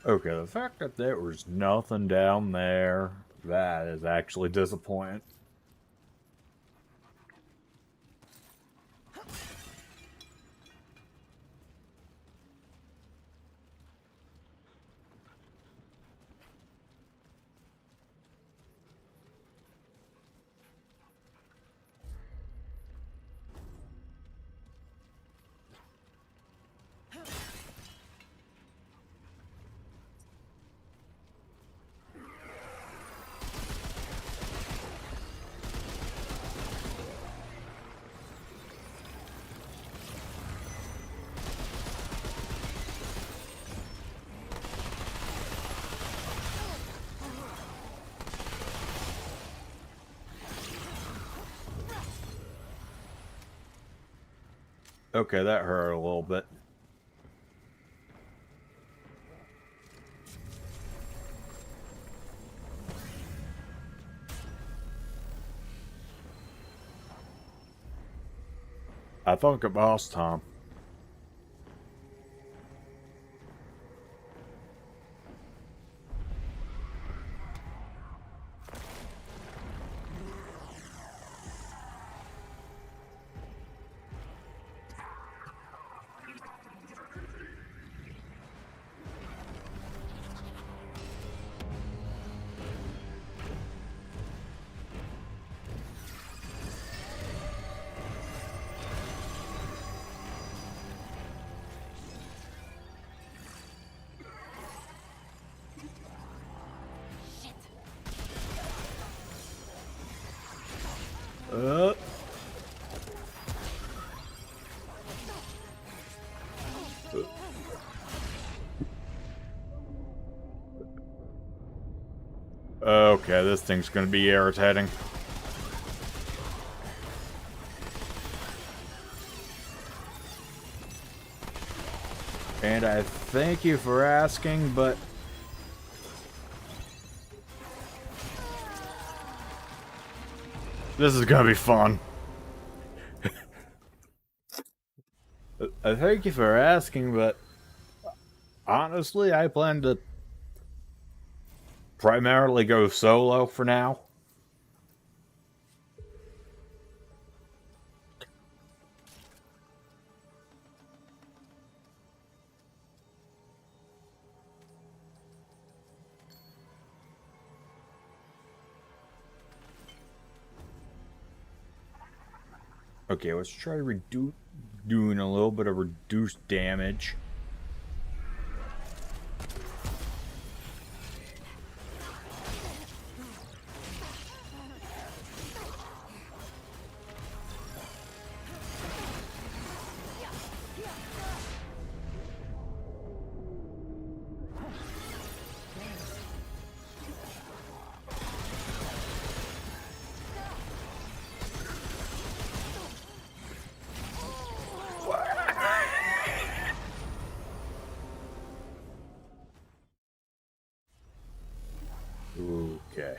Okay, the fact that there was nothing down there, that is actually disappointing. Okay, that hurt a little bit. I think it boss time. Okay, this thing's gonna be irritating. And I thank you for asking, but this is gonna be fun. I thank you for asking, but honestly, I plan to primarily go solo for now. Okay, let's try doing a little bit of reduced damage. Okay.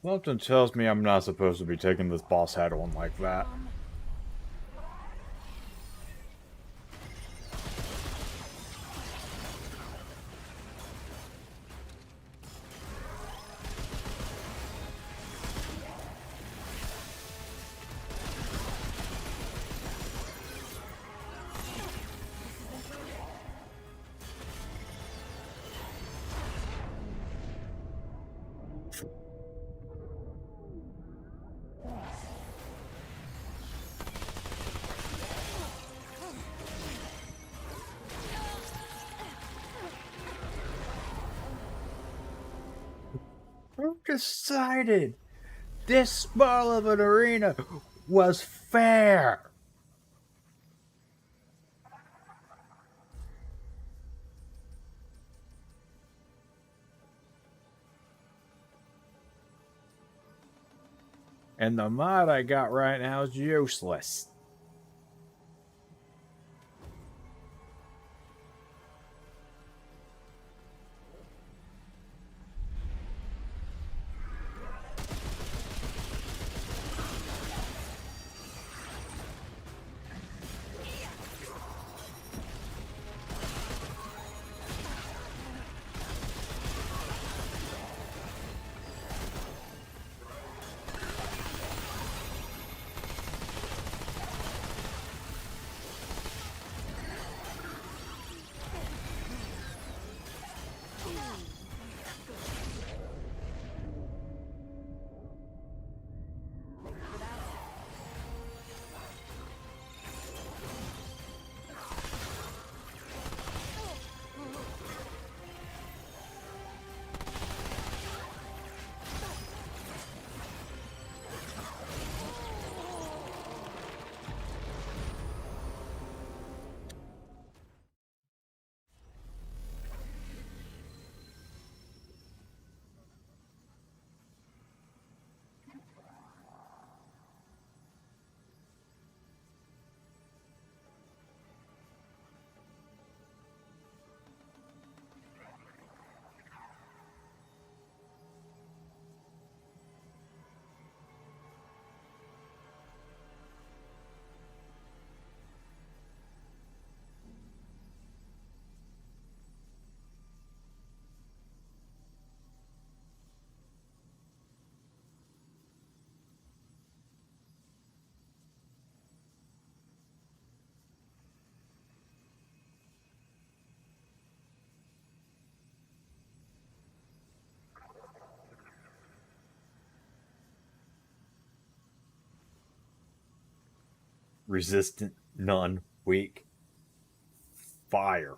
Something tells me I'm not supposed to be taking this boss head on like that. Who decided this small of an arena was fair? And the mod I got right now is useless. Resistant, none, weak. Fire.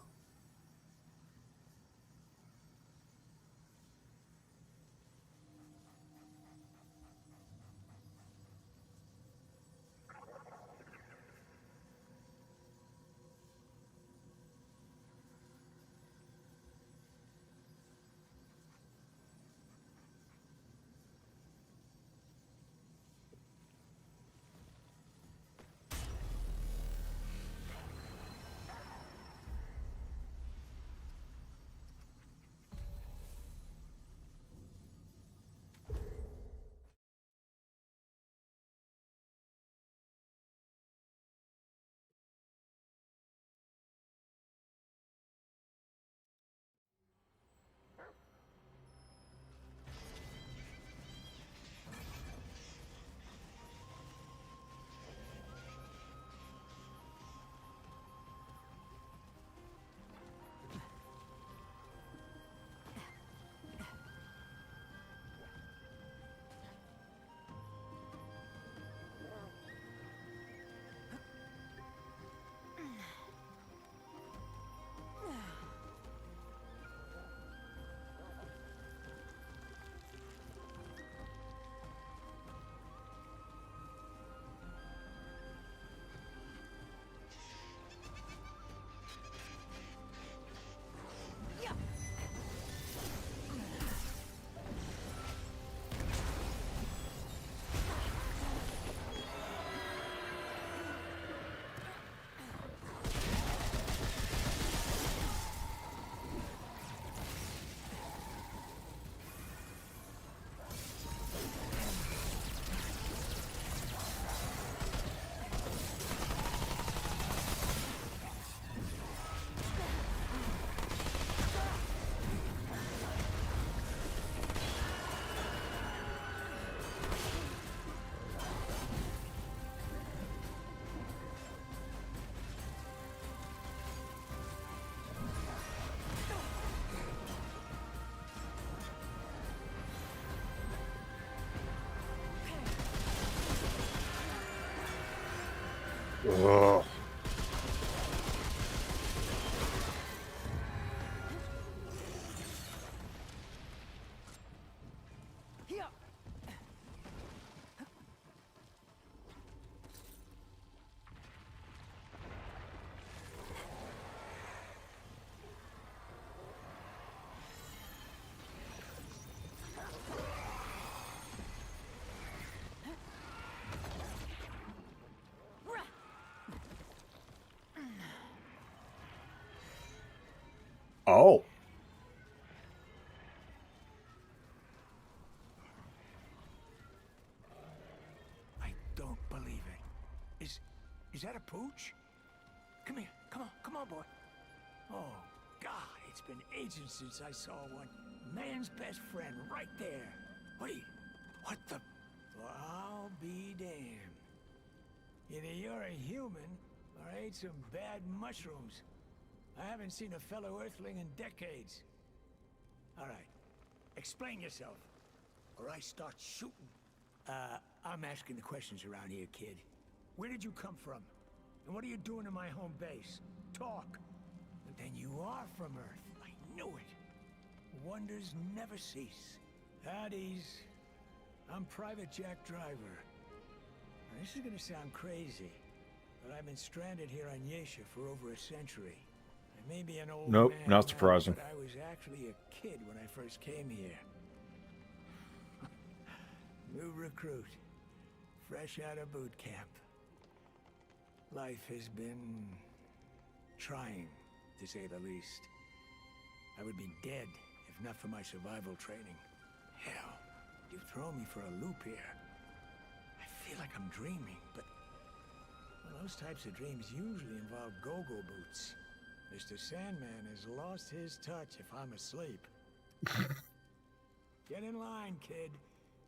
Ugh. Oh. I don't believe it. Is that a pooch? Come here. Come on, boy. Oh, God, it's been ages since I saw one. Man's best friend right there. Wait, what the? Well, I'll be damned. Either you're a human, or I ate some bad mushrooms. I haven't seen a fellow Earthling in decades. All right, explain yourself, or I start shooting. I'm asking the questions around here, kid. Where did you come from? And what are you doing in my home base? Talk. And then you are from Earth. I knew it. Wonders never cease. Howdies. I'm Private Jack Driver. Now, this is gonna sound crazy, but I've been stranded here on Yesha for over a century. I may be an old Nope, man not now, surprising. but I was actually a kid when I first came here. New recruit. Fresh out of boot camp. Life has been trying, to say the least. I would be dead if not for my survival training. Hell, you've thrown me for a loop here. I feel like I'm dreaming, but well, those types of dreams usually involve go-go boots. Mr. Sandman has lost his touch if I'm asleep. Get in line, kid.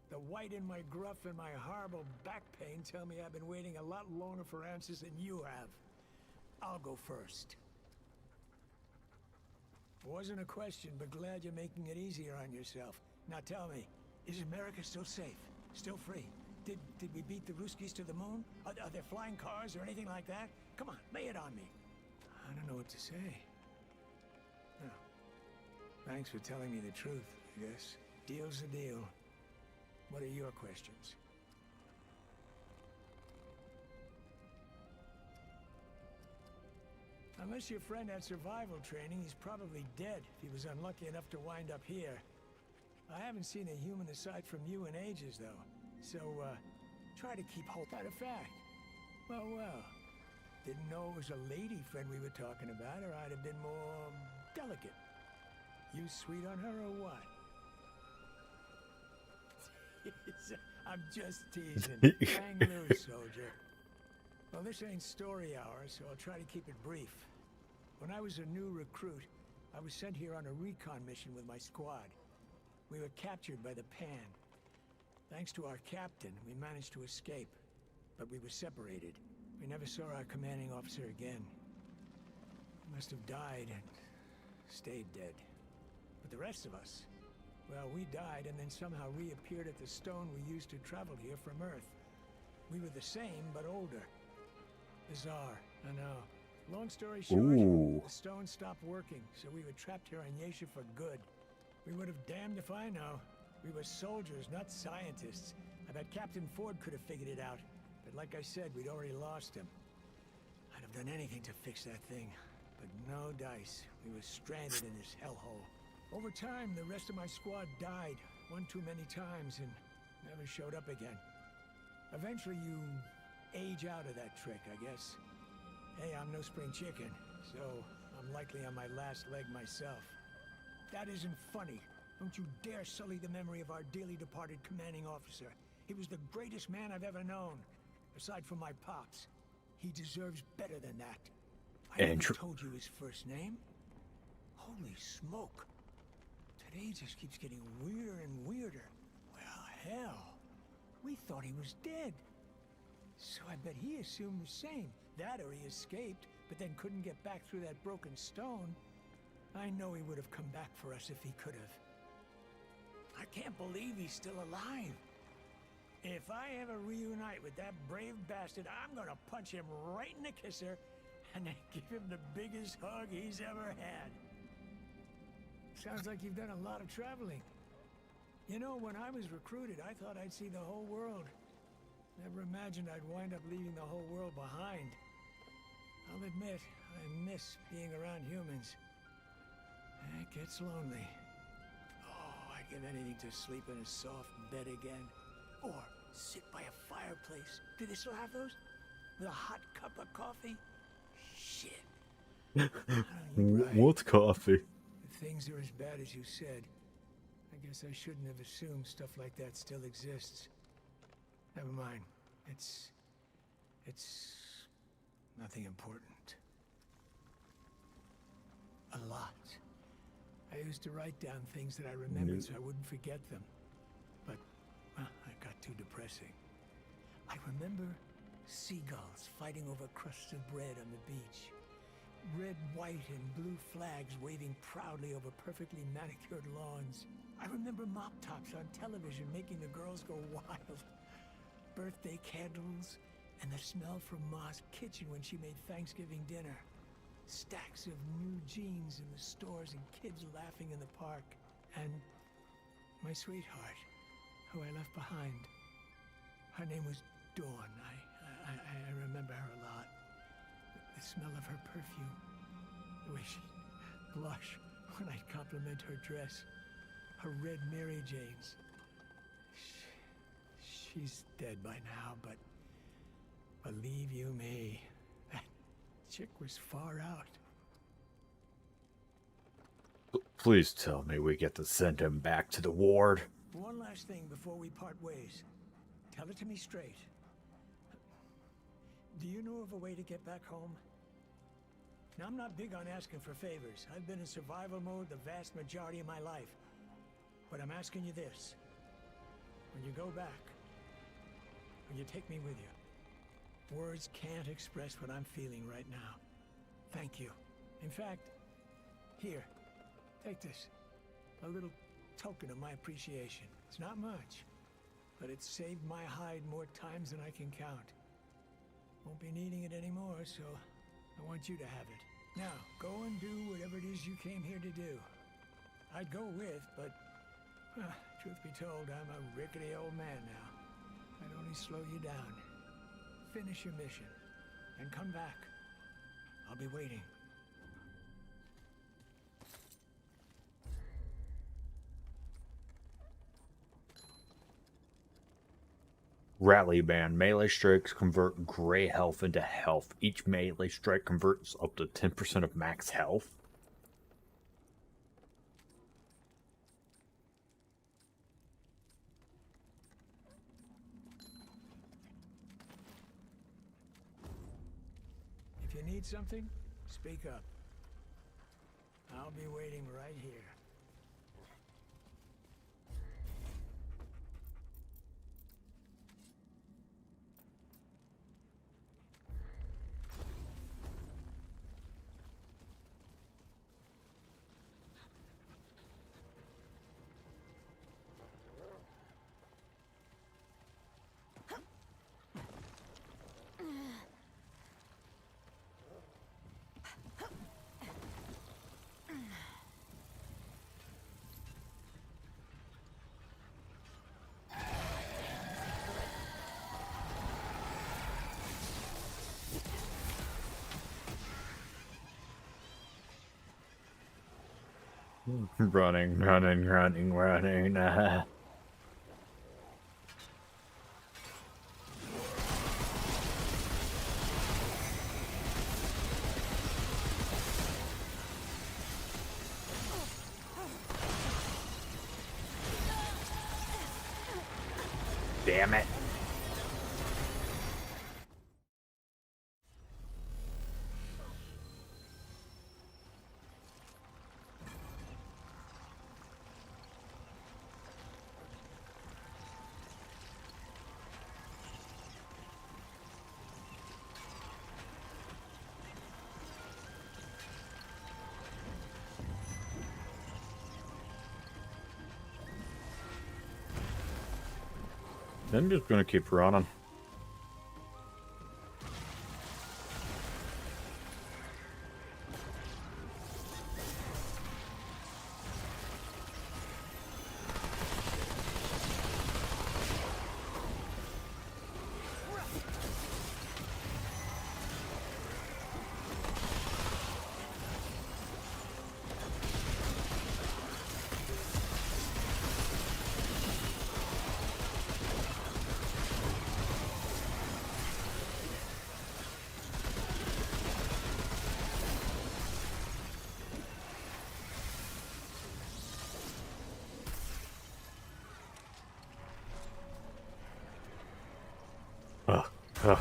The white in my gruff and my horrible back pain tell me I've been waiting a lot longer for answers than you have. I'll go first. Wasn't a question, but glad you're making it easier on yourself. Now tell me, is America still safe? Still free? Did we beat the Ruskies to the moon? Are there flying cars or anything like that? Come on, lay it on me. I don't know what to say. No. Thanks for telling me the truth, I guess. Deal's a deal. What are your questions? Unless your friend had survival training, he's probably dead if he was unlucky enough to wind up here. I haven't seen a human aside from you in ages, though. So, try to keep hope. Matter of fact, well, didn't know it was a lady friend we were talking about, or I'd have been more delicate. You sweet on her or what? I'm just teasing. Hang loose, soldier. Well, this ain't story hour, so I'll try to keep it brief. When I was a new recruit, I was sent here on a recon mission with my squad. We were captured by the Pan. Thanks to our captain, we managed to escape. But we were separated. We never saw our commanding officer again. He must have died and stayed dead. But the rest of us, well, we died and then somehow reappeared at the stone we used to travel here from Earth. We were the same, but older. Bizarre, I know. Long story short, Ooh. the stone stopped working, so we were trapped here on Yesha for good. We would have damned if I know. We were soldiers, not scientists. I bet Captain Ford could have figured it out. But like I said, we'd already lost him. I'd have done anything to fix that thing. But no dice. We were stranded in this hellhole. Over time, the rest of my squad died. One too many times and never showed up again. Eventually you age out of that trick, I guess. Hey, I'm no spring chicken, so I'm likely on my last leg myself. That isn't funny. Don't you dare sully the memory of our dearly departed commanding officer. He was the greatest man I've ever known, aside from my pops. He deserves better than that. I never told you his first name. Holy smoke. Today just keeps getting weirder and weirder. Well, hell. We thought he was dead. So I bet he assumed the same. That or he escaped, but then couldn't get back through that broken stone. I know he would have come back for us if he could have. I can't believe he's still alive. If I ever reunite with that brave bastard, I'm gonna punch him right in the kisser and then give him the biggest hug he's ever had. Sounds like you've done a lot of traveling. You know, when I was recruited, I thought I'd see the whole world. Never imagined I'd wind up leaving the whole world behind. I'll admit, I miss being around humans. It gets lonely. Oh, I'd give anything to sleep in a soft bed again. Or sit by a fireplace. Do they still have those? With a hot cup of coffee? Shit. What coffee? things are as bad as you said, I guess I shouldn't have assumed stuff like that still exists. Never mind. It's nothing important. A lot. I used to write down things that I remembered so I wouldn't forget them. But, well, it got too depressing. I remember seagulls fighting over crusts of bread on the beach. Red, white, and blue flags waving proudly over perfectly manicured lawns. I remember mop tops on television making the girls go wild. Birthday candles, and the smell from Ma's kitchen when she made Thanksgiving dinner. Stacks of new jeans in the stores and kids laughing in the park. And my sweetheart, who I left behind. Her name was Dawn. I remember her a lot. The smell of her perfume. The way she'd blush when I'd compliment her dress. Her red Mary Janes. She's dead by now, but believe you me, that chick was far out. Please tell me we get to send him back to the ward. One last thing before we part ways. Tell it to me straight. Do you know of a way to get back home? Now, I'm not big on asking for favors. I've been in survival mode the vast majority of my life. But I'm asking you this. When you go back, will you take me with you? Words can't express what I'm feeling right now. Thank you. In fact, here, take this. A little token of my appreciation. It's not much, but it's saved my hide more times than I can count. Won't be needing it anymore, so I want you to have it. Now, go and do whatever it is you came here to do. I'd go with, but truth be told, I'm a rickety old man now. I'd only slow you down. Finish your mission, and come back. I'll be waiting. Rally band. Melee strikes convert gray health into health. Each melee strike converts up to 10% of max health. If you need something, speak up. I'll be waiting right here. Running. Damn it. I'm just gonna keep running. Ugh.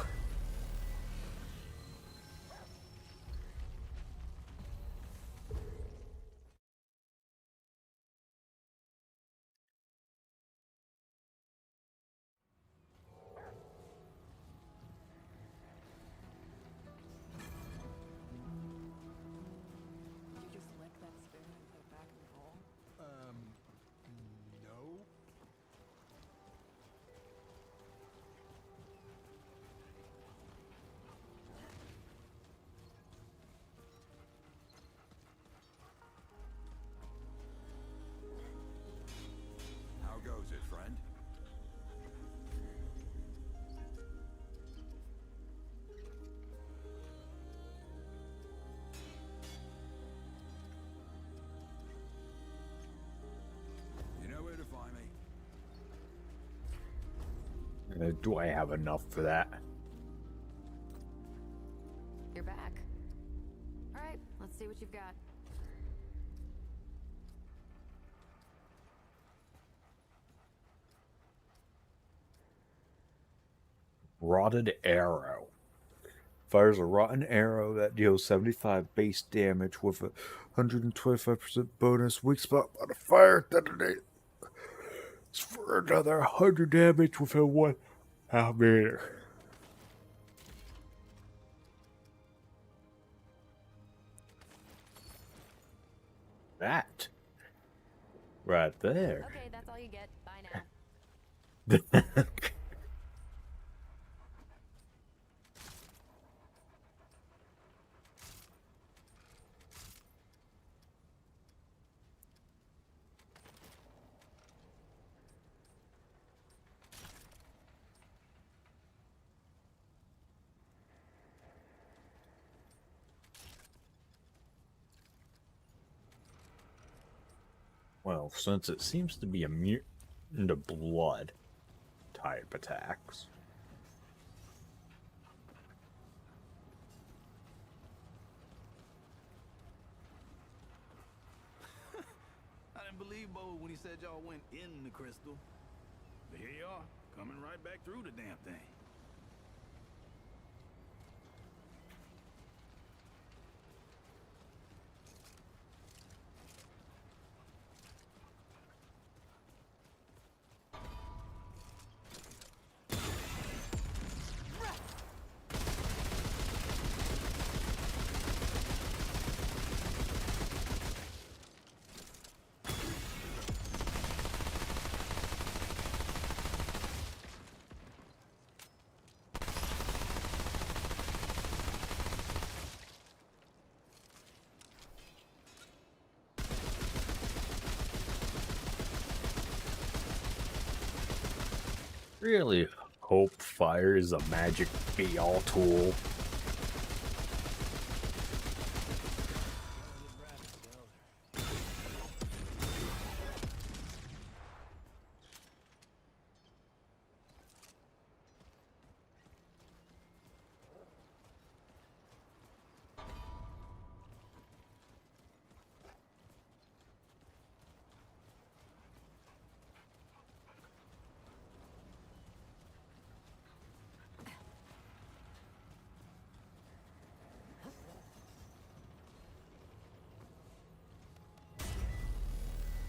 Did you just lick that spoon and put it back in the bowl? No. How goes it, friend? You know where to find me. Do I have enough for that? You're back. All right, let's see what you've got. Rotted arrow. Fires a rotten arrow that deals 75 base damage with a 125% bonus. Weak spot on a fire detonate. It's for another 100 damage within 1 half meter. That right there. Okay, that's all you get. Bye now. Well, since it seems to be immune to blood type attacks. I didn't believe Bo when he said y'all went in the crystal. But here you are, coming right back through the damn thing. Really hope fire is a magic be-all tool.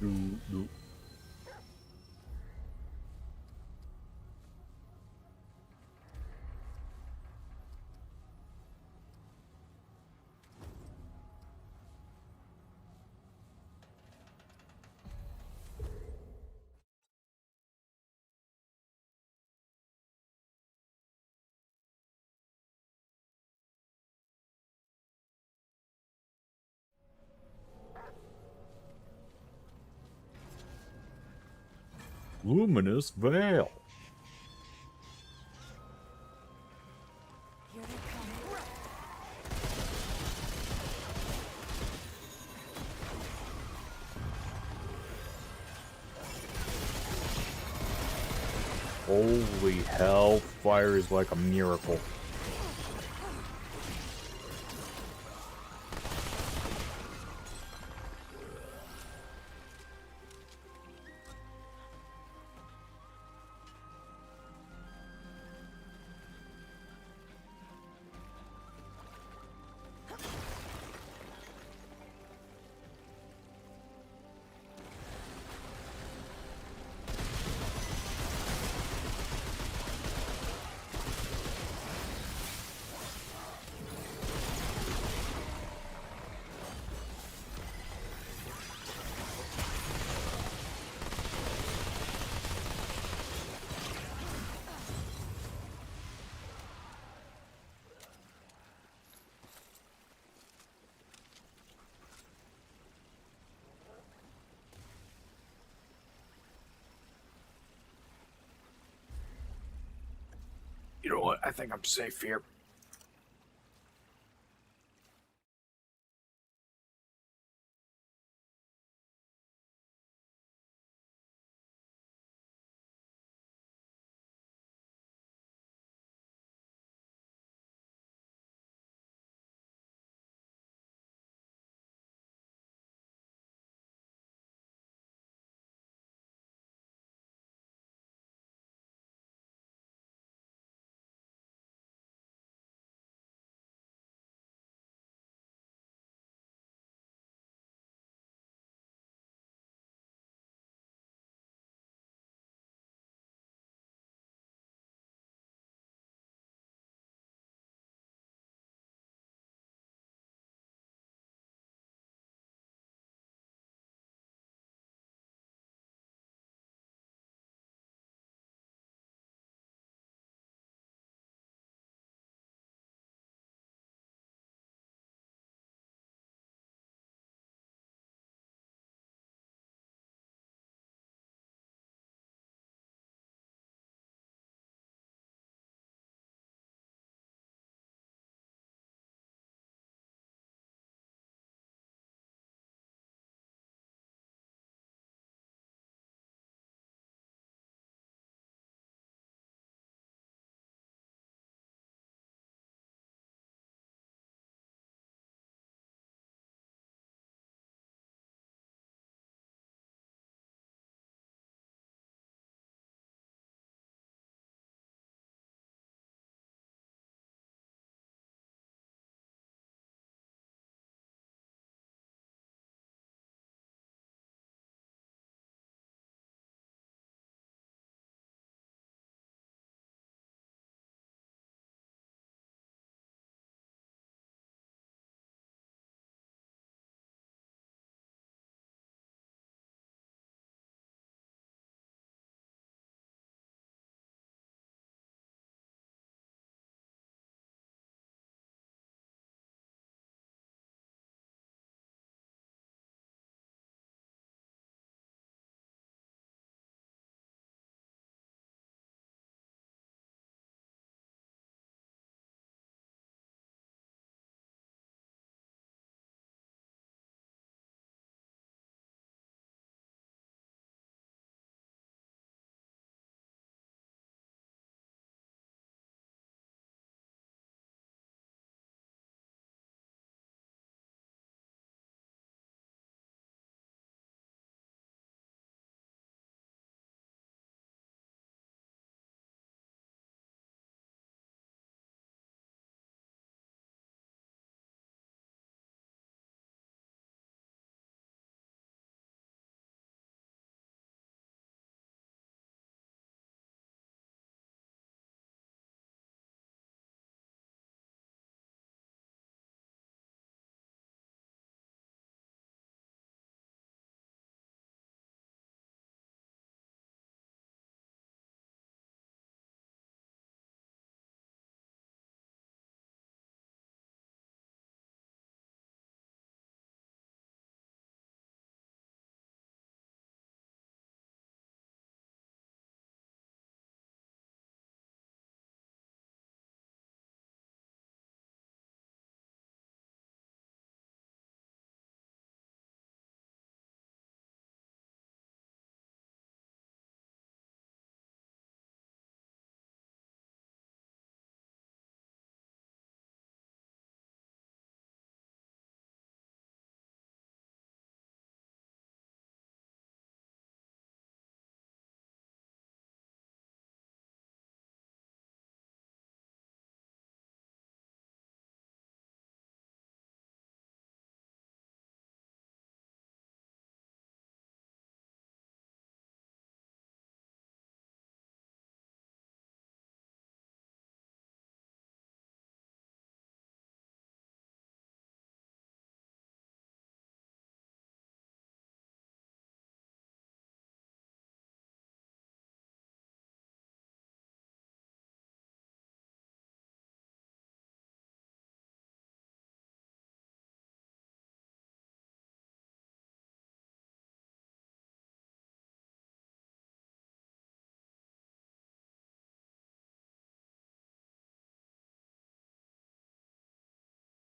No. Luminous Veil. Holy hell, fire is like a miracle. but I think I'm safe here.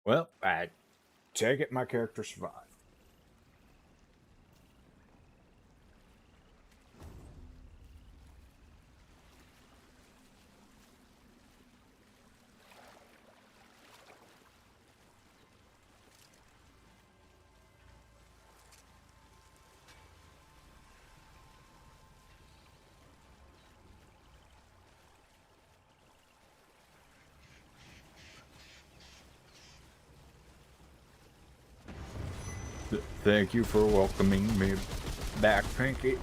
Well, I take it my character survived. Thank you for welcoming me back, Pinky.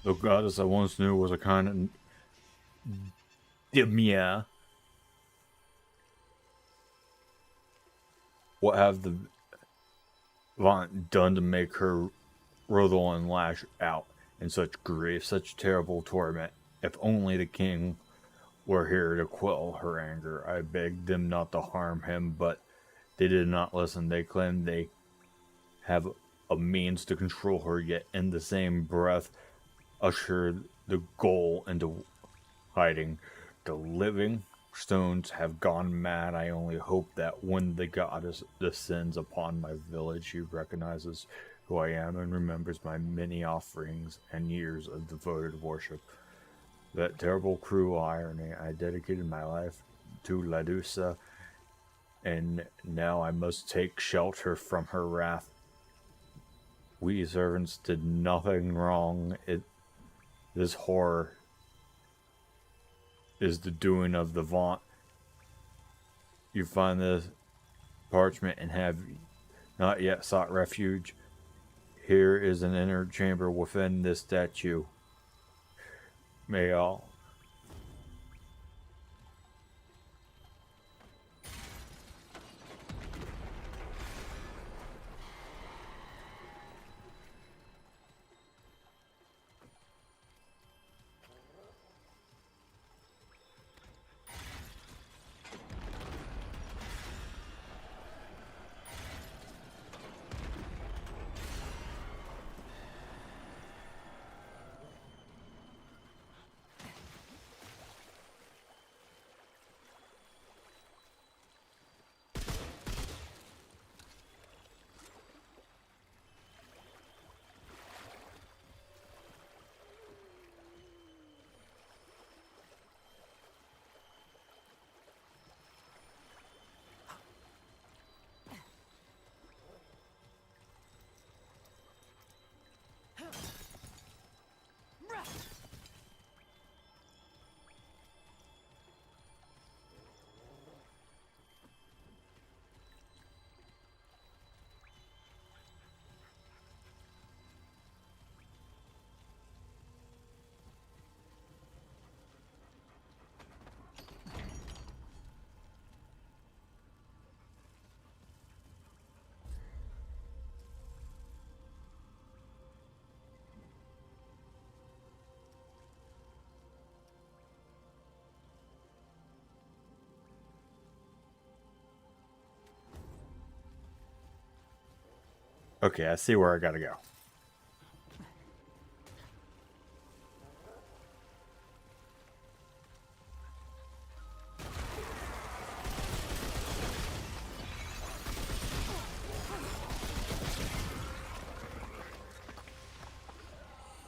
The goddess I once knew was a kind of Dimia. What have the Vaunt done to make her writhe and lash out in such grief, such terrible torment? If only the king were here to quell her anger. I begged them not to harm him, but they did not listen. They claimed they have a means to control her, yet in the same breath ushered the goal into hiding. The living stones have gone mad. I only hope that when the goddess descends upon my village, she recognizes who I am and remembers my many offerings and years of devoted worship. That terrible, cruel irony. I dedicated my life to Ladusa, and now I must take shelter from her wrath. We servants did nothing wrong. This horror is the doing of the Vaunt. You find this parchment and have not yet sought refuge. Here is an inner chamber within this statue. May all. Okay, I see where I gotta go.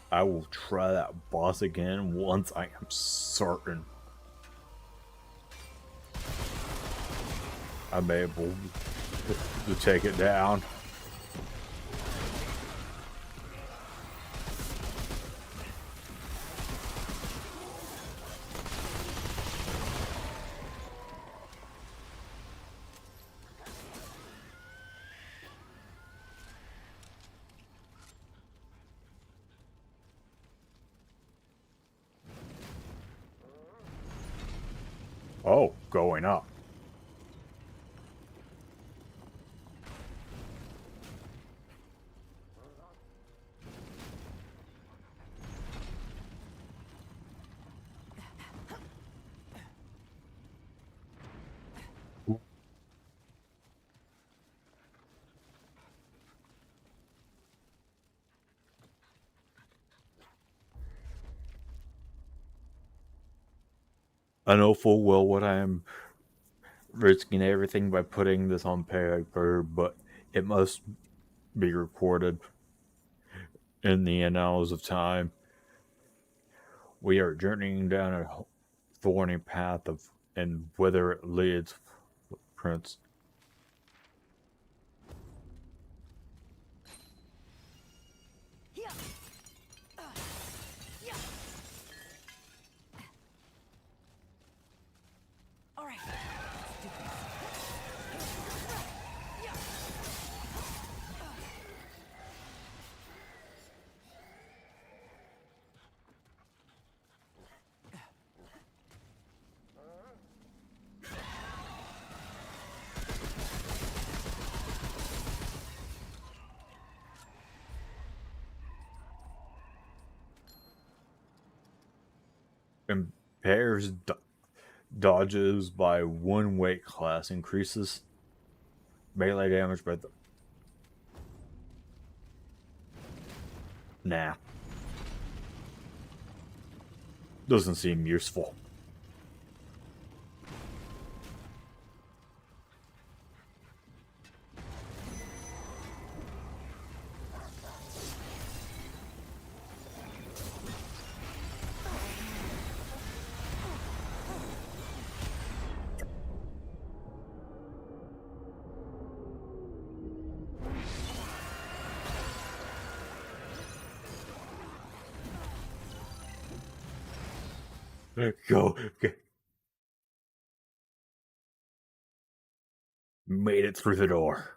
I will try that boss again once I am certain I'm able to take it down. Oh, going up. I know full well what I am risking everything by putting this on paper, but it must be recorded in the annals of time. We are journeying down a thorny path of, and whither it leads, Prince. All right. Impairs dodges by 1 weight class, increases melee damage by the... Nah. Doesn't seem useful. Go. Made it through the door.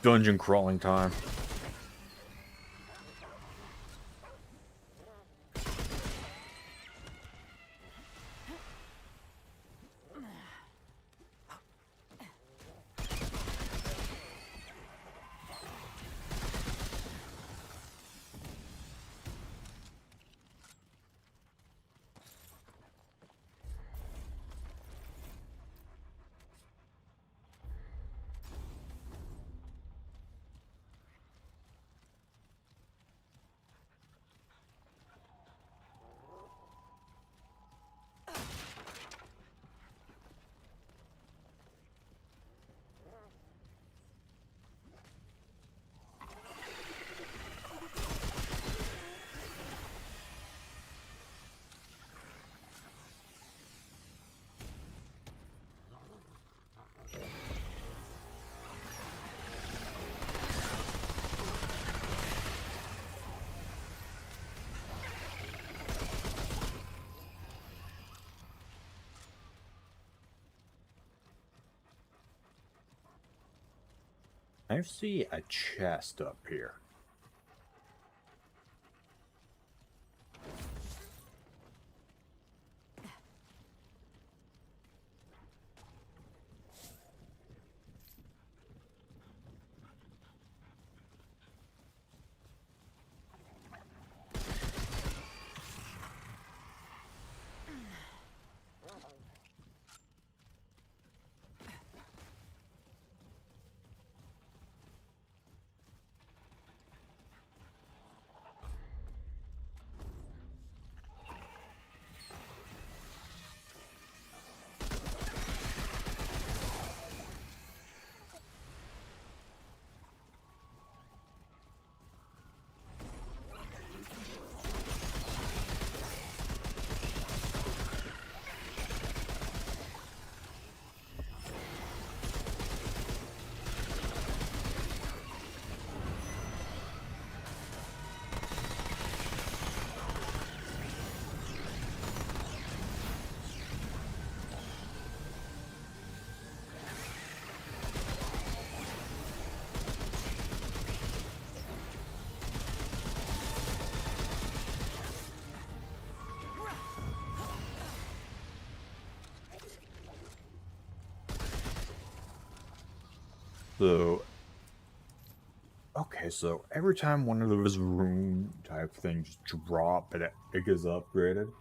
Dungeon crawling time. I see a chest up here. So, okay, so every time one of those rune type things drop, it gets upgraded.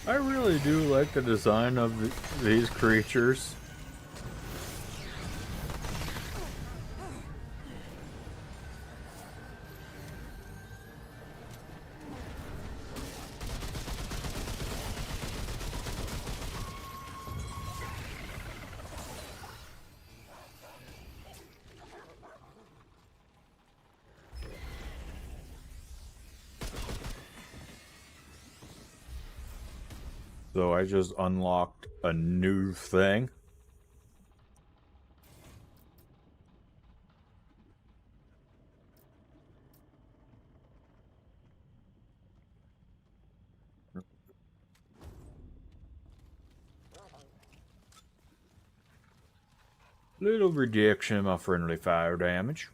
I really do like the design of these creatures. So I just unlocked a new thing. Little reduction in my friendly fire damage.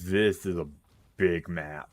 This is a big map.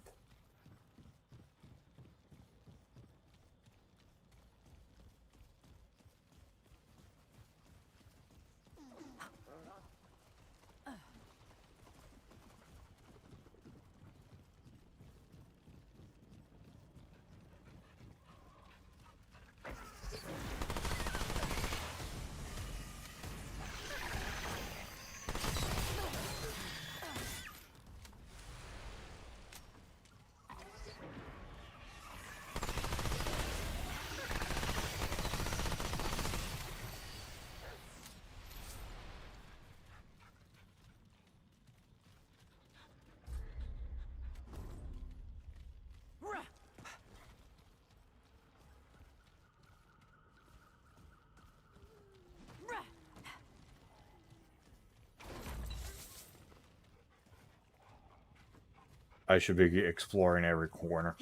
I should be exploring every corner.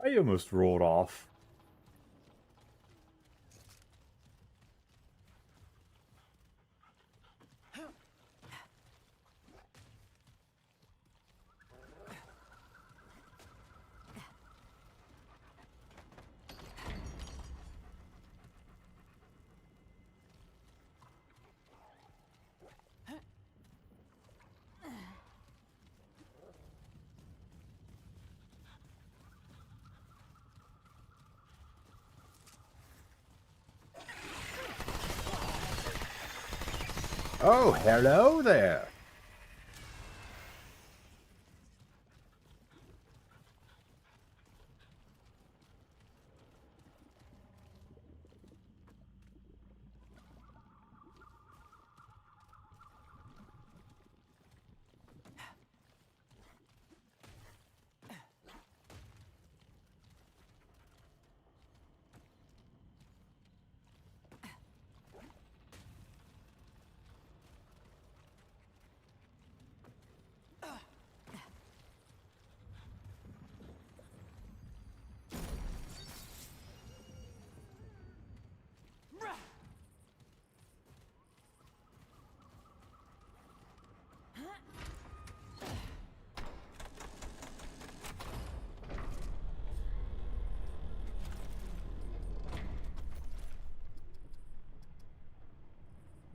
I almost rolled off. Oh, hello there.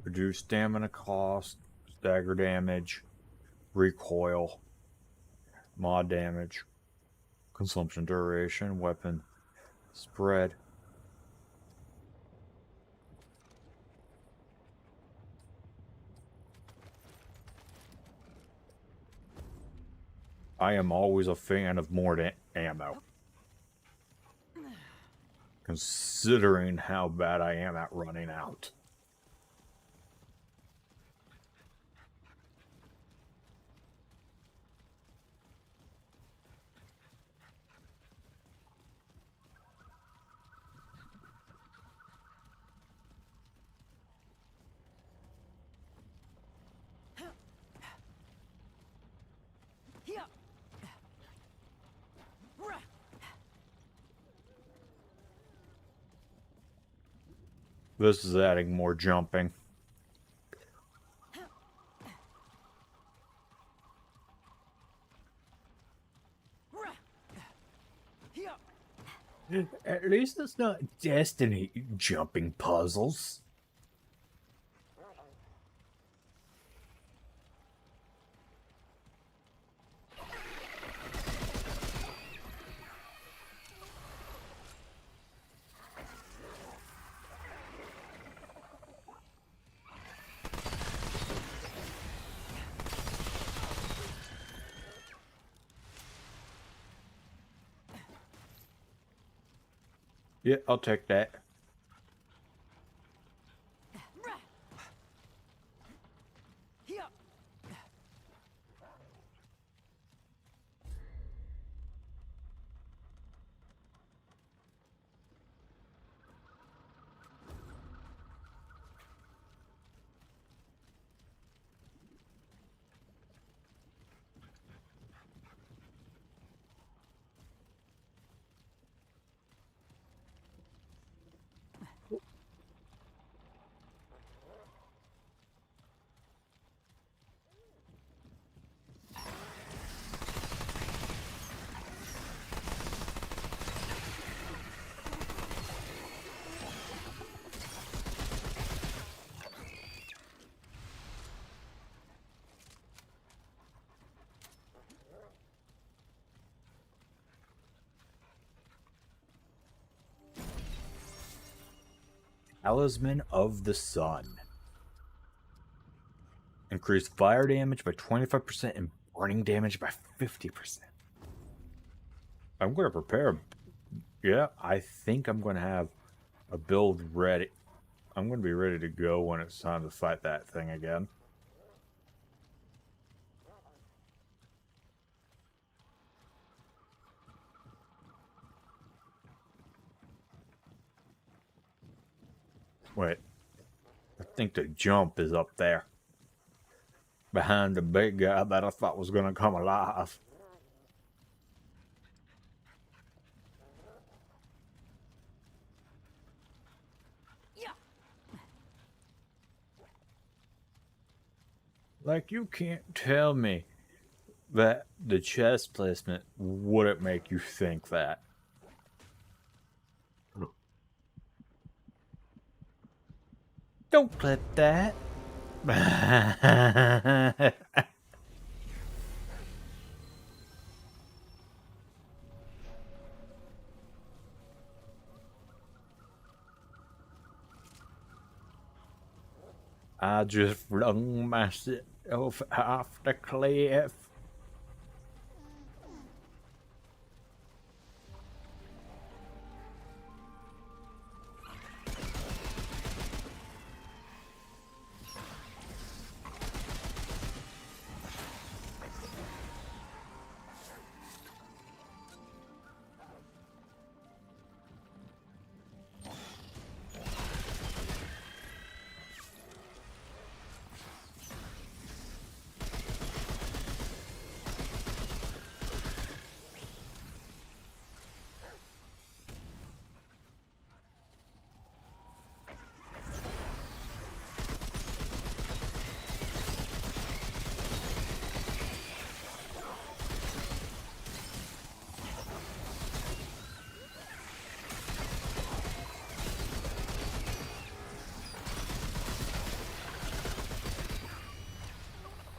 Reduce stamina cost, stagger damage, recoil, mod damage, consumption duration, weapon spread. I am always a fan of more ammo, considering how bad I am at running out. This is adding more jumping. At least it's not Destiny jumping puzzles. Yeah, I'll take that. Talisman of the Sun. Increase fire damage by 25% and burning damage by 50%. I'm going to prepare. Yeah, I think I'm going to have a build ready. I'm going to be ready to go when it's time to fight that thing again. Wait. I think the jump is up there. Behind the big guy that I thought was going to come alive. Like, you can't tell me that the chest placement wouldn't make you think that. Don't clip that. I just flung myself off the cliff.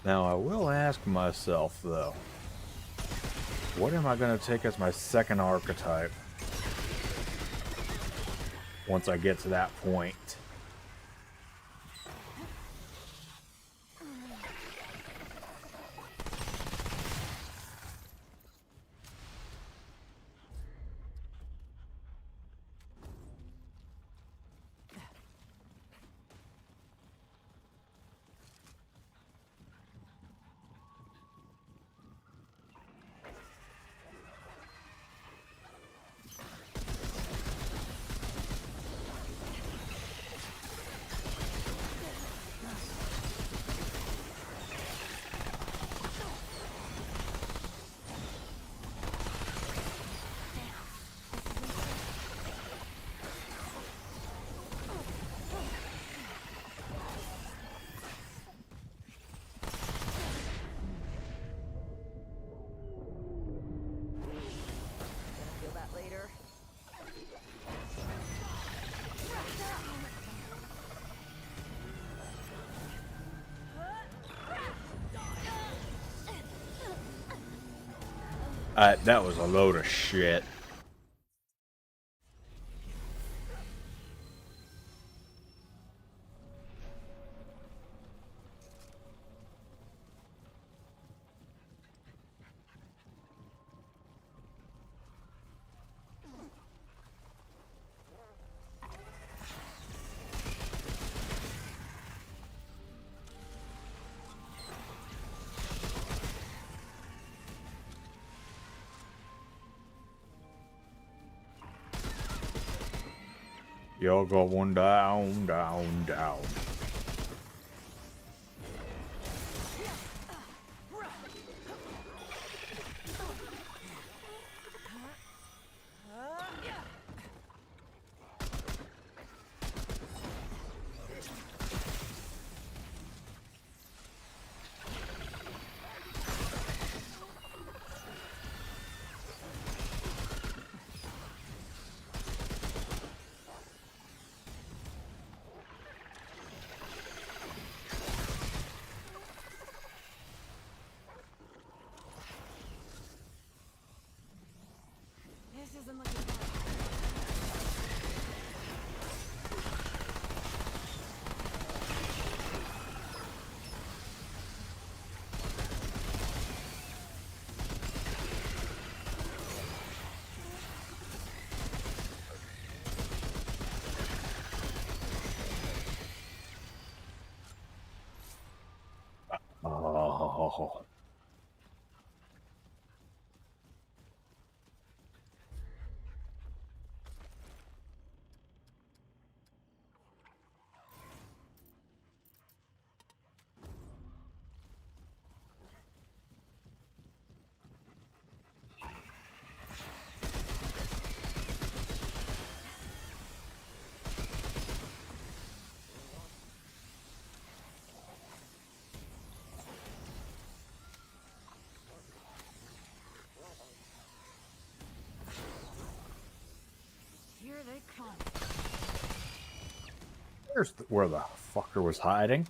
Now I will ask myself though, what am I going to take as my second archetype once I get to that point? Feel that later. That was a load of shit. You're going down, down, down. This isn't looking good. Oh. Here they come. There's where the fucker was hiding.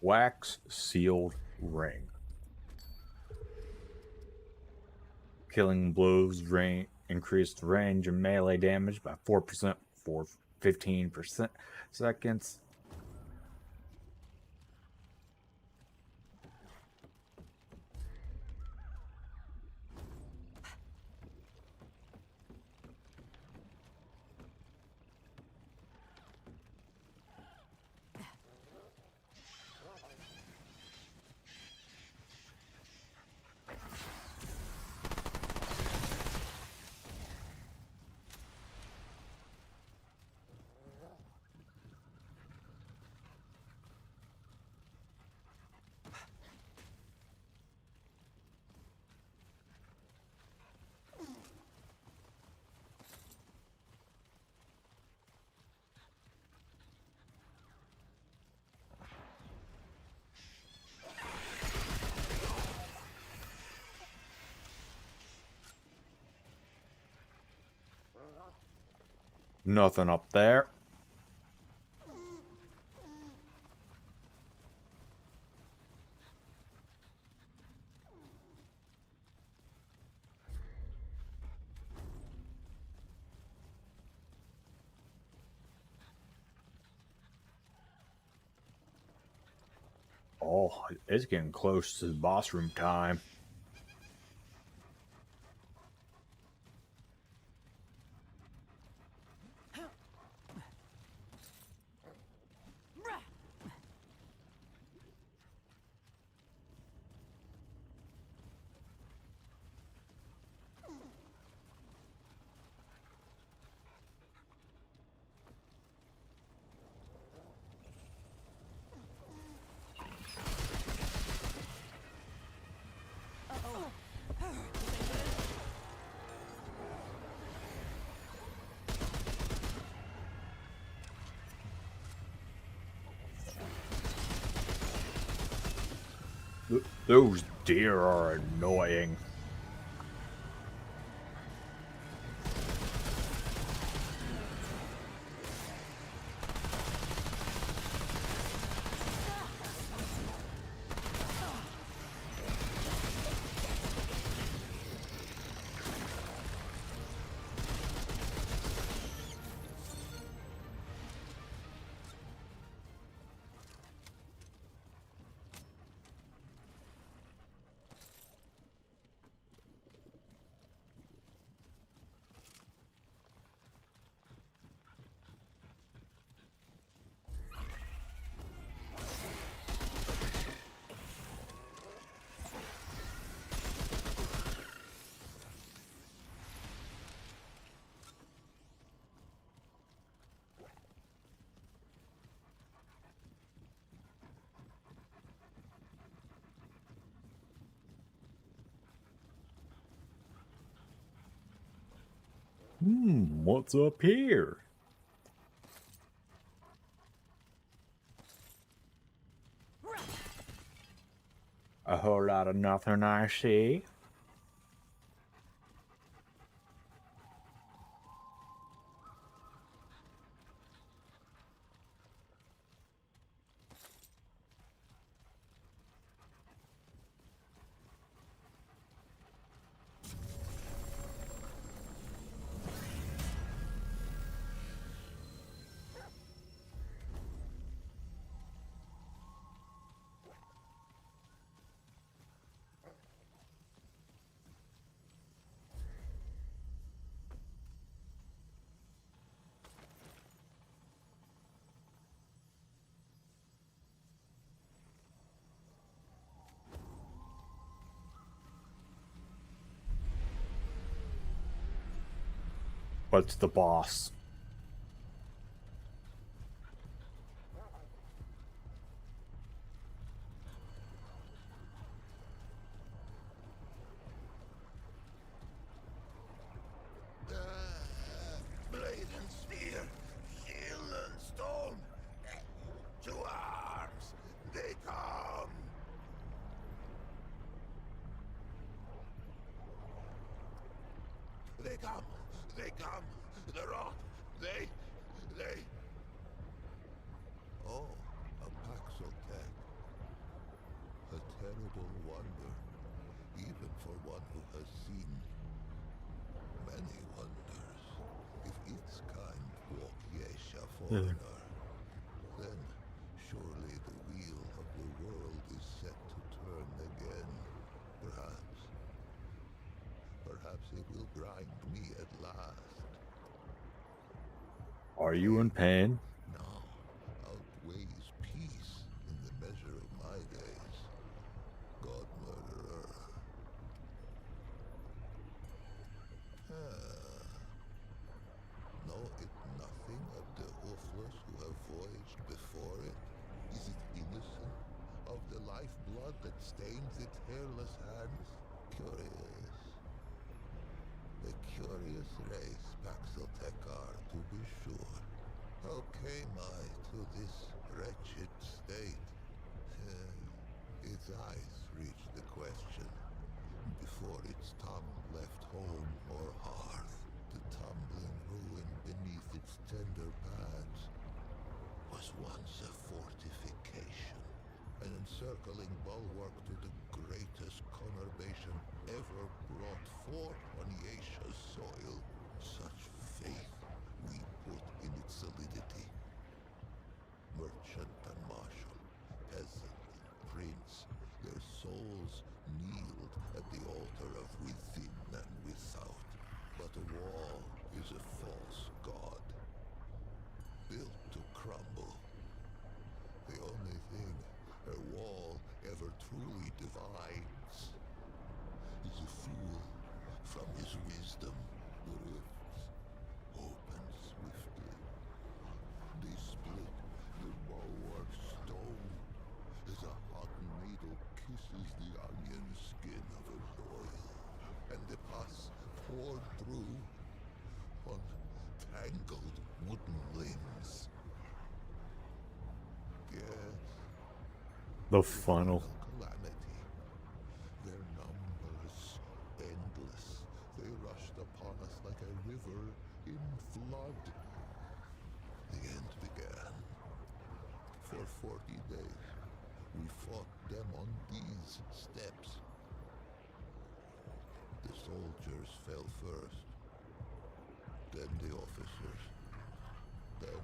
wax sealed ring. Killing blows increased range and melee damage by 4% for 15% seconds. Nothing up there. Oh, it's getting close to the boss room time. Those deer are annoying. What's up here? A whole lot of nothing, I see. What's the boss? Blade and spear, shield and stone. To arms, they come. They come. They come. The rot foreigner, then surely the wheel of the world is set to turn again. Perhaps it will grind me at last. Are you in pain? Now outweighs peace in the measure of my days. God murderer. Know it nothing of the hoofless who have voyaged before it? Is it innocent of the lifeblood that stains its hairless hands? Curious. A curious race, Paxeltekar, to be sure. How came I to this wretched state? Its eyes reached the question. Before its tongue left home or hearth, the tumbling ruin beneath its tender pads was once a fortification, an encircling bulwark to the greatest conurbation ever brought forth on Yasha's soil. Such faith we put in its solidity. Merchant and marshal, peasant and prince, their souls kneeled at the altar of within and without. But a wall is a false god, built to crumble. The only thing a wall ever truly divides is a fool from his wisdom. The rifts open swiftly. They split the bulwark stone as a hot needle kisses the onion skin of a boil, and the pus poured through on tangled wooden limbs. Yes. The funnel. Calamity. Their numbers endless. They rushed upon us like a river in flood. The end began. For 40 days, we fought them on these steps. The soldiers fell first, then the officers, then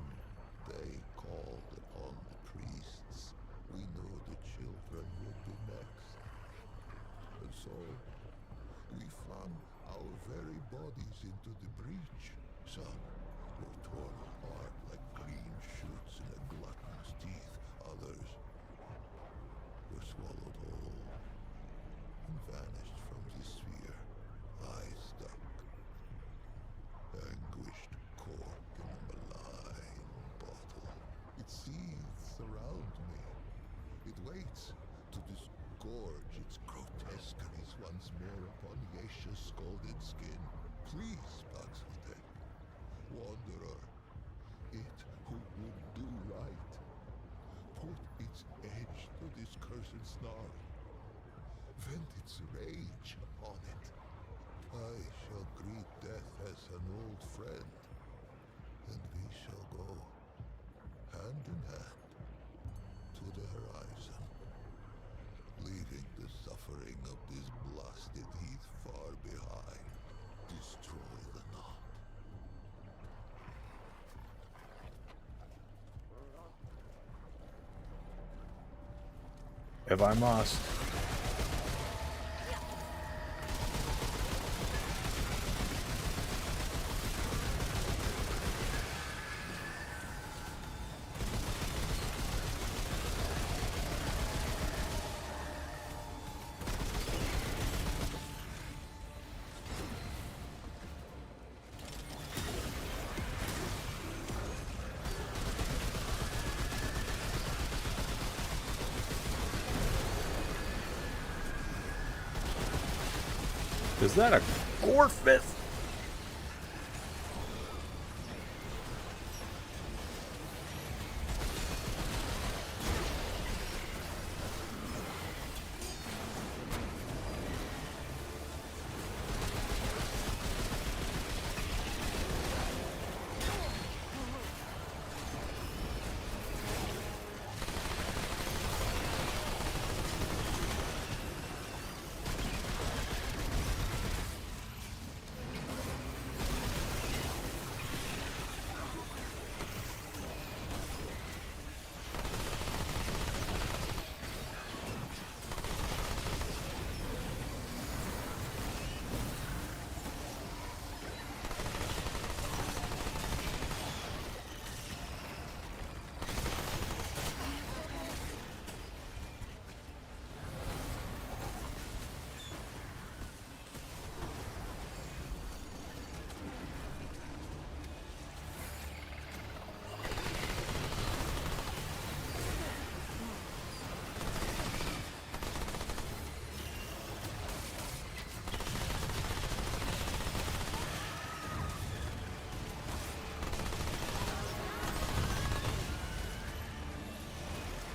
they called upon the priests. We knew the children would be next. And so, we flung our very bodies into the breach. Some were torn apart like green shoots in a glutton's teeth. Others were swallowed whole and vanished from the sphere. I stuck, anguished cork in a malign bottle. It seethes around me. It waits to disgorge its grotesqueries once more upon Yasha's scalded skin. Please, Paxeltek, wanderer, it who would do right, put its edge to this cursed snarl. Vent its rage upon it. I shall greet death as an old friend, and we shall go hand in hand to the horizon, leaving the suffering of this blasted heath far behind. Destroy the knot. If I must. Is that a gore fist?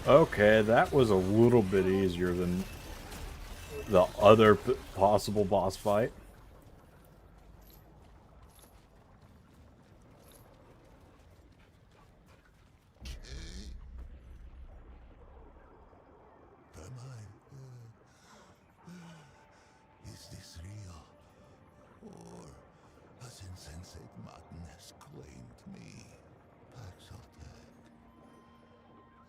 Okay, that was a little bit easier than the other possible boss fight. Is this real? Or has insensate madness claimed me? Paxaltech.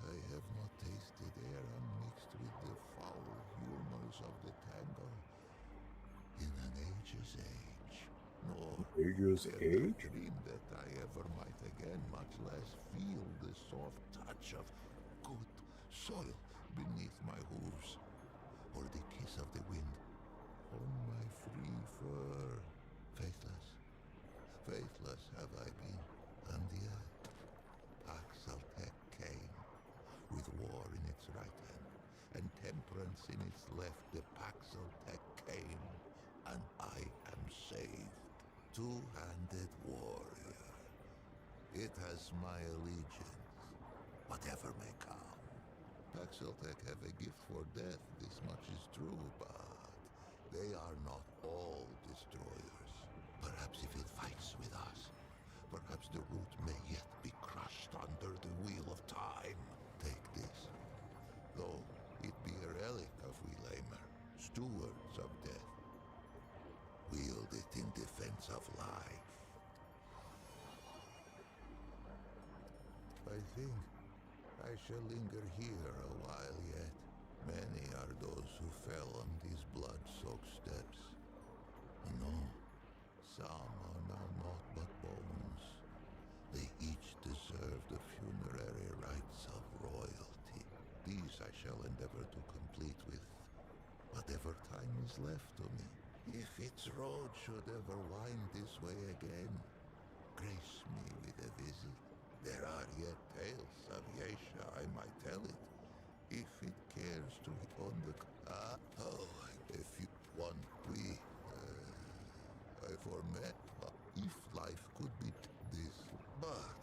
I have not tasted air unmixed with the foul humors of the tango in an age's age. Nor Age's dare I age? dream that I ever might again, much less feel the soft touch of good soil beneath my hooves, or the kiss of the wind on my free fur. Faithless, faithless have I been, and yet Paxaltech came, with war in its right hand, and temperance in its left. The Paxaltech came, and I am saved. Two-handed warrior. It has my allegiance, whatever may come. Paxaltech have a gift for death, this much is true, but they are not all destroyers. Perhaps if it fights with us, perhaps the root may yet be crushed under the wheel of time. Take this, though it be a relic of Welamer, stewards of death. Wield it in defense of life. I think I shall linger here a while yet. Many are those who fell on these blood-soaked steps. No, some are now naught but bones. They each deserve the funerary rites of royalty. These I shall endeavor to complete with whatever time is left to me. If its road should ever wind this way again, grace me with a visit. There are yet tales of Yesha, I might tell it, if it cares to on the... if you want, I formet, if life could be this. But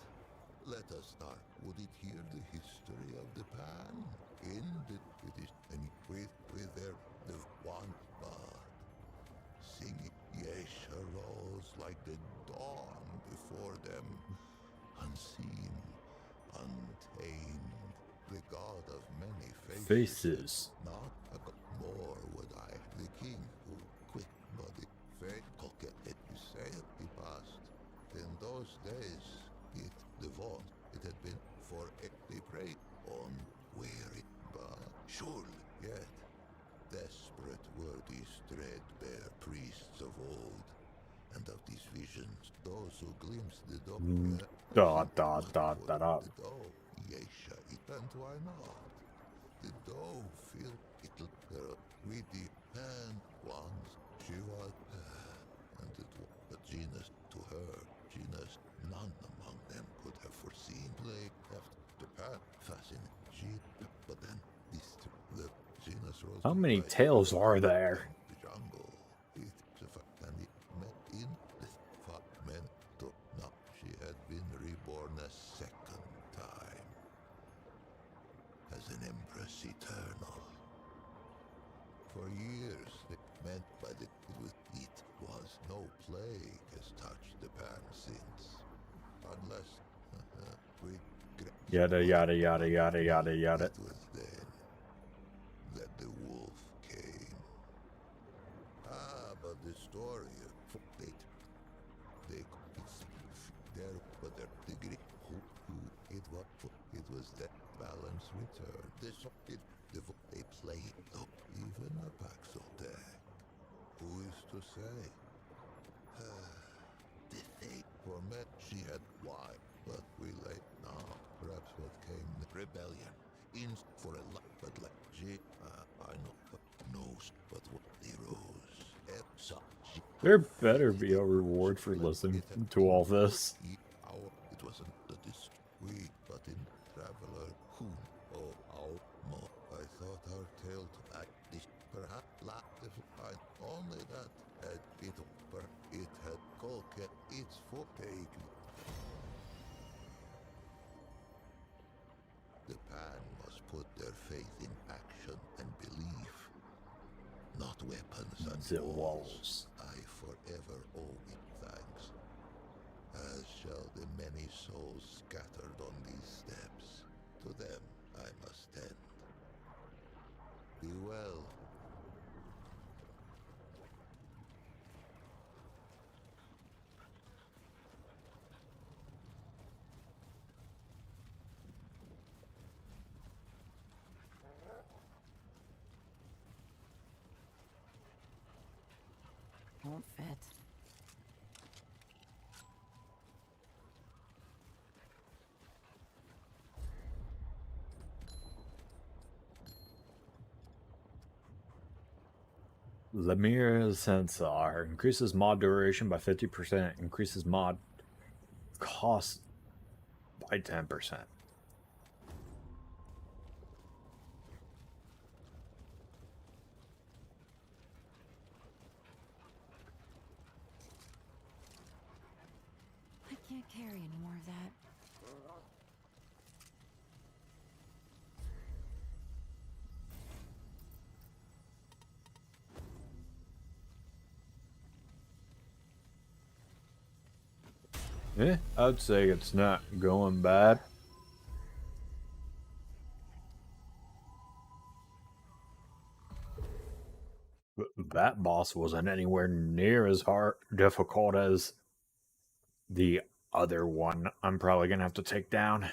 let us start. Would it hear the history of the pan? In the... it is... and with their... the one, but... singing Yesha rose like the dawn before them, unseen, untamed, the god of many faces. Not a more would I, the king who quick body, faith coquette, you say he passed. In those days, it devoted, it had been for it they prayed on weary, but surely yet desperate were these threadbare priests of old, and of these visions, those who glimpsed the dawn. Yesha, it and why not? The doe feel it'll with the pan once she was, and it was a genus to her, genus none among them could have foreseen. Plague after the pan, fascinating. She, but then this the genus rose. How many tales are there? The jungle, it and it met in the men to not. She had been reborn a second time as an empress eternal. For years, it meant by the it was no plague has touched the pan since, unless we yada yada yada yada yada yada. It was then that the wolf came. But the story of they there, but their degree who it was that balance return. This they played though even a Paxaltech. Who is to say? The fate for met she had why, but we late now. Perhaps what came the rebellion in for a lot, but like she I know knows, but what they rose. There better be a reward for listening to all this. It wasn't the we, but in traveler who I thought our tale to act this perhaps lacked if I only that had it had coquet its foot taken. The pan was put faith in action and belief, not weapons and The walls. I forever owe it thanks, as shall the many souls scattered on these steps. To them I must tend. Be well. Won't fit. Lemire Sensor increases mod duration by 50%, increases mod cost by 10%. I can't carry any more of that. Yeah, I'd say it's not going bad. But that boss wasn't anywhere near as difficult as the other one I'm probably gonna have to take down.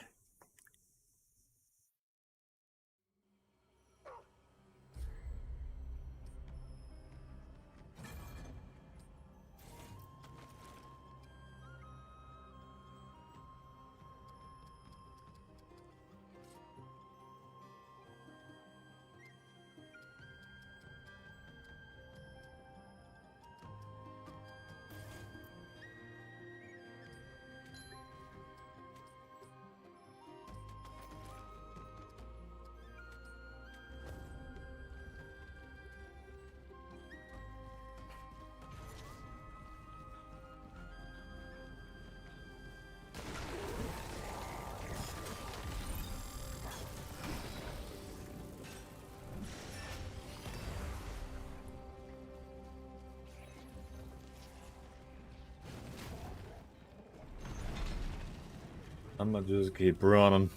I'm gonna just keep running.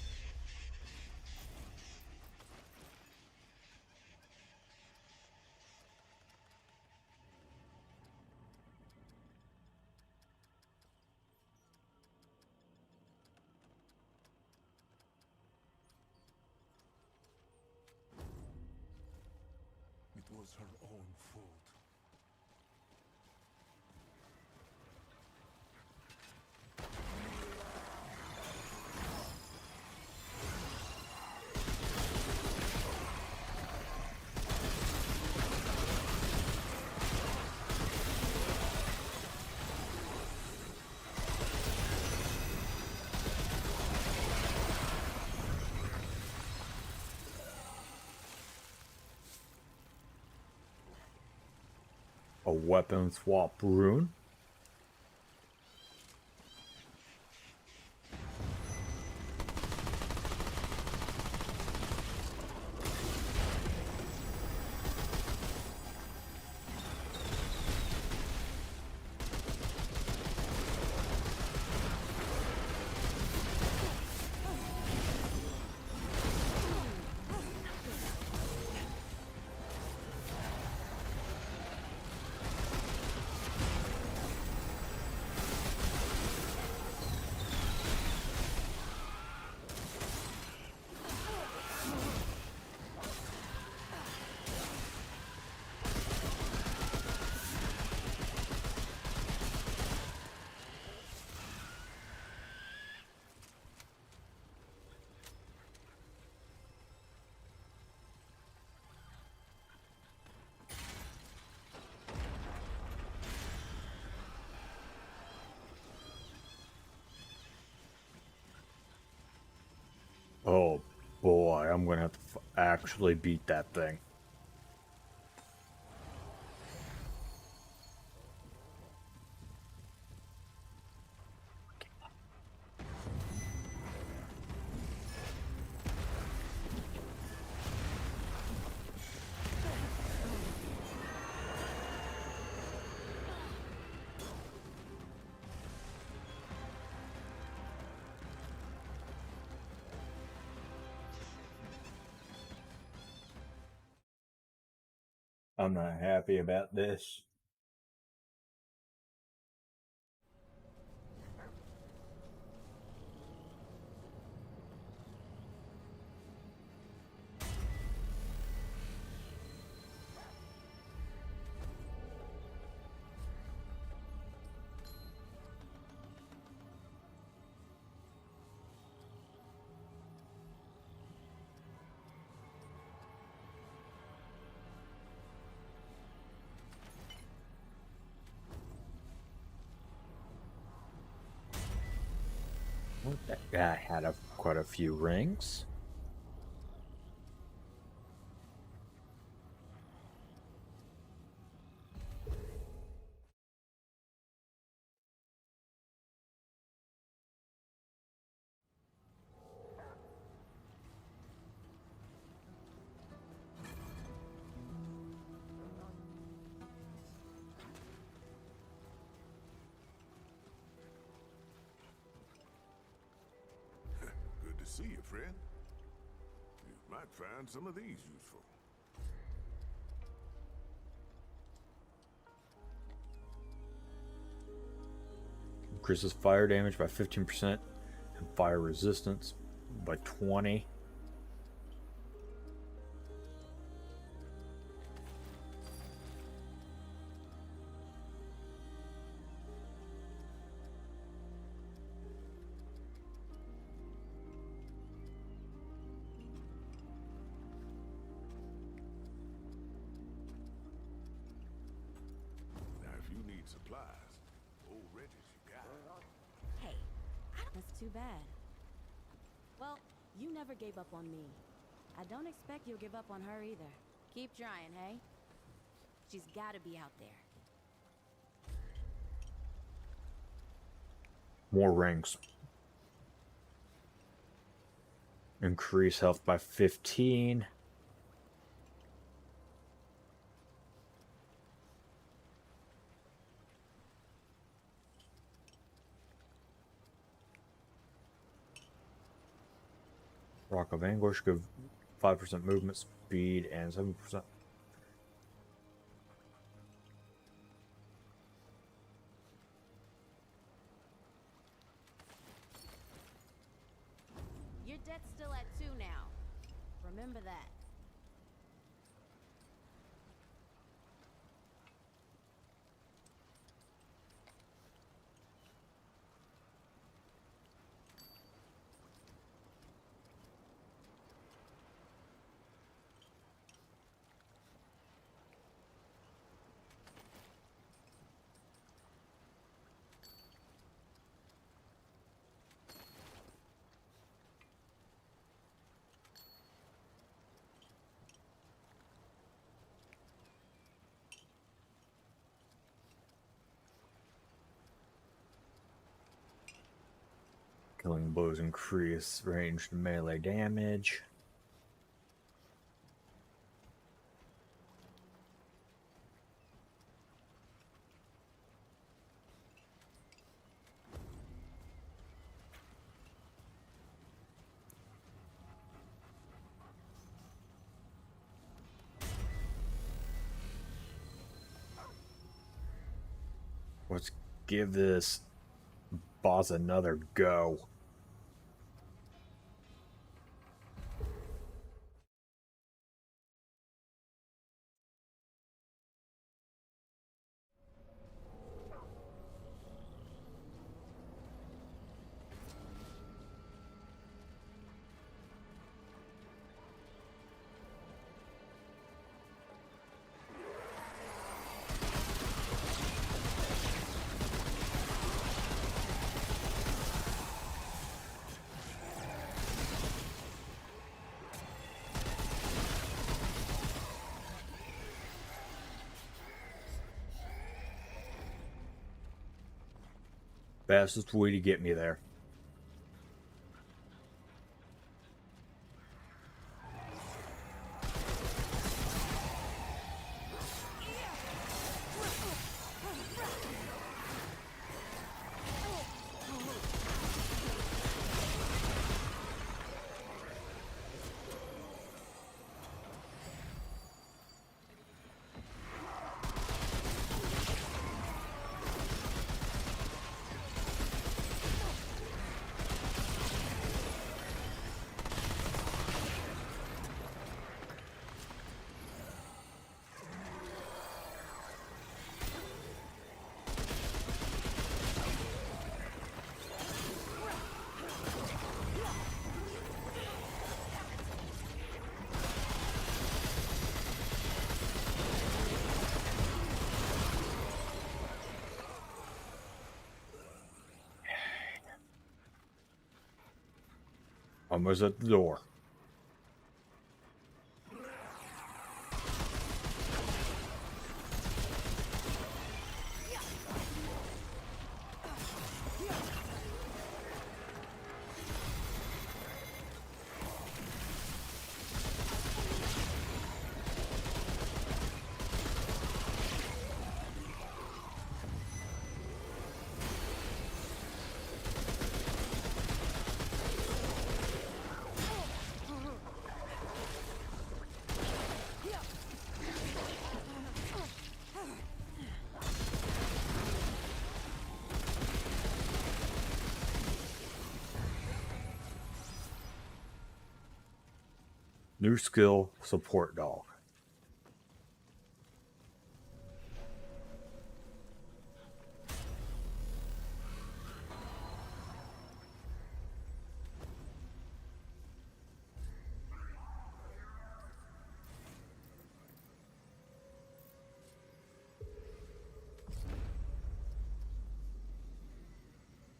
It was her own fault. A weapon swap rune. Oh boy, I'm gonna have to actually beat that thing. I'm not happy about this. Well, that guy had quite a few rings. Good to see you, friend. You might find some of these useful. Increases fire damage by 15% and fire resistance by 20. Now, if you need supplies, old Reggie's you got. Hey, that's too bad. Well, you never gave up on me. I don't expect you'll give up on her either. Keep trying, hey? She's gotta be out there. More rings. Increase health by 15. Rock of Anguish, give 5% movement speed and 7%. Your debt's still at 2 now. Remember that. Killing blows increase ranged melee damage. Let's give this boss another go. fastest way to get me there. Almost at the door. New skill, support dog.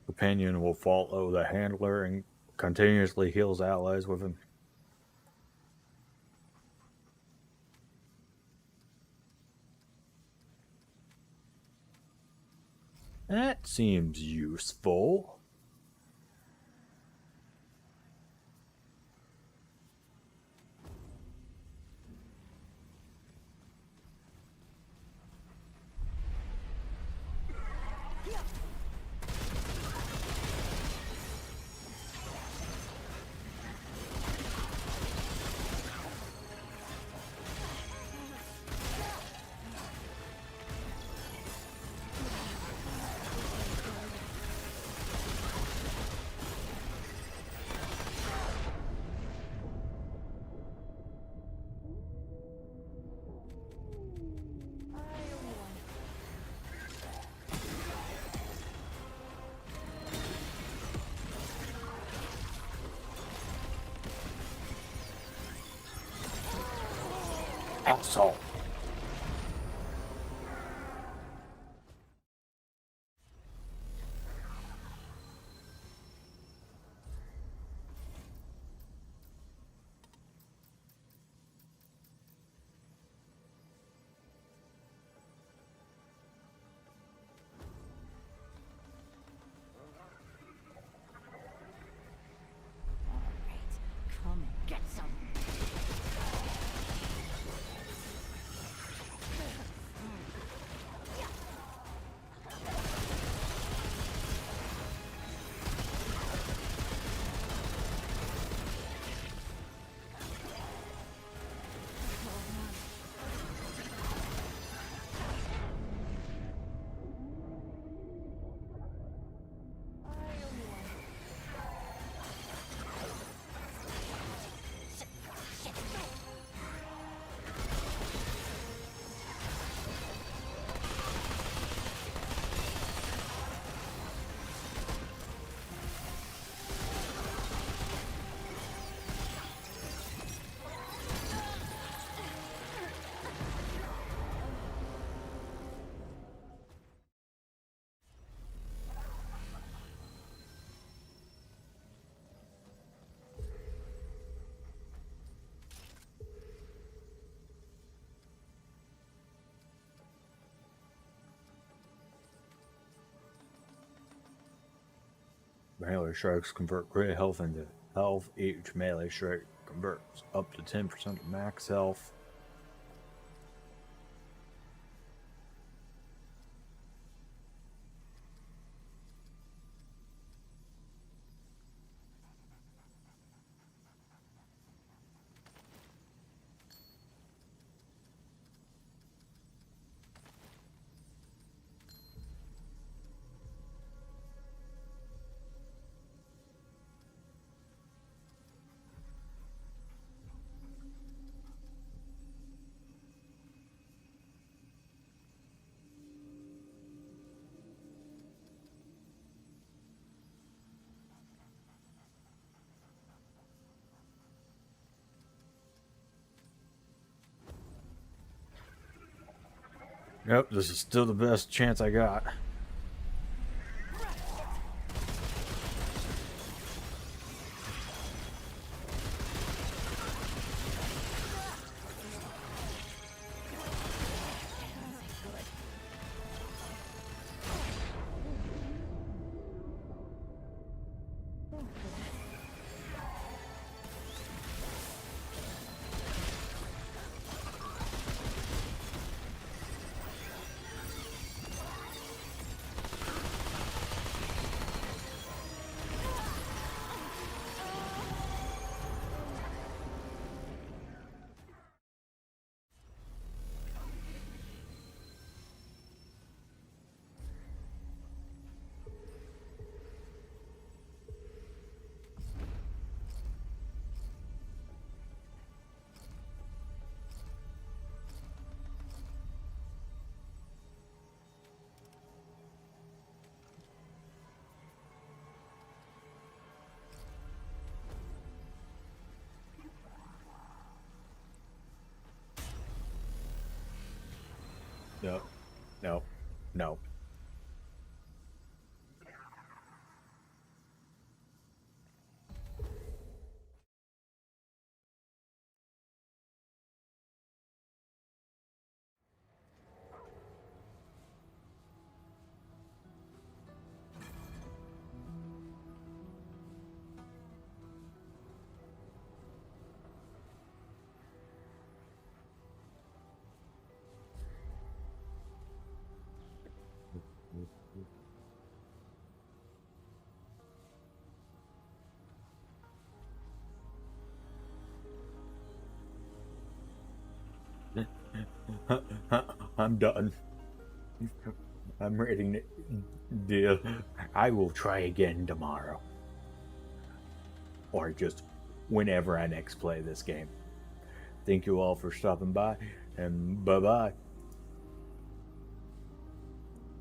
Companion will follow the handler and continuously heals allies with him. That seems useful. Asshole. Come and get some. Melee strikes convert crit health into health. Each melee strike converts up to 10% of max health. Yep, this is still the best chance I got. No, no, no. I'm done. I'm ready to deal. I will try again tomorrow. Or just whenever I next play this game. Thank you all for stopping by, and bye-bye.